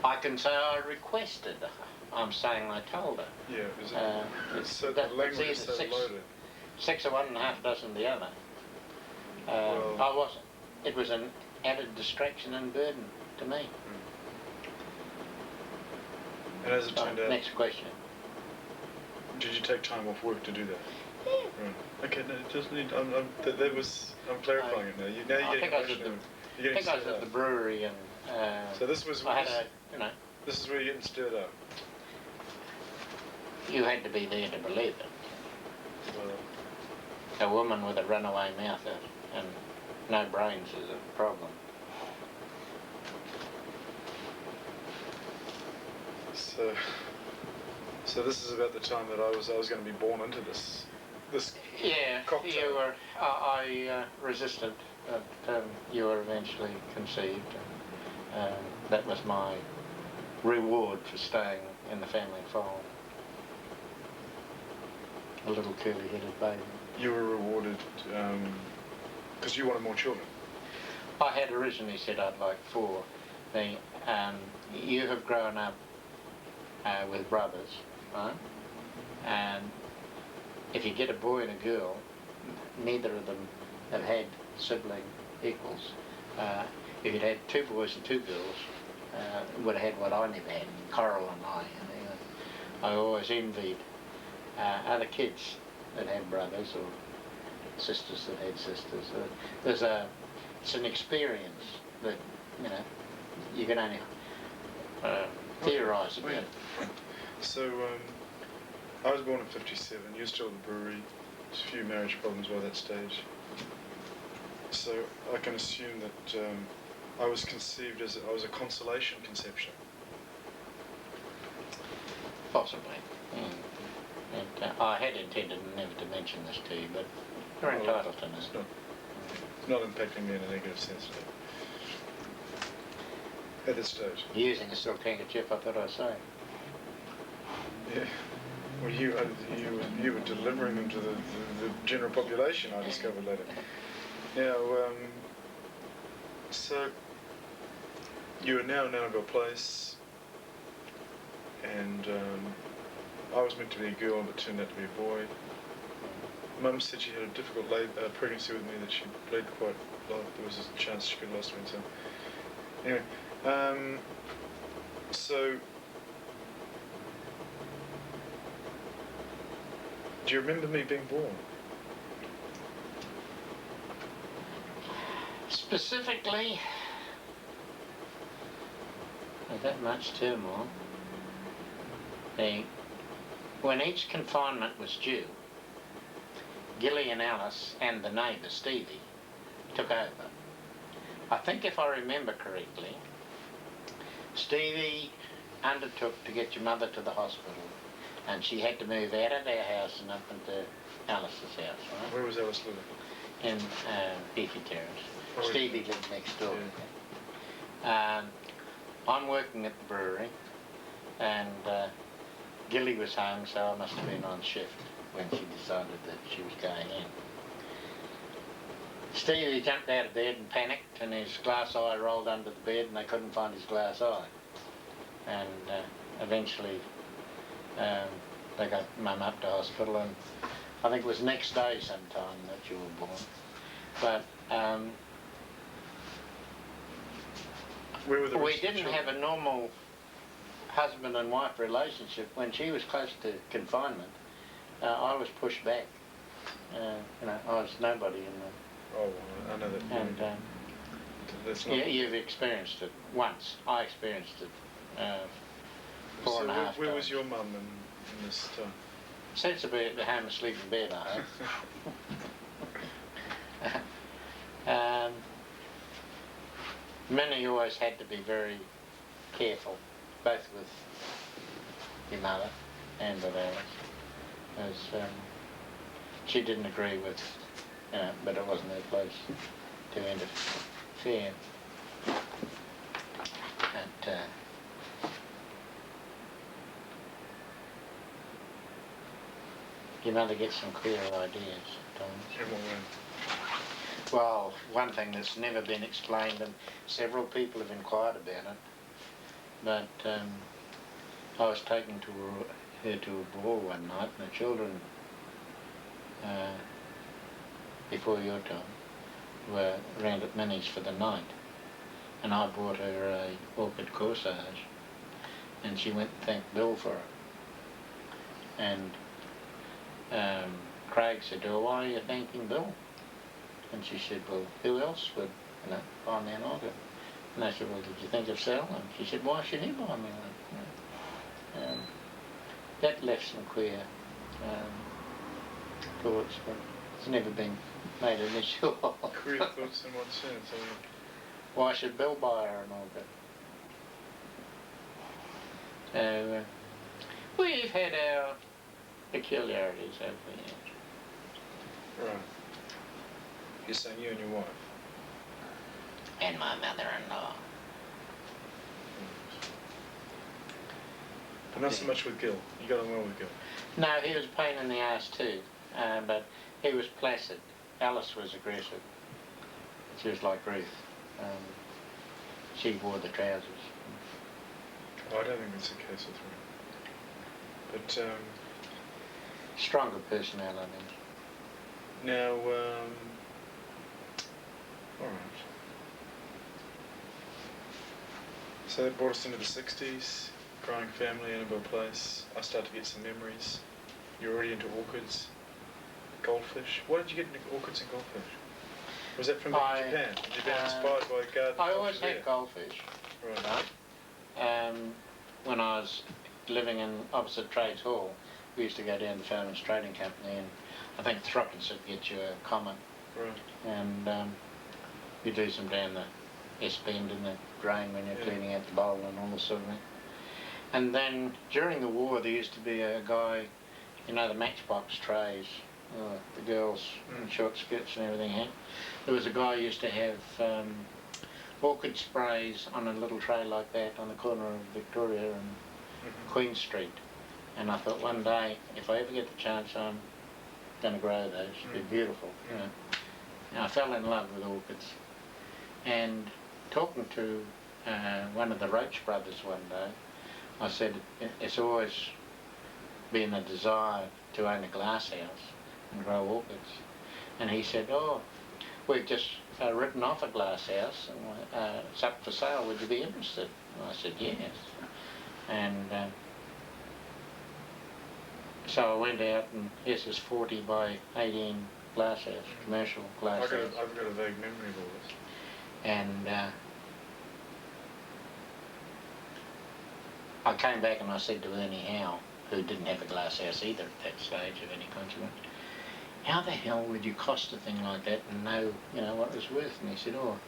I can say I requested her. I'm saying I told her. yeah. Is it, It's, so the that, it's language either is so loaded. 6 of one and half dozen the other. Well- I wasn't. It was an added distraction and burden to me. And as it turned out, Next question. did you take time off work to do that? Yeah. Right. Okay, no, it doesn't need. I'm clarifying it now. Now I you're think getting I was at emotional. the, You're I getting think I was stirred at the up. brewery and So this was. I had a, you know, This is where you're getting stirred up. you had to be there to believe it. Well, A woman with a runaway mouth and no brains is a problem. so this is about the time that I was going to be born into this. Yeah, Cocktail. you were. I resisted, but you were eventually conceived. And, that was my reward for staying in the family fold. A little curly-headed baby. You were rewarded because you wanted more children. I had originally said I'd like 4. You have grown up with brothers, right? And if you get a boy and a girl, neither of them have had sibling equals. If you'd had 2 boys and 2 girls, would have had what I never had, Coral and I. I always envied other kids that had brothers or sisters that had sisters. It's an experience that, you know, you can only theorise about. So I was born in '57. You're still at the brewery. There's a few marriage problems by that stage. So I can assume that I was conceived as I was a consolation conception. Possibly. And, I had intended never to mention this to you, but you're Well, entitled to know. It's not impacting me in a negative sense at this stage. Using a silk handkerchief, I thought I'd say. Yeah. Well, you were delivering them to the general population, I discovered later. Now, so you are now in Narrabelle Place, and I was meant to be a girl, but turned out to be a boy. Mum said she had a difficult pregnancy with me, that she bled quite a lot. There was a chance she could have lost me. So anyway, so do you remember me being born? Specifically, with that much turmoil, when each confinement was due, Gilly and Alice and the neighbour, Stevie, took over. I think if I remember correctly, Stevie undertook to get your mother to the hospital, and she had to move out of their house and up into Alice's house, right? Where was Alice living? In Beefy Terrace. Oh, Stevie lived next door. Yeah. I'm working at the brewery, and Gilly was home, so I must have been on shift when she decided that she was going in. Stevie jumped out of bed and panicked, and his glass eye rolled under the bed, and they couldn't find his glass eye. And eventually they got Mum up to hospital, and I think it was next day sometime that you were born. But Where were the we rest of the didn't children? have a normal husband and wife relationship when she was close to confinement. I was pushed back. You know, I was nobody in the... Oh, well, I know that feeling. And That's not... yeah, you've experienced it once. I experienced it four So and a half where was times. your mum in this time? Seems to be at home asleep in bed, I hope. Minnie always had to be very careful, both with your mother and with Alice, as she didn't agree with, you know, but it wasn't her place to interfere. But, your mother gets some clearer ideas at times. In what way? Well, one thing that's never been explained, and several people have inquired about it, but I was taken to her to a ball one night, and the children, before your time, were round at Minnie's for the night, and I bought her a orchid corsage, and she went and thanked Bill for it. And Craig said, "Oh, why are you thanking Bill?" And she said, "Well, who else would, you know, buy me an orchid?" And I said, "Well, did you think of selling them?" She said, "Why should he buy me one?" You know? That left some queer thoughts, but it's never been made an issue of. Queer thoughts in what sense? I mean, Why should Bill buy her an orchid? So, we've had our peculiarities over the years. right. You're saying you and your wife? And my mother-in-law. But not so much with Gil. You got on well with Gil. No, he was a pain in the ass too, but he was placid. Alice was aggressive. She was like Ruth. She wore the trousers. Oh, I don't think that's the case with Ruth. But, Stronger personality. now, alright. So that brought us into the 60s, growing family, Annabelle Place. I started to get some memories. You're already into orchids, goldfish. Why did you get into orchids and goldfish? Was that from Japan? Did you get inspired by garden? I always had goldfish. Right. When I was living in opposite Trades Hall, we used to go down to Farmers Trading Company, and I think Throckins would get you a common. Right. And you do some down the S-bend in the drain when you're cleaning out the bowl and all this sort of thing. And then during the war there used to be a guy, you know, the matchbox trays, the girls in short skirts and everything had. There was a guy who used to have orchid sprays on a little tray like that on the corner of Victoria and Queen Street. And I thought one day, if I ever get the chance, I'm going to grow those. They're beautiful. You know. And I fell in love with orchids. And talking to one of the Roach brothers one day, I said, it's always been a desire to own a glass house and grow orchids. And he said, "Oh, we've just written off a glass house and it's up for sale, would you be interested?" And I said, "Yes." And so I went out, and this is 40 by 18 glass house, commercial glass house. I've got a vague memory of all this. And I came back and I said to Ernie Howe, who didn't have a glass house either at that stage of any consequence, "How the hell would you cost a thing like that and know, you know, what it was worth?" And he said, "Oh,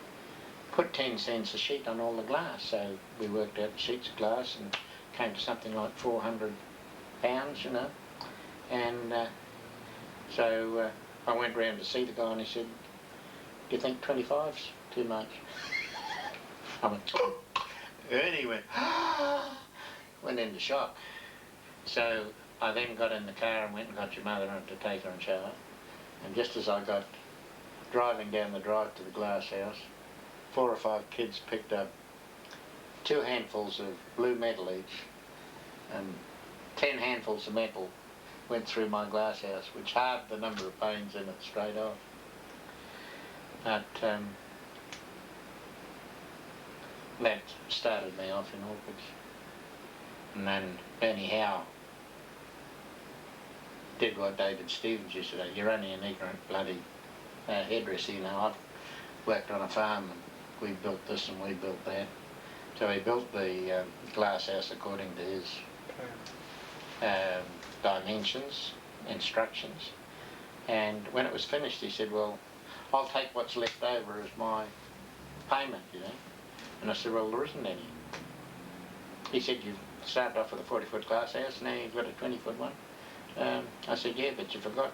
put 10 cents a sheet on all the glass." So we worked out the sheets of glass and came to something like 400 pounds, you know. And so I went round to see the guy and he said, "Do you think 25's too much?" I went, Ernie went, went into shock. So I then got in the car and went and got your mother in to take her and shower. And just as I got driving down the drive to the glass house, 4 or 5 kids picked up 2 handfuls of blue metal each, and 10 handfuls of metal went through my glass house, which halved the number of panes in it straight off. But that started me off in orchids. And then Ernie Howe did what David Stevens used to do. You're only an ignorant bloody hairdresser, you know. I've worked on a farm and we built this and we built that. So he built the glass house according to his dimensions, instructions. And when it was finished, he said, well, I'll take what's left over as my payment, you know. And I said, well, there isn't any. He said, you started off with a 40-foot glass house, now you've got a 20-foot one. I said, yeah, but you forgot.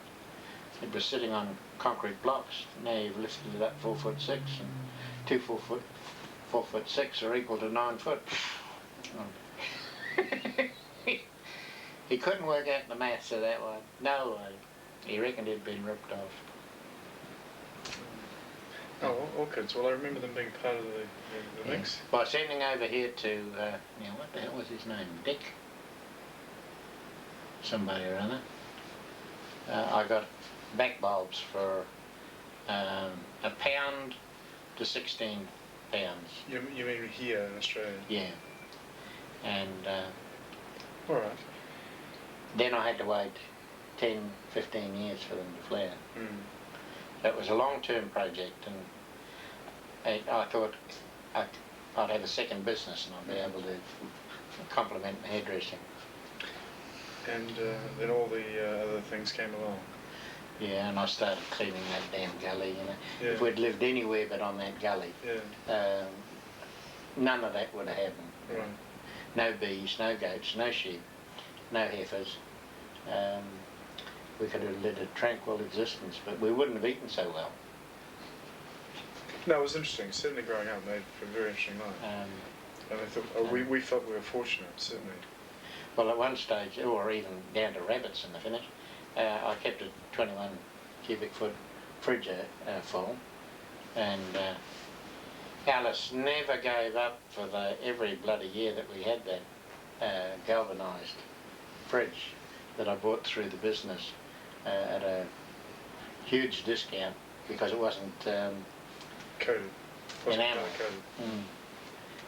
It was sitting on concrete blocks. Now you've lifted it up 4'6", and 2 4'6" are equal to 9 foot. He couldn't work out the maths of that one. No way. He reckoned he'd been ripped off. Oh, orchids. Well, I remember them being part of the mix. By sending over here to, now what the hell was his name? Dick? Somebody or other. I got back bulbs for £1 to 16 pounds. You mean here in Australia? Yeah. And all right. Then I had to wait 10, 15 years for them to flower. So it was a long-term project, and I thought I'd have a second business and I'd be able to complement my hairdressing. And then all the other things came along. Yeah, and I started cleaning that damn gully, you know. Yeah. If we'd lived anywhere but on that gully, none of that would have happened. Right. No bees, no goats, no sheep, no heifers. We could have led a tranquil existence, but we wouldn't have eaten so well. No, it was interesting. Certainly growing up made for a very interesting life. And I thought, we felt we were fortunate, certainly. Well, at one stage, or even down to rabbits in the finish, I kept a 21 cubic foot fridge full, and Alice never gave up for every bloody year that we had that galvanised fridge that I bought through the business at a huge discount because it wasn't coated. Enamel.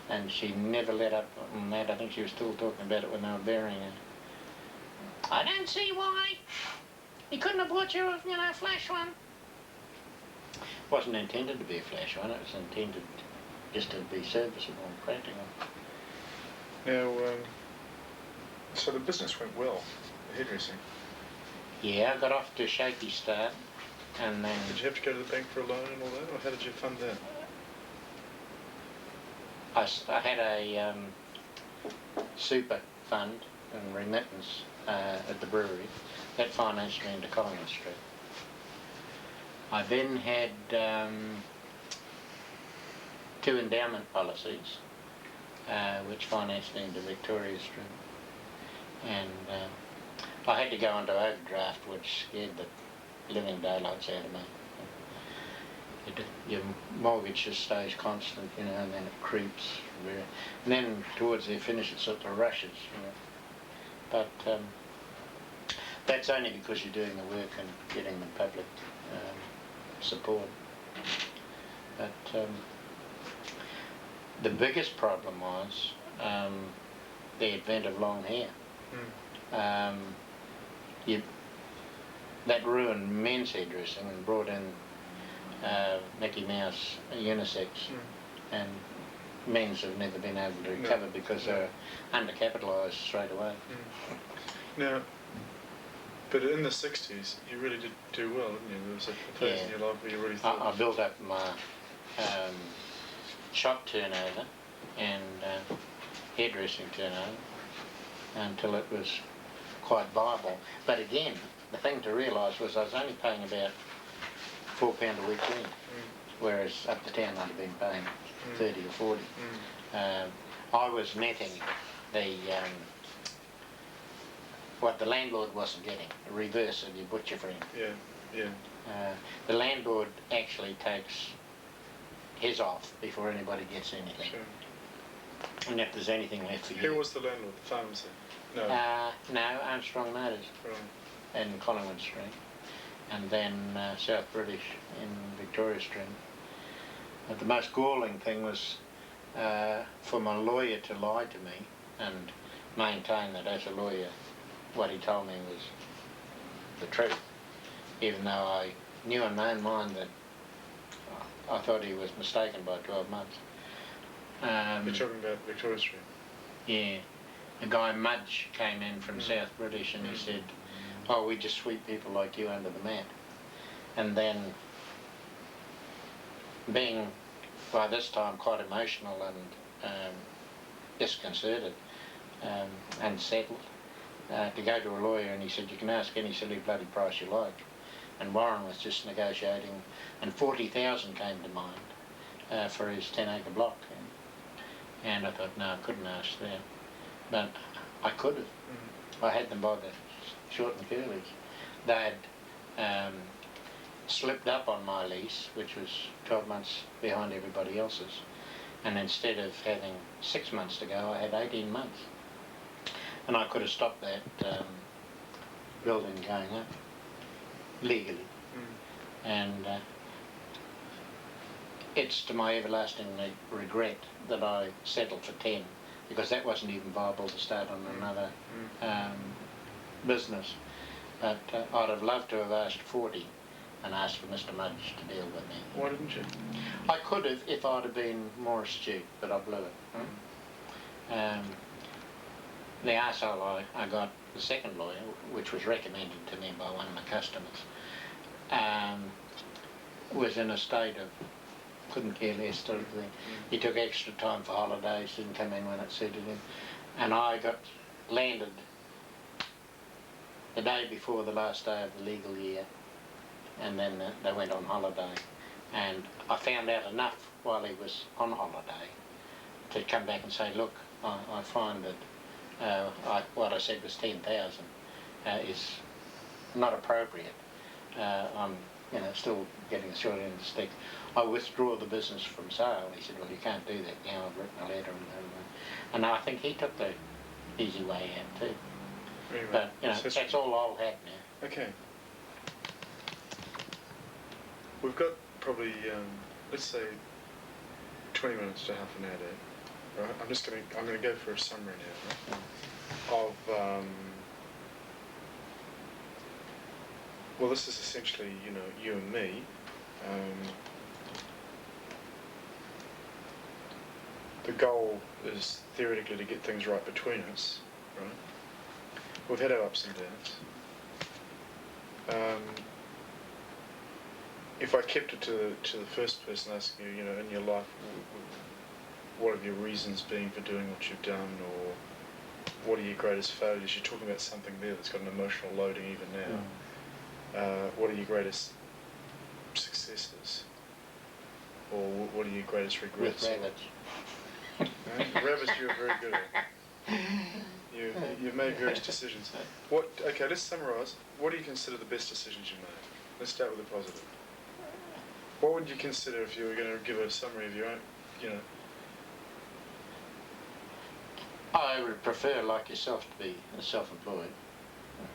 And she never let up on that. I think she was still talking about it when they were burying her. I don't see why. You couldn't have bought your, flash one. It wasn't intended to be a flash one. It was intended just to be serviceable and practical. Now, so the business went well, the hairdressing. Yeah, I got off to a shaky start, and then... Did you have to go to the bank for a loan and all that, or how did you fund that? I had a super fund and remittance at the brewery that financed me into Collingwood Street. I then had 2 endowment policies which financed me into Victoria Street, and I had to go into overdraft, which scared the living daylights out of me. Your mortgage just stays constant, and then it creeps. And then towards the finish it sort of rushes, But that's only because you're doing the work and getting the public support. But the biggest problem was the advent of long hair. That ruined men's hairdressing and brought in Mickey Mouse unisex, and men's have never been able to recover because they're undercapitalised straight away. Now, but in the 60s, you really did do well, didn't you? There was a phase in your life where you really thought... I built up my shop turnover and hairdressing turnover until it was quite viable. But again, the thing to realise was I was only paying about £4 a week rent, whereas up the town I'd have been paying 30 or 40. I was netting the what the landlord wasn't getting, the reverse of your butcher friend. The landlord actually takes his off before anybody gets anything. Sure. And if there's anything left for you... Who was the landlord? The pharmacy? No. No, Armstrong Motors in Collingwood Street, and then South British in Victoria Street. But the most galling thing was for my lawyer to lie to me and maintain that as a lawyer what he told me was the truth, even though I knew in my own mind that I thought he was mistaken by 12 months. You're talking about Victoria Street? Yeah. A guy, Mudge, came in from South British and he said, "Oh, we just sweep people like you under the mat." And then, being by this time quite emotional and disconcerted and settled, to go to a lawyer, and he said, "You can ask any silly bloody price you like." And Warren was just negotiating, and 40,000 came to mind for his 10-acre block. And I thought, no, I couldn't ask that. But I could have. I had them by the short and curlies. They had slipped up on my lease, which was 12 months behind everybody else's. And instead of having 6 months to go, I had 18 months. And I could have stopped that building going up legally. And it's to my everlasting regret that I settled for 10, because that wasn't even viable to start on another business. But I'd have loved to have asked 40 and asked for Mr. Mudge to deal with me. Why didn't you? I could have if I'd have been more astute, but I blew it. The arsehole I got, the second lawyer, which was recommended to me by one of my customers, was in a state of couldn't care less sort of thing. He took extra time for holidays, didn't come in when it suited him. And I got landed the day before the last day of the legal year, and then they went on holiday. And I found out enough while he was on holiday to come back and say, look, I find that what I said was 10,000 is not appropriate. I'm still getting a short end of the stick. I withdraw the business from sale. He said, well, you can't do that now. I've written a letter. And I think he took the easy way out too. Anyway, but, that's all I'll have now. Okay. We've got probably, let's say, 20 minutes to half an hour there. Right? I'm going to go for a summary now, right? Of, well, this is essentially, you and me. The goal is theoretically to get things right between us, right? We've had our ups and downs. If I kept it to the first person asking you, in your life, what have your reasons been for doing what you've done, or what are your greatest failures? You're talking about something there that's got an emotional loading even now. What are your greatest successes, or what are your greatest regrets? With rabbits. Rabbits, you're very good at. You've made various decisions. Okay, let's summarise. What do you consider the best decisions you made? Let's start with the positive. What would you consider if you were going to give a summary of your own, I would prefer, like yourself, to be self-employed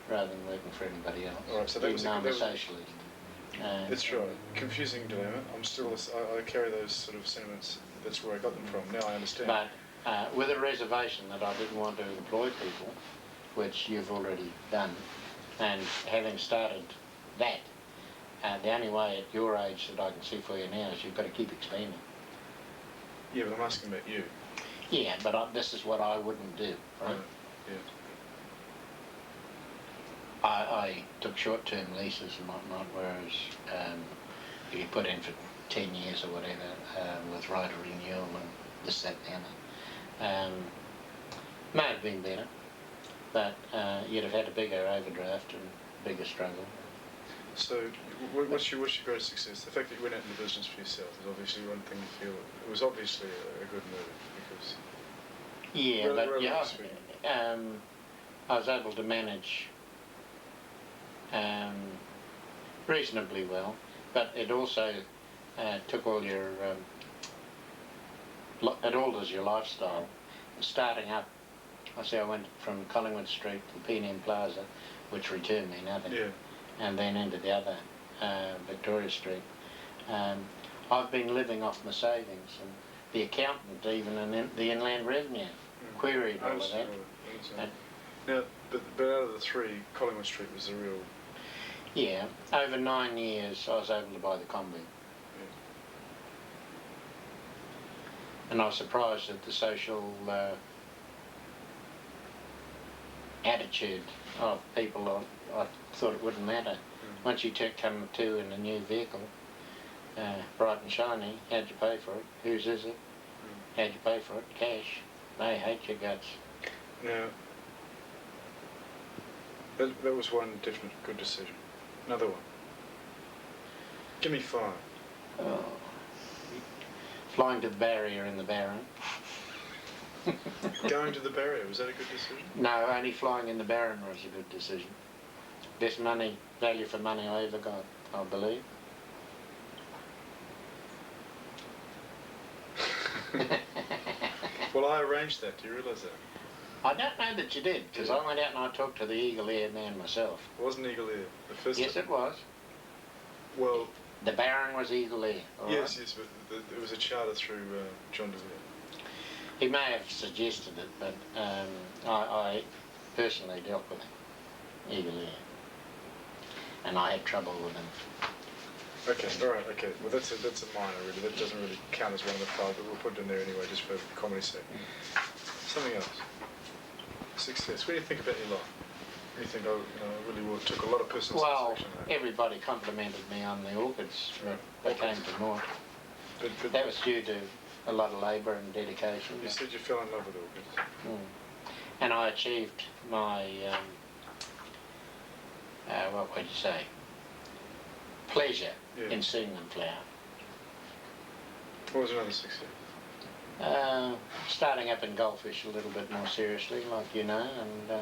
rather than working for anybody else. All right, so that was I'm a socialist. That's right. Confusing dilemma. I carry those sort of sentiments. That's where I got them from. Now I understand. But with a reservation that I didn't want to employ people, which you've already done, and having started that, the only way at your age that I can see for you now is you've got to keep expanding. Yeah, but I'm asking about you. Yeah, but this is what I wouldn't do, right? Yeah. I took short-term leases and whatnot, whereas you put in for 10 years or whatever with right of renewal and this, that, and the other. May have been better, but you'd have had a bigger overdraft and bigger struggle. So, what's your greatest success? The fact that you went out into business for yourself is obviously one thing you feel. It was obviously a good move because. Yeah, I was able to manage reasonably well, but it also took all your. It alters your lifestyle. Starting up, I went from Collingwood Street to P&M Plaza, which returned me nothing. Yeah. And then into the other, Victoria Street. I've been living off my savings, and the accountant even in the Inland Revenue queried all of that. Now, but out of the three, Collingwood Street was the real Yeah, over 9 years I was able to buy the Combi. And I was surprised at the social attitude of people. I thought it wouldn't matter. Once you come to in a new vehicle, bright and shiny, how'd you pay for it? Whose is it? How'd you pay for it? Cash. They hate your guts. Now, that was one definite good decision. Another one. Give me 5. Oh. Flying to the barrier in the Baron. Going to the barrier, was that a good decision? No, only flying in the Baron was a good decision. Best value for money I ever got, I believe. Well, I arranged that. Do you realise that? I don't know that you did, because I went out and I talked to the eagle-eared man myself. It wasn't Eagle Ear. The first Yes, time. it was. Well, The Baron was eagle-eared. yes, yes, but it was a charter through John DeVere. He may have suggested it, but I personally dealt with him, eagle-eared. And I had trouble with him. Okay, all right, okay. Well, that's a minor, really. That doesn't really count as one of the 5, but we'll put it in there anyway, just for comedy's sake. Something else. Success. What do you think about your life? What do you think? I really took a lot of personal Well, satisfaction in that. everybody complimented me on the orchids, but they came to naught. But That was due to a lot of labour and dedication. you said you fell in love with orchids. And I achieved my, what would you say, pleasure in seeing them flower. What was another success? Starting up in goldfish a little bit more seriously, like you know, and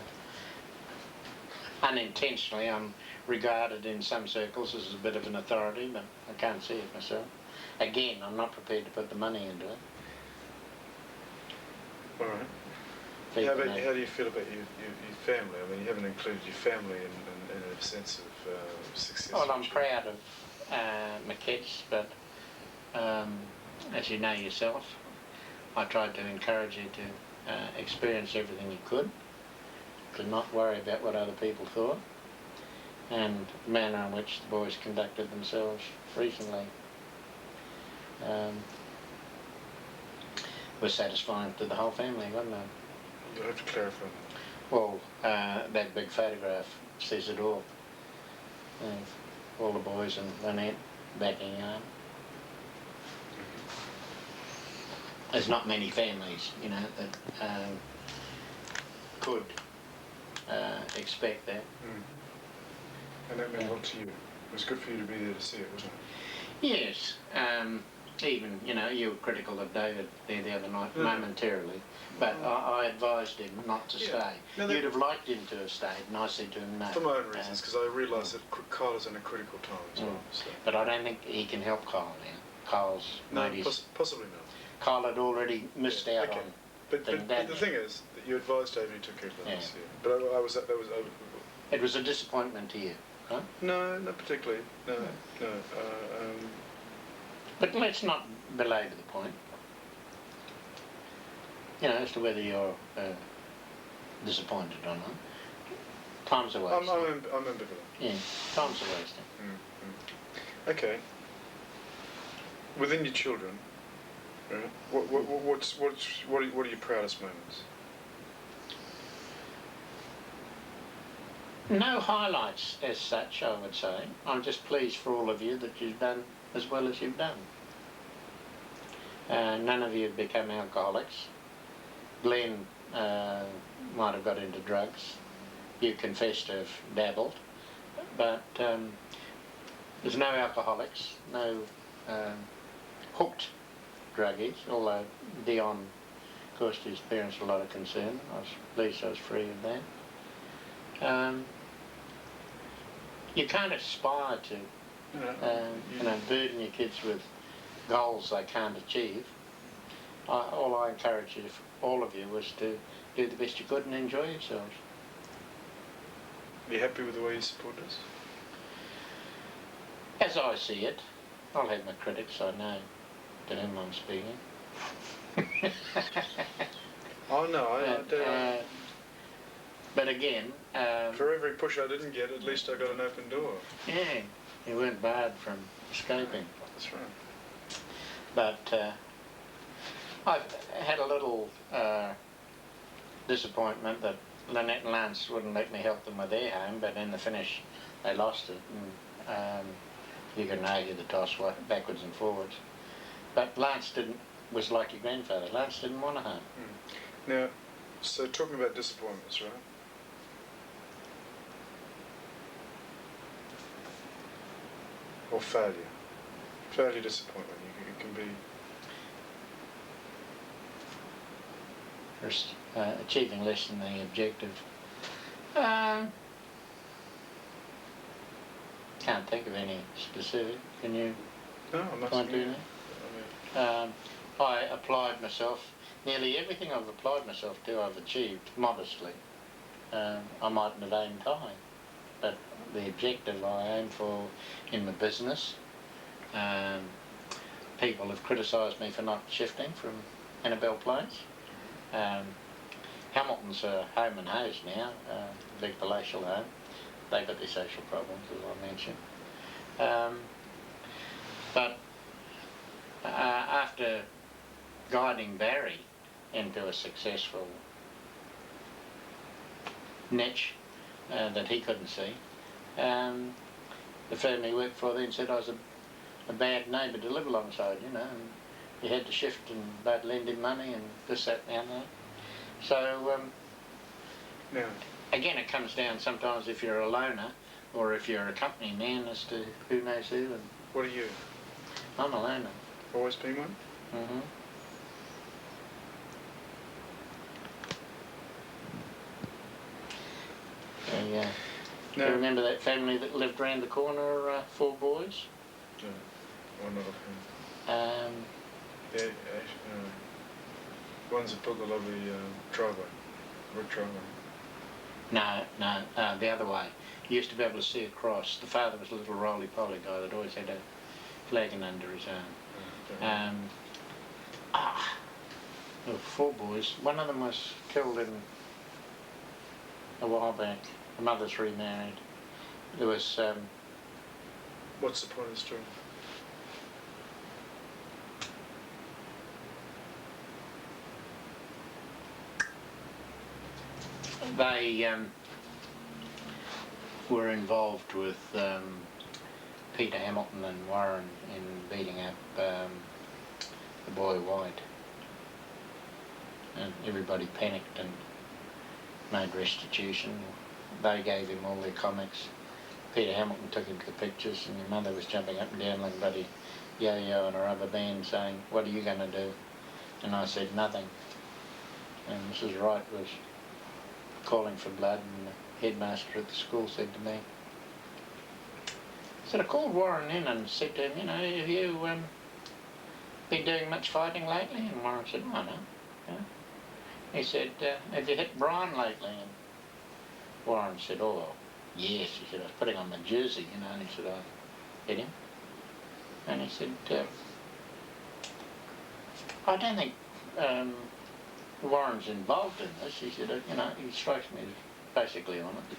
unintentionally I'm regarded in some circles as a bit of an authority, but I can't see it myself. Again, I'm not prepared to put the money into it. All right. Feed How them out. do you feel about your family? I mean, you haven't included your family in a sense of success. Well, I'm proud of my kids, but as you know yourself, I tried to encourage you to experience everything you could, to not worry about what other people thought, and the manner in which the boys conducted themselves recently was satisfying to the whole family, wasn't it? You'll have to clarify. Well, that big photograph says it all. All the boys and Lynette backing up. There's not many families, you know, that could expect that. And that meant a lot to you. It was good for you to be there to see it, wasn't it? Yes, even, you know, you were critical of David there the other night, momentarily, but I advised him not to stay. No, You'd have liked him to have stayed, and I said to him no. For my own reasons, because I realise that Kyle is in a critical time as well. So. But I don't think he can help Kyle now. Kyle's No, made his... possibly not. Kyle had already missed out on... But the thing is, that you advised David, he took care of that this year. But that was It was a disappointment to you, huh? No, not particularly. No. But let's not belabor the point. You know, as to whether you're disappointed or not. Time's a waste. I'm ambivalent. Yeah, time's a waste. Okay. Within your children, right, what are your proudest moments? No highlights as such, I would say. I'm just pleased for all of you that you've done as well as you've done. None of you have become alcoholics. Glenn might have got into drugs. You confess to have dabbled. But there's no alcoholics, no hooked druggies, although Dion caused his parents a lot of concern. I was pleased I was free of that. You can't aspire to burden your kids with goals they can't achieve. All I encourage you, all of you, was to do the best you could and enjoy yourselves. Are you happy with the way you support us? As I see it, I'll have my critics, I know to whom I'm speaking. Oh no, I don't. But again, For every push I didn't get, at least I got an open door. yeah, you weren't barred from escaping. That's right. But I've had a little disappointment that Lynette and Lance wouldn't let me help them with their home, but in the finish they lost it. And, you can argue the toss backwards and forwards. But Lance was like your grandfather. Lance didn't want a home. Now, so talking about disappointments, right? Or failure. Failure, disappointment. It can be... First, achieving less than the objective. Can't think of any specific. Can you No, I'm not point to saying that? I applied myself. Nearly everything I've applied myself to, I've achieved modestly. I mightn't have aimed high, but the objective I aimed for in my business. People have criticised me for not shifting from Annabelle Plains. Hamilton's a home and hose now, big palatial home. They've got their social problems, as I mentioned. But after guiding Barry into a successful niche that he couldn't see, the firm he worked for then said I was a bad neighbour to live alongside, you know, and you had to shift and they'd lend him money and this, that and the other. So, Yeah. again, it comes down sometimes if you're a loner or if you're a company man as to who knows who, and What are you? I'm a loner. Always been one? Mm-hmm. Yeah. No. You remember that family that lived round the corner, 4 boys? No. Or not of him. Yeah, one's that built a lovely driveway. Brick driveway. No, the other way. You used to be able to see across. The father was a little roly-poly guy that always had a flagon under his arm. There were 4 boys. One of them was killed a while back. The mother's remarried. There was... What's the point of the story? They were involved with Peter Hamilton and Warren in beating up the boy White. And everybody panicked and made restitution. They gave him all their comics. Peter Hamilton took him to the pictures, and your mother was jumping up and down like a bloody yo-yo in a rubber band saying, "What are you going to do?" And I said, "Nothing." And Mrs. Wright was calling for blood, and the headmaster at the school said to me, I called Warren in and said to him, you know, have you been doing much fighting lately? And Warren said, "Oh, no." Yeah. He said, "Have you hit Brian lately?" And Warren said, "Oh, yes." He said, "I was putting on my jersey, you know," and he said, "I hit him." And he said, "I don't think Warren's involved in this." He said, "You know, he strikes me as basically on it."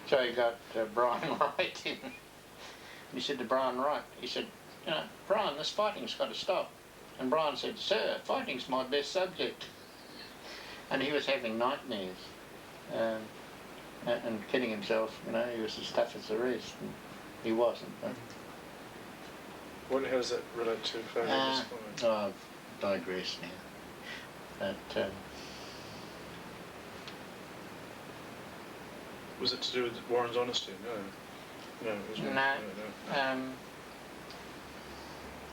So he got Brian Wright in. He said to Brian Wright, he said, "You know, Brian, this fighting's got to stop." And Brian said, "Sir, fighting's my best subject." And he was having nightmares and kidding himself, you know, he was as tough as the rest. And he wasn't. But, How does that relate to failure and disappointment? I've digressed now. But Was it to do with Warren's honesty? No. No, it was no, no.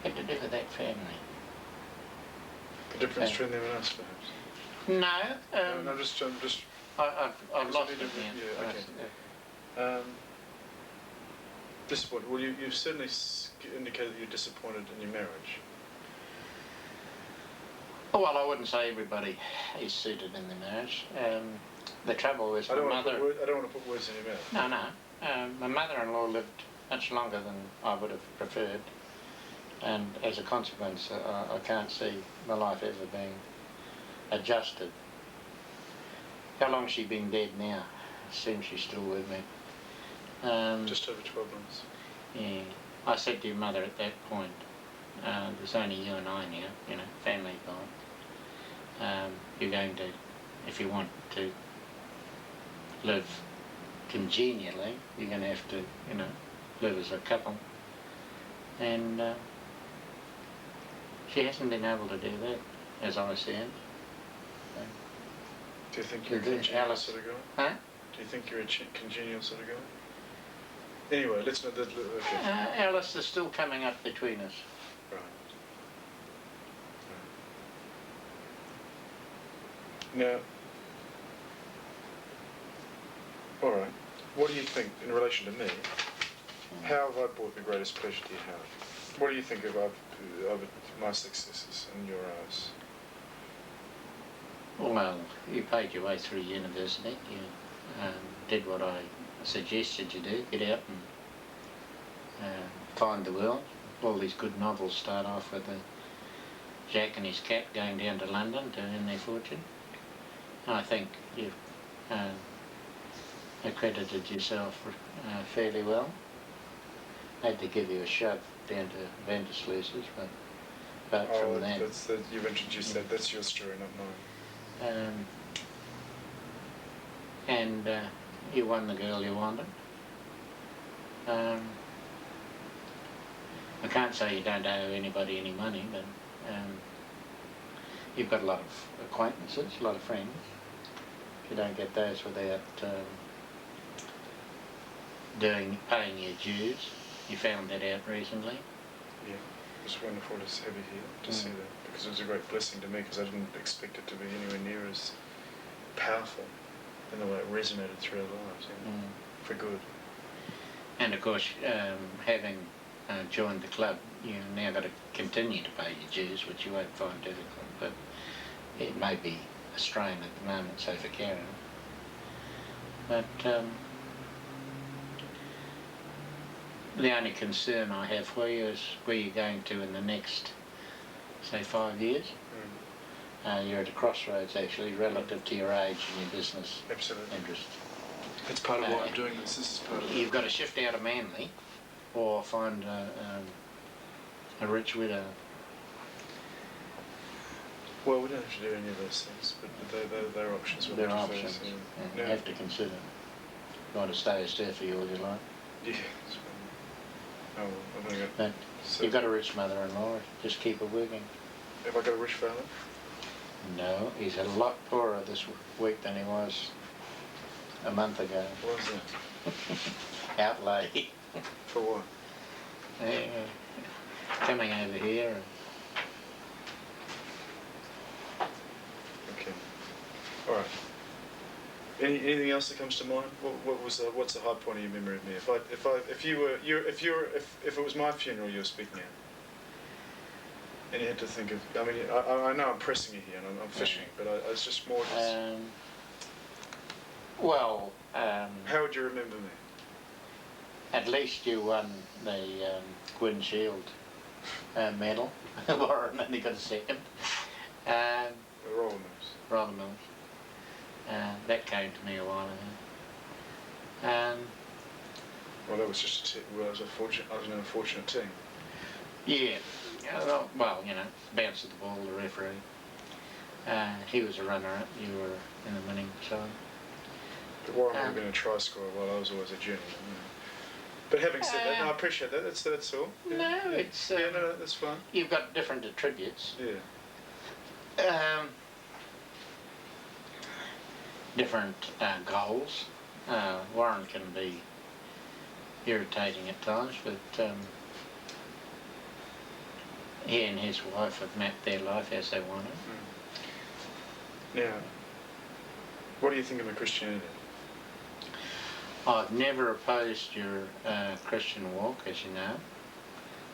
had to do with that family. The difference between them and us, perhaps. No, No, just I've lost it yeah, now. okay. Disappointed. Well, you've certainly indicated that you're disappointed in your marriage. Oh, well, I wouldn't say everybody is suited in their marriage. The trouble is I don't my want mother... to put words in your mouth. No. My mother-in-law lived much longer than I would have preferred, and as a consequence, I can't see my life ever being adjusted. How long's she been dead now? Seems she's still with me. Just over 12 months. Yeah. I said to your mother at that point, there's only you and I now, you know, family gone. You're going to, if you want to live congenially, you're going to have to, you know, live as a couple. And she hasn't been able to do that, as I see it. Do you think you're a Is it congenial Alice? sort of guy? Huh? Do you think you're a congenial sort of guy? Anyway, let's not... Okay. Alice is still coming up between us. Right. Now, all right. What do you think in relation to me? How have I brought the greatest pleasure to your heart? What do you think of my successes in your eyes? Well, you paid your way through university. You did what I suggested you do. Get out and find the world. All these good novels start off with Jack and his cat going down to London to earn their fortune. I think you've accredited yourself fairly well. I had to give you a shove down to Vandersloot's, but from that... You've introduced that. That's your story, not mine. And you won the girl you wanted. I can't say you don't owe anybody any money, but you've got a lot of acquaintances, a lot of friends. You don't get those without paying your dues. You found that out recently. Yeah, it was wonderful to have you here to see that, because it was a great blessing to me, because I didn't expect it to be anywhere near as powerful in the way it resonated through our lives, you know, for good. And of course, having joined the club, you've now got to continue to pay your dues, which you won't find difficult, but it may be a strain at the moment, say for Karen. But the only concern I have for you is where you're going to in the next, say, 5 years. You're at a crossroads, actually, relative to your age and your business interests. That's part of what I'm doing. This is part of it. You've got to shift out of Manly or find a rich widow. Well, we don't have to do any of those things, but they're options. They're options. You have to consider. You want to stay a sturfy all your life. Yeah. Oh, I'm going to go. But you've got a rich mother-in-law. Just keep her working. Have I got a rich father? No, he's a lot poorer this week than he was a month ago. What was that? Outlay. For what? Coming over here. Okay. All right. Anything else that comes to mind? What's the high point of your memory of me? If it was my funeral you were speaking at, and you had to think of, I mean, I know I'm pressing you here and I'm fishing, but it's just more. How would you remember me? At least you won the Gwyn Shield medal. Warren only got a second. The Roller Mills. Roller Mills. That came to me a while ago. Well, that was just I was an unfortunate team. Yeah. Well, you know, bounce of the ball, the referee. He was a runner-up. You were in the winning side. But Warren would have been a try scorer while I was always a junior. You know. But having said that, no, I appreciate that. That's all. Yeah. No, it's... no, that's fine. You've got different attributes. Yeah. Different goals. Warren can be irritating at times, but he and his wife have mapped their life as they want it. Now, what do you think of my Christianity? I've never opposed your Christian walk, as you know.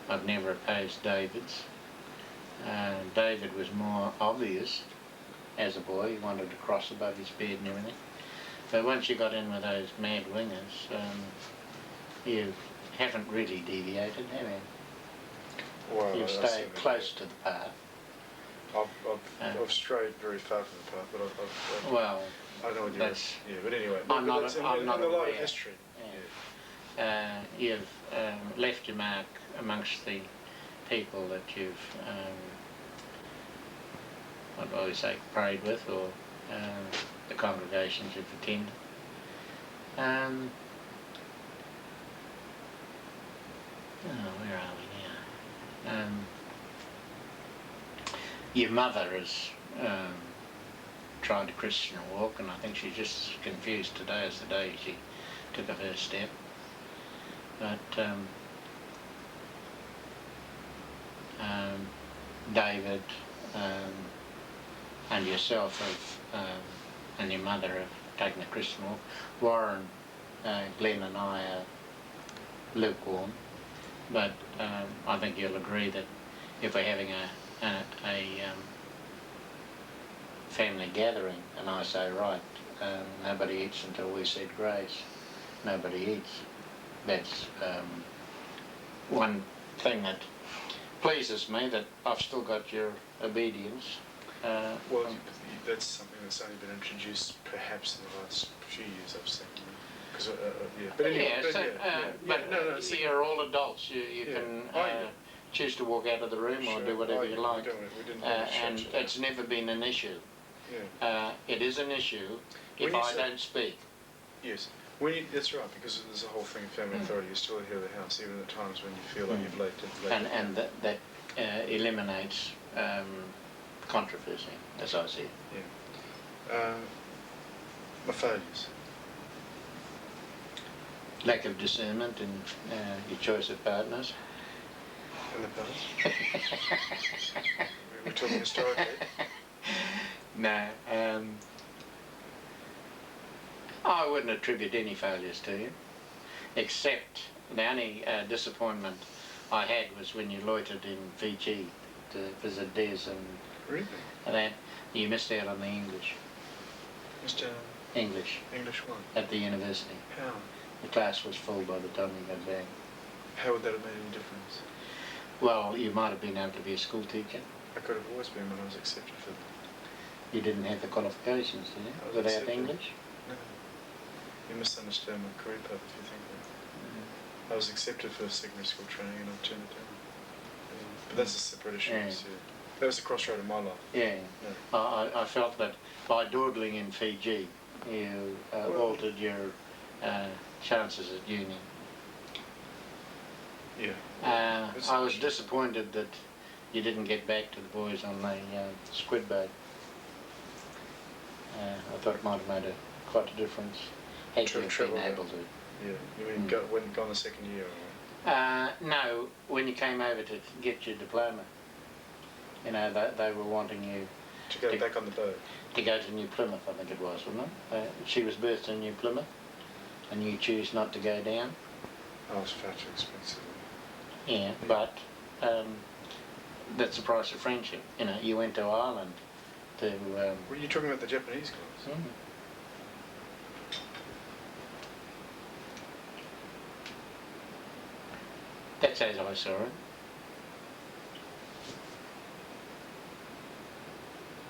I've never opposed David's. David was more obvious as a boy. He wanted to cross above his bed and everything. But once you got in with those mad wingers, you haven't really deviated, have you? Well, You've stayed close to the path. I've strayed very far from the path, but Well, I know what you're. That's, Yeah, but anyway, I'm but not. that's I'm in not the light aware. of history. Yeah. You've left your mark amongst the people that you've, what do I say, prayed with, or the congregations you've attended. Where are we now? Your mother has tried a Christian walk, and I think she's just as confused today as the day she took her first step. But David and yourself have, and your mother have taken a Christian walk. Warren, Glenn and I are lukewarm, but I think you'll agree that if we're having a family gathering and I say, right, nobody eats until we said grace, nobody eats. That's one thing that pleases me, that I've still got your obedience. Well, that's something that's only been introduced perhaps in the last few years, I've seen. Because, yeah. But anyway, but you're all adults. You can choose to walk out of the room or do whatever you like. And it's never been an issue. Yeah. It is an issue if I don't speak. Yes. That's right, because there's a whole thing of family authority. You still hear the house, even at times when you feel like you've late. And that eliminates controversy, as I see it. Yeah. My failures. Lack of discernment in your choice of partners. In the past. We're talking historically. No. I wouldn't attribute any failures to you, except the only disappointment I had was when you loitered in Fiji to visit Des and Really? that you missed out on the English. Missed out English. English one? At the university. How? The class was full by the time you got back. How would that have made any difference? Well, you might have been able to be a school teacher. I could have always been when I was accepted for that. You didn't have the qualifications, did you? Without accepted. English? No. You misunderstand my career path if you think that. I was accepted for secondary school training and I turned it down. Yeah. But that's a separate issue. Yeah. That was the crossroad of my life. Yeah. I felt that by dawdling in Fiji, you altered your chances at uni. Yeah. I was disappointed that you didn't get back to the boys on the squid boat. I thought it might have made quite a difference had you been able to. Yeah, you mean when gone the second year? Or no, when you came over to get your diploma. You know, they were wanting you to go back on the boat. To go to New Plymouth, I think it was, wasn't it? She was birthed in New Plymouth, and you choose not to go down. Oh, it's far too expensive. Yeah, but that's the price of friendship. You know, you went to Ireland to... Were you talking about the Japanese guys? Mm. That's as I saw it.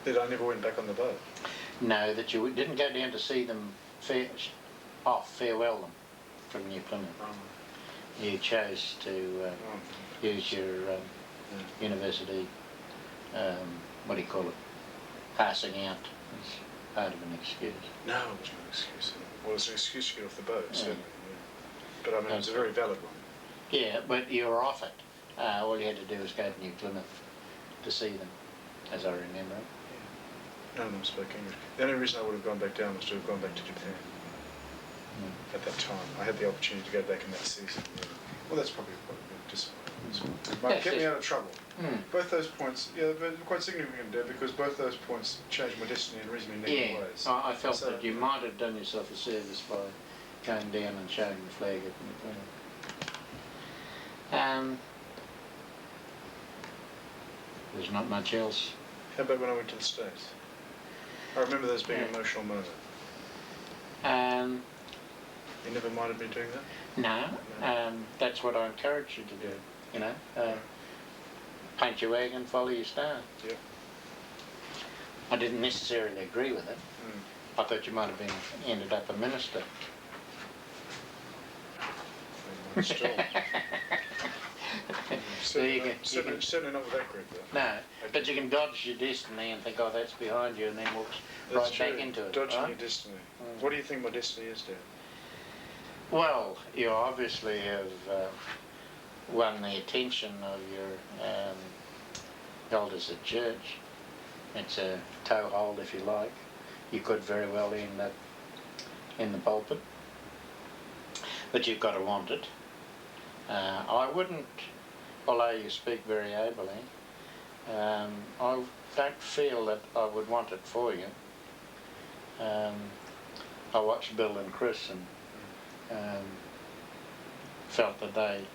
That I never went back on the boat? No, that you didn't go down to see them farewell them from New Plymouth. Oh. You chose to use your university, what do you call it, passing out as part of an excuse. No, it was no excuse. Well, it's an excuse to get off the boat, certainly. Yeah. But I mean, it was a very valid one. Yeah, but you were off it. All you had to do was go to New Plymouth to see them, as I remember it. Yeah. None of them spoke English. The only reason I would have gone back down was to have gone back to Japan. At that time, I had the opportunity to go back in that season. Yeah. Well, that's probably quite a bit disappointing. Might get me out of trouble. Both those points, yeah, they're quite significant there because both those points changed my destiny in reasonably negative ways. Yeah, I felt that you might have done yourself a service by going down and showing the flag at New Plymouth. There's not much else. How about when I went to the States? I remember those being an emotional moment. You never minded me doing that? No, that's what I encourage you to do, you know. Paint your wagon, follow your star. Yeah. I didn't necessarily agree with it, I thought you might have ended up a minister. Still. So you can, Certainly not with that group, though. no, but you can dodge your destiny and think, oh, that's behind you, and then walk That's right true. back into it. Dodging right? your destiny. Mm. What do you think my destiny is, Dad? Well, you obviously have won the attention of your elders at church. It's a toehold, if you like. You could very well end up in the pulpit, but you've got to want it. I wouldn't, although you speak very ably, I don't feel that I would want it for you. I watched Bill and Chris and felt that they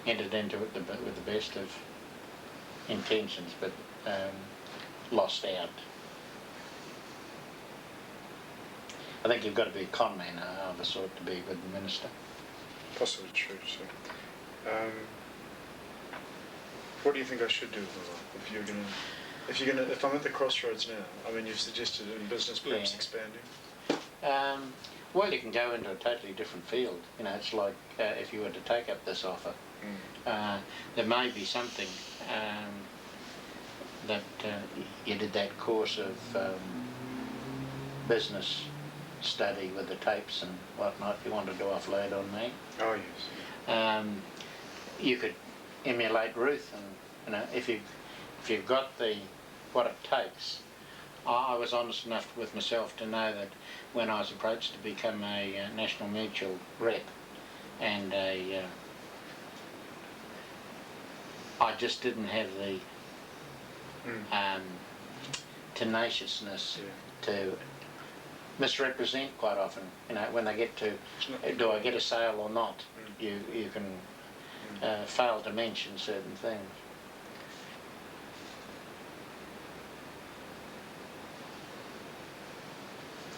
entered into it with the best of intentions, but lost out. I think you've got to be a con man of a sort to be a good minister. Possibly true, so. What do you think I should do with my life? If I'm at the crossroads now, I mean, you've suggested in business perhaps expanding. Well, you can go into a totally different field. You know, it's like if you were to take up this offer, there may be something that you did that course of business study with the tapes and whatnot you wanted to offload on me. Oh, yes. You could emulate Ruth, and you know, if you've got what it takes. I was honest enough with myself to know that when I was approached to become a National Mutual rep, and I just didn't have the tenaciousness to misrepresent quite often. You know, when they get to, do I get a sale or not? You can fail to mention certain things.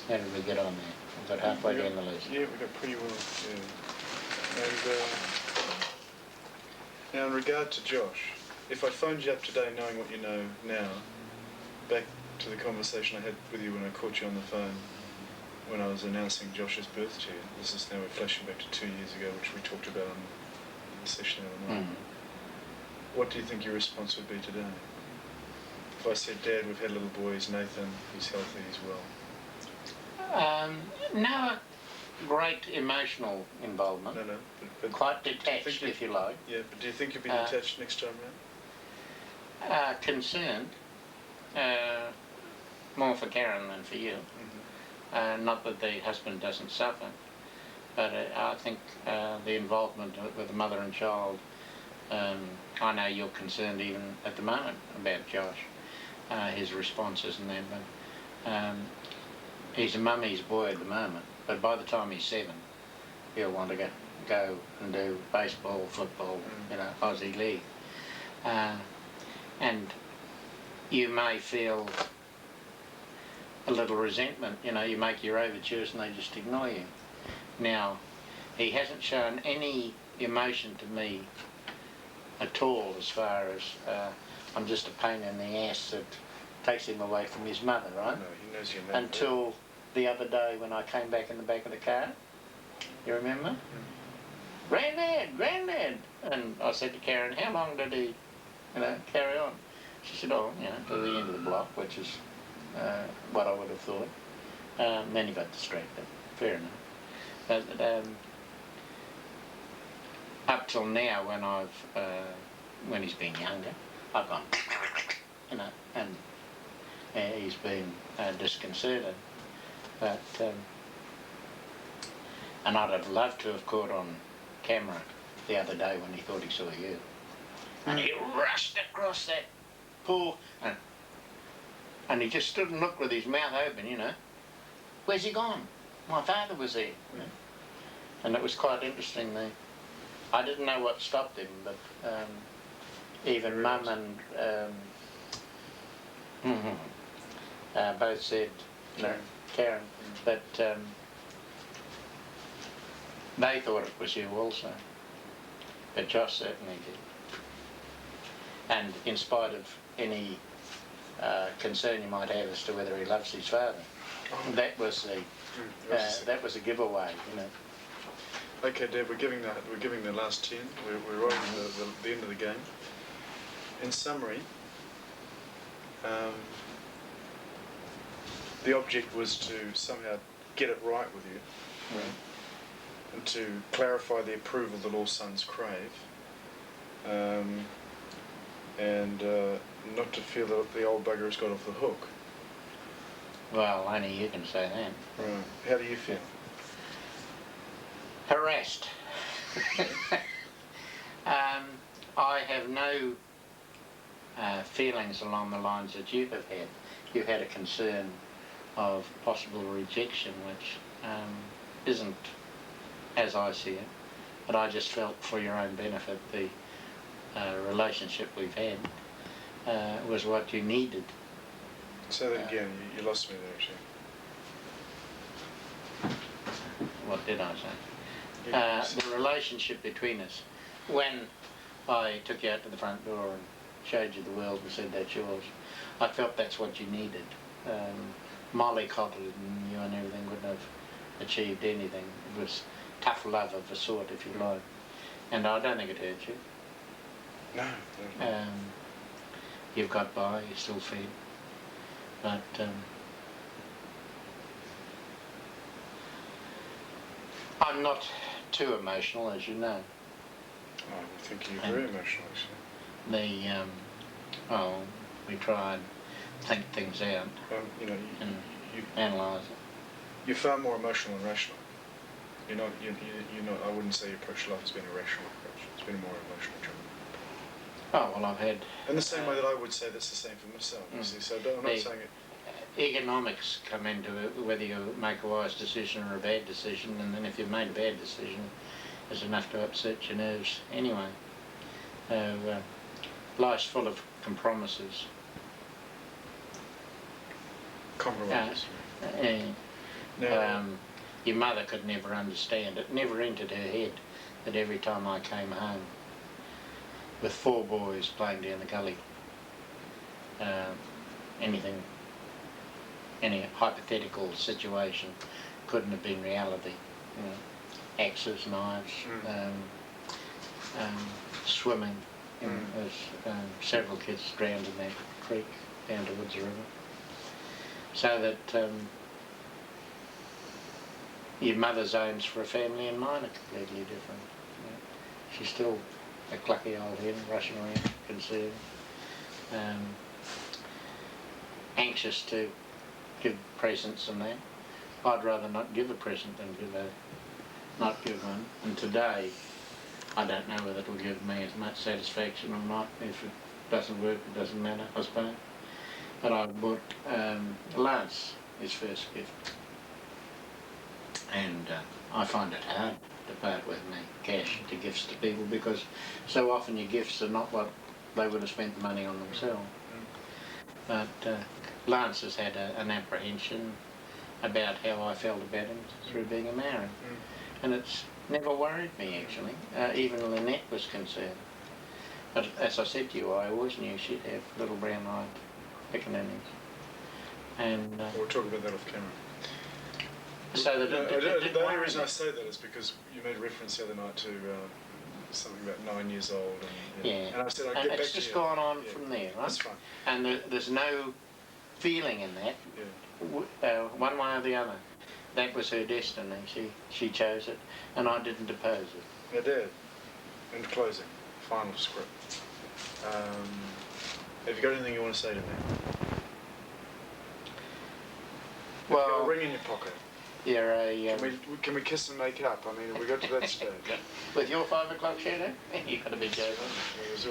How did we get on there? We got halfway down the list. Yeah, we got pretty well, yeah. And now in regard to Josh, if I phoned you up today knowing what you know now, back to the conversation I had with you when I caught you on the phone, when I was announcing Josh's birth to you, this is now we're flashing back to 2 years ago, which we talked about on the session the other night. What do you think your response would be today? If I said, Dad, we've had a little boy, he's Nathan, he's healthy, he's well. No great emotional involvement. No, but quite detached, if you like. Yeah, but do you think you'll be detached next time round? Concerned, more for Karen than for you. Not that the husband doesn't suffer, but I think the involvement with the mother and child, I know you're concerned even at the moment about Josh, his responses and that, but he's a mummy's boy at the moment, but by the time he's 7, he'll want to go and do baseball, football, you know, Aussie League. And you may feel a little resentment, you know, you make your overtures and they just ignore you. Now, he hasn't shown any emotion to me at all as far as I'm just a pain in the ass that takes him away from his mother, right? No, he knows your name. Until the other day when I came back in the back of the car, you remember? Granddad, Granddad! And I said to Karen, how long did he, you know, carry on? She said, oh, you know, to the end of the block, which is what I would have thought. Then he got distracted, fair enough. But up till now, when he's been younger, I've gone, you know, and he's been disconcerted. But and I'd have loved to have caught on camera the other day when he thought he saw you, and he rushed across that pool, and he just stood and looked with his mouth open, you know. Where's he gone? My father was there. And it was quite interesting. I didn't know what stopped him, but even Mum and both said, Karen, that they thought it was you also. But Josh certainly did. And in spite of any concern you might have as to whether he loves his father. That was a giveaway, you know. Okay, Dad, we're giving the last 10. We're right at the end of the game. In summary, the object was to somehow get it right with you, and to clarify the approval that all sons crave, and not to feel that the old bugger has got off the hook. Well, only you can say that. Right. How do you feel? Harassed. I have no feelings along the lines that you have had. You've had a concern of possible rejection, which isn't as I see it, but I just felt for your own benefit the relationship we've had was what you needed. Say that again, you lost me there actually. What did I say? The relationship between us. When I took you out to the front door and showed you the world and said that's yours, I felt that's what you needed. Mollycoddling you and everything wouldn't have achieved anything. It was tough love of a sort, if you like. And I don't think it hurt you. No. You've got by, you're still fed. But I'm not too emotional, as you know. I think you're very emotional, actually. We try and think things out You know, and analyse it. you're far more emotional than rational. You're not. I wouldn't say your approach to life has been a rational approach. It's been a more emotional job. Oh well, I've had. In the same way that I would say that's the same for myself. You see, so I'm not saying it. Economics come into it, whether you make a wise decision or a bad decision, and then if you've made a bad decision, there's enough to upset your nerves anyway. Life's full of compromises. Compromises. Your mother could never understand it. Never entered her head that every time I came home with 4 boys playing down the gully, any hypothetical situation couldn't have been reality. You know, axes, knives, swimming. You know, there's several kids drowned in that creek down towards the river. So that your mother's aims for a family and mine are completely different. You know, she's still a clucky old hen rushing around, concerned, anxious to give presents and that. I'd rather not give a present than not give one. And today, I don't know whether it'll give me as much satisfaction or not. If it doesn't work, it doesn't matter, I suppose. But I bought Lance his first gift. And I find it hard to part with my cash to gifts to people, because so often your gifts are not what they would have spent the money on themselves. But Lance has had an apprehension about how I felt about him through being a Maori. And it's never worried me, actually. Even Lynette was concerned. But as I said to you, I always knew she'd have little brown-eyed pickaninnies. And We'll talk about that off camera. So that the only reason I say that is because you made reference the other night to something about 9 years old. And I said I'd get back to you. It's just gone on from there, right? That's fine. And there's no feeling in that, one way or the other. That was her destiny. She chose it, and I didn't oppose it. Now, Dad, in closing, final script. Have you got anything you want to say to me? Well, have you got a ring in your pocket? Yeah, Can we kiss and make up? I mean, have we got to that stage? With your 5 o'clock shadow? You've got to be joking. It's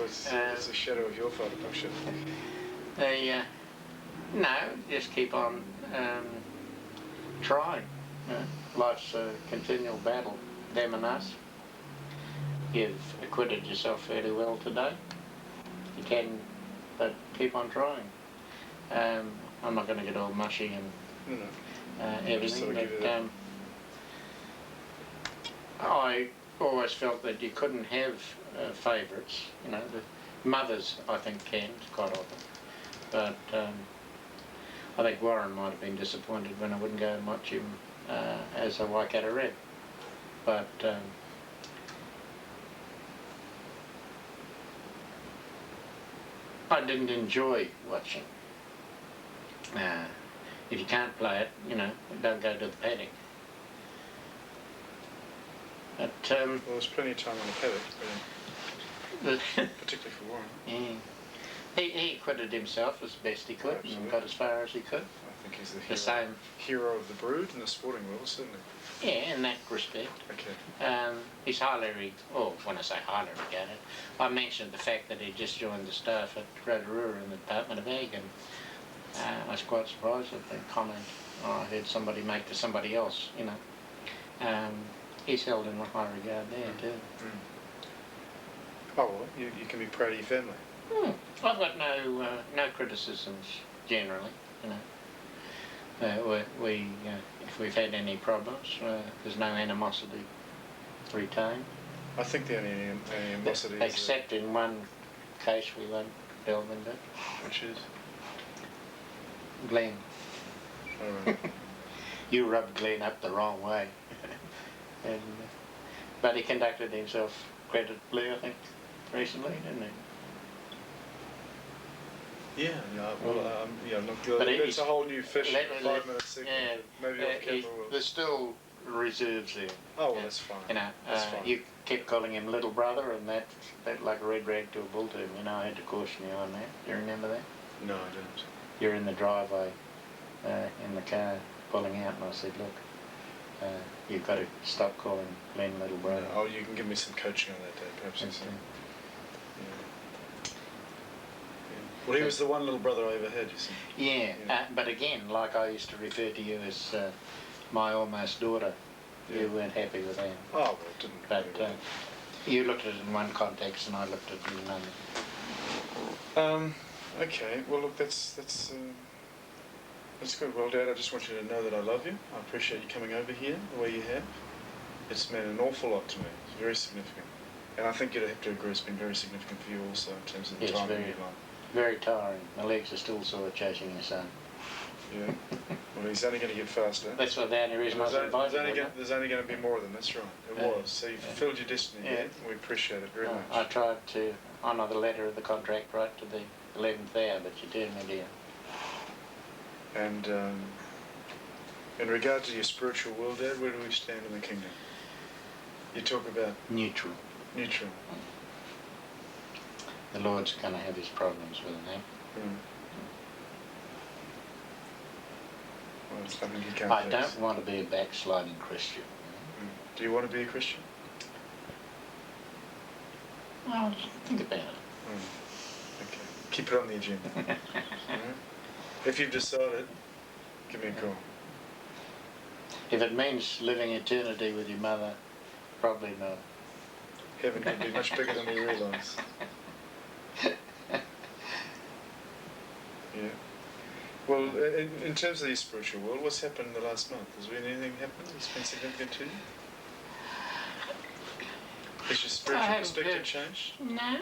a shadow of your 5 o'clock shadow. No, just keep on trying. Life's a continual battle, them and us. You've acquitted yourself fairly well today. You can, but keep on trying. I'm not going to get all mushy and everything, but I always felt that you couldn't have favourites. You know, the mothers, I think, can quite often. but I think Warren might have been disappointed when I wouldn't go and watch him as a Waikato Red. But I didn't enjoy watching. If you can't play it, you know, don't go to the paddock. But Well, there's plenty of time on the paddock, particularly for Warren. yeah. He acquitted himself as best he could and got as far as he could. I think he's The same, hero of the brood in the sporting world, certainly. yeah, in that respect. Okay. He's highly, when I say highly regarded, I mentioned the fact that he just joined the staff at Rotorua in the Department of Ag, and I was quite surprised at the comment I heard somebody make to somebody else, you know. He's held in high regard there too. Oh, well, you can be proud of your family. I've got no criticisms generally, you know. We if we've had any problems, there's no animosity retained. I think the only animosity is... Except in one case we won't delve into. Which is? Glenn. All right. You rubbed Glenn up the wrong way. And, but he conducted himself creditably, I think, recently, didn't he? Yeah, no, well, not good. But It's a whole new fish for a 5 minute segment. Yeah, Maybe off camera there's still reserves there. Oh, well, that's fine. You know, That's fine. you kept calling him little brother, and that like a red rag to a bull to him. You know, I had to caution you on that. Do you remember that? No, I don't. You're in the driveway, in the car, pulling out, and I said, look, you've got to stop calling Glenn little brother. No, oh, you can give me some coaching on that day, perhaps. That's, Well, he was the one little brother I ever had, you see. Yeah, but again, like I used to refer to you as my almost daughter, you weren't happy with that. Oh, well, it didn't. But you looked at it in one context and I looked at it in another. Okay, well, look, that's good. Well, Dad, I just want you to know that I love you. I appreciate you coming over here the way you have. It's meant an awful lot to me. It's very significant. And I think you'd have to agree it's been very significant for you also in terms of the time in your life. Very tiring. My legs are still sore chasing your son. Yeah. Well, he's only going to get faster. That's what the only reason I was invited. There's only going to be more than that's right. It was. So you fulfilled your destiny. Yeah. We appreciate it very much. I tried to honour the letter of the contract right to the 11th hour, but you turned me down. And in regard to your spiritual world, Dad, where do we stand in the kingdom? You talk about neutral. Neutral. The Lord's going to have his problems with that. Well, it's something you can't I don't want to be a backsliding Christian. Do you want to be a Christian? Well, think about it. Okay. Keep it on the agenda. If you've decided, give me a call. If it means living eternity with your mother, probably not. Heaven can be much bigger than we realise. Yeah. Well, in terms of your spiritual world, what's happened in the last month? Has there been anything happened that's been significant to you? Has your spiritual perspective changed? No.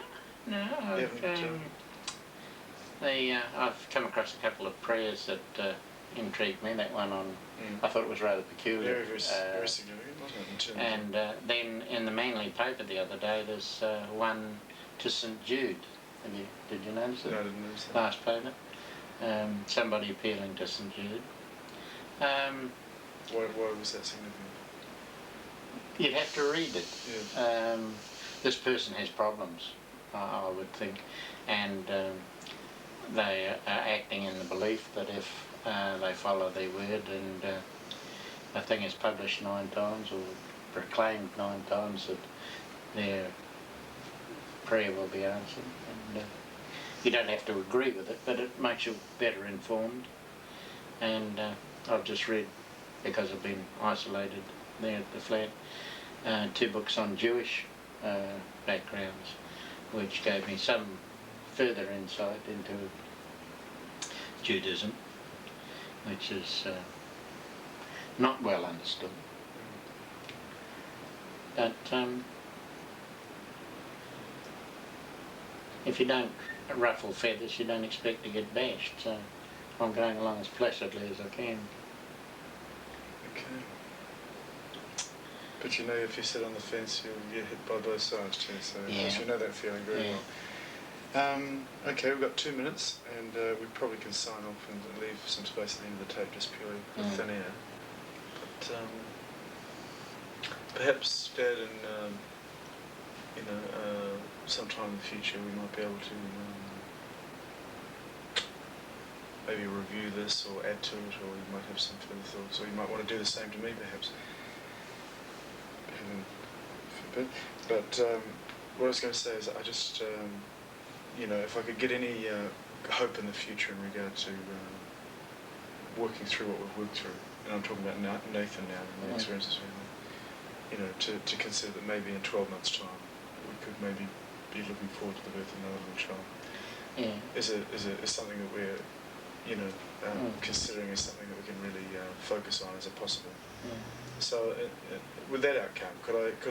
I've come across a couple of prayers that intrigued me. That one on, I thought it was rather peculiar. Very significant, wasn't it? And then in the Manly paper the other day, there's one to St Jude. Did you notice it? No, I didn't notice that. Last paper. Somebody appealing to St Jude. Why was that significant? You'd have to read it. Yeah. This person has problems, I would think, and they are acting in the belief that if they follow their word and a thing is published 9 times or proclaimed 9 times, that their prayer will be answered. And you don't have to agree with it, but it makes you better informed. And I've just read, because I've been isolated there at the flat, 2 books on Jewish backgrounds, which gave me some further insight into Judaism, which is not well understood. But if you don't ruffle feathers, you don't expect to get bashed. So I'm going along as placidly as I can. Okay. But you know, if you sit on the fence, you'll get hit by both sides too. So Yeah. you know that feeling very Yeah. well. Okay, we've got 2 minutes, and we probably can sign off and leave some space at the end of the tape just purely for thin air. But perhaps, Dad, and sometime in the future, we might be able to maybe review this or add to it, or you might have some further thoughts, or you might want to do the same to me, perhaps. Heaven forbid. But what I was going to say is, I just, if I could get any hope in the future in regard to working through what we've worked through, and I'm talking about Nathan now and the experiences we had, to consider that maybe in 12 months' time we could maybe be looking forward to the birth of another little child. Yeah. Is something that we're considering as something that we can really focus on as a possible. Yeah. So with that outcome, could I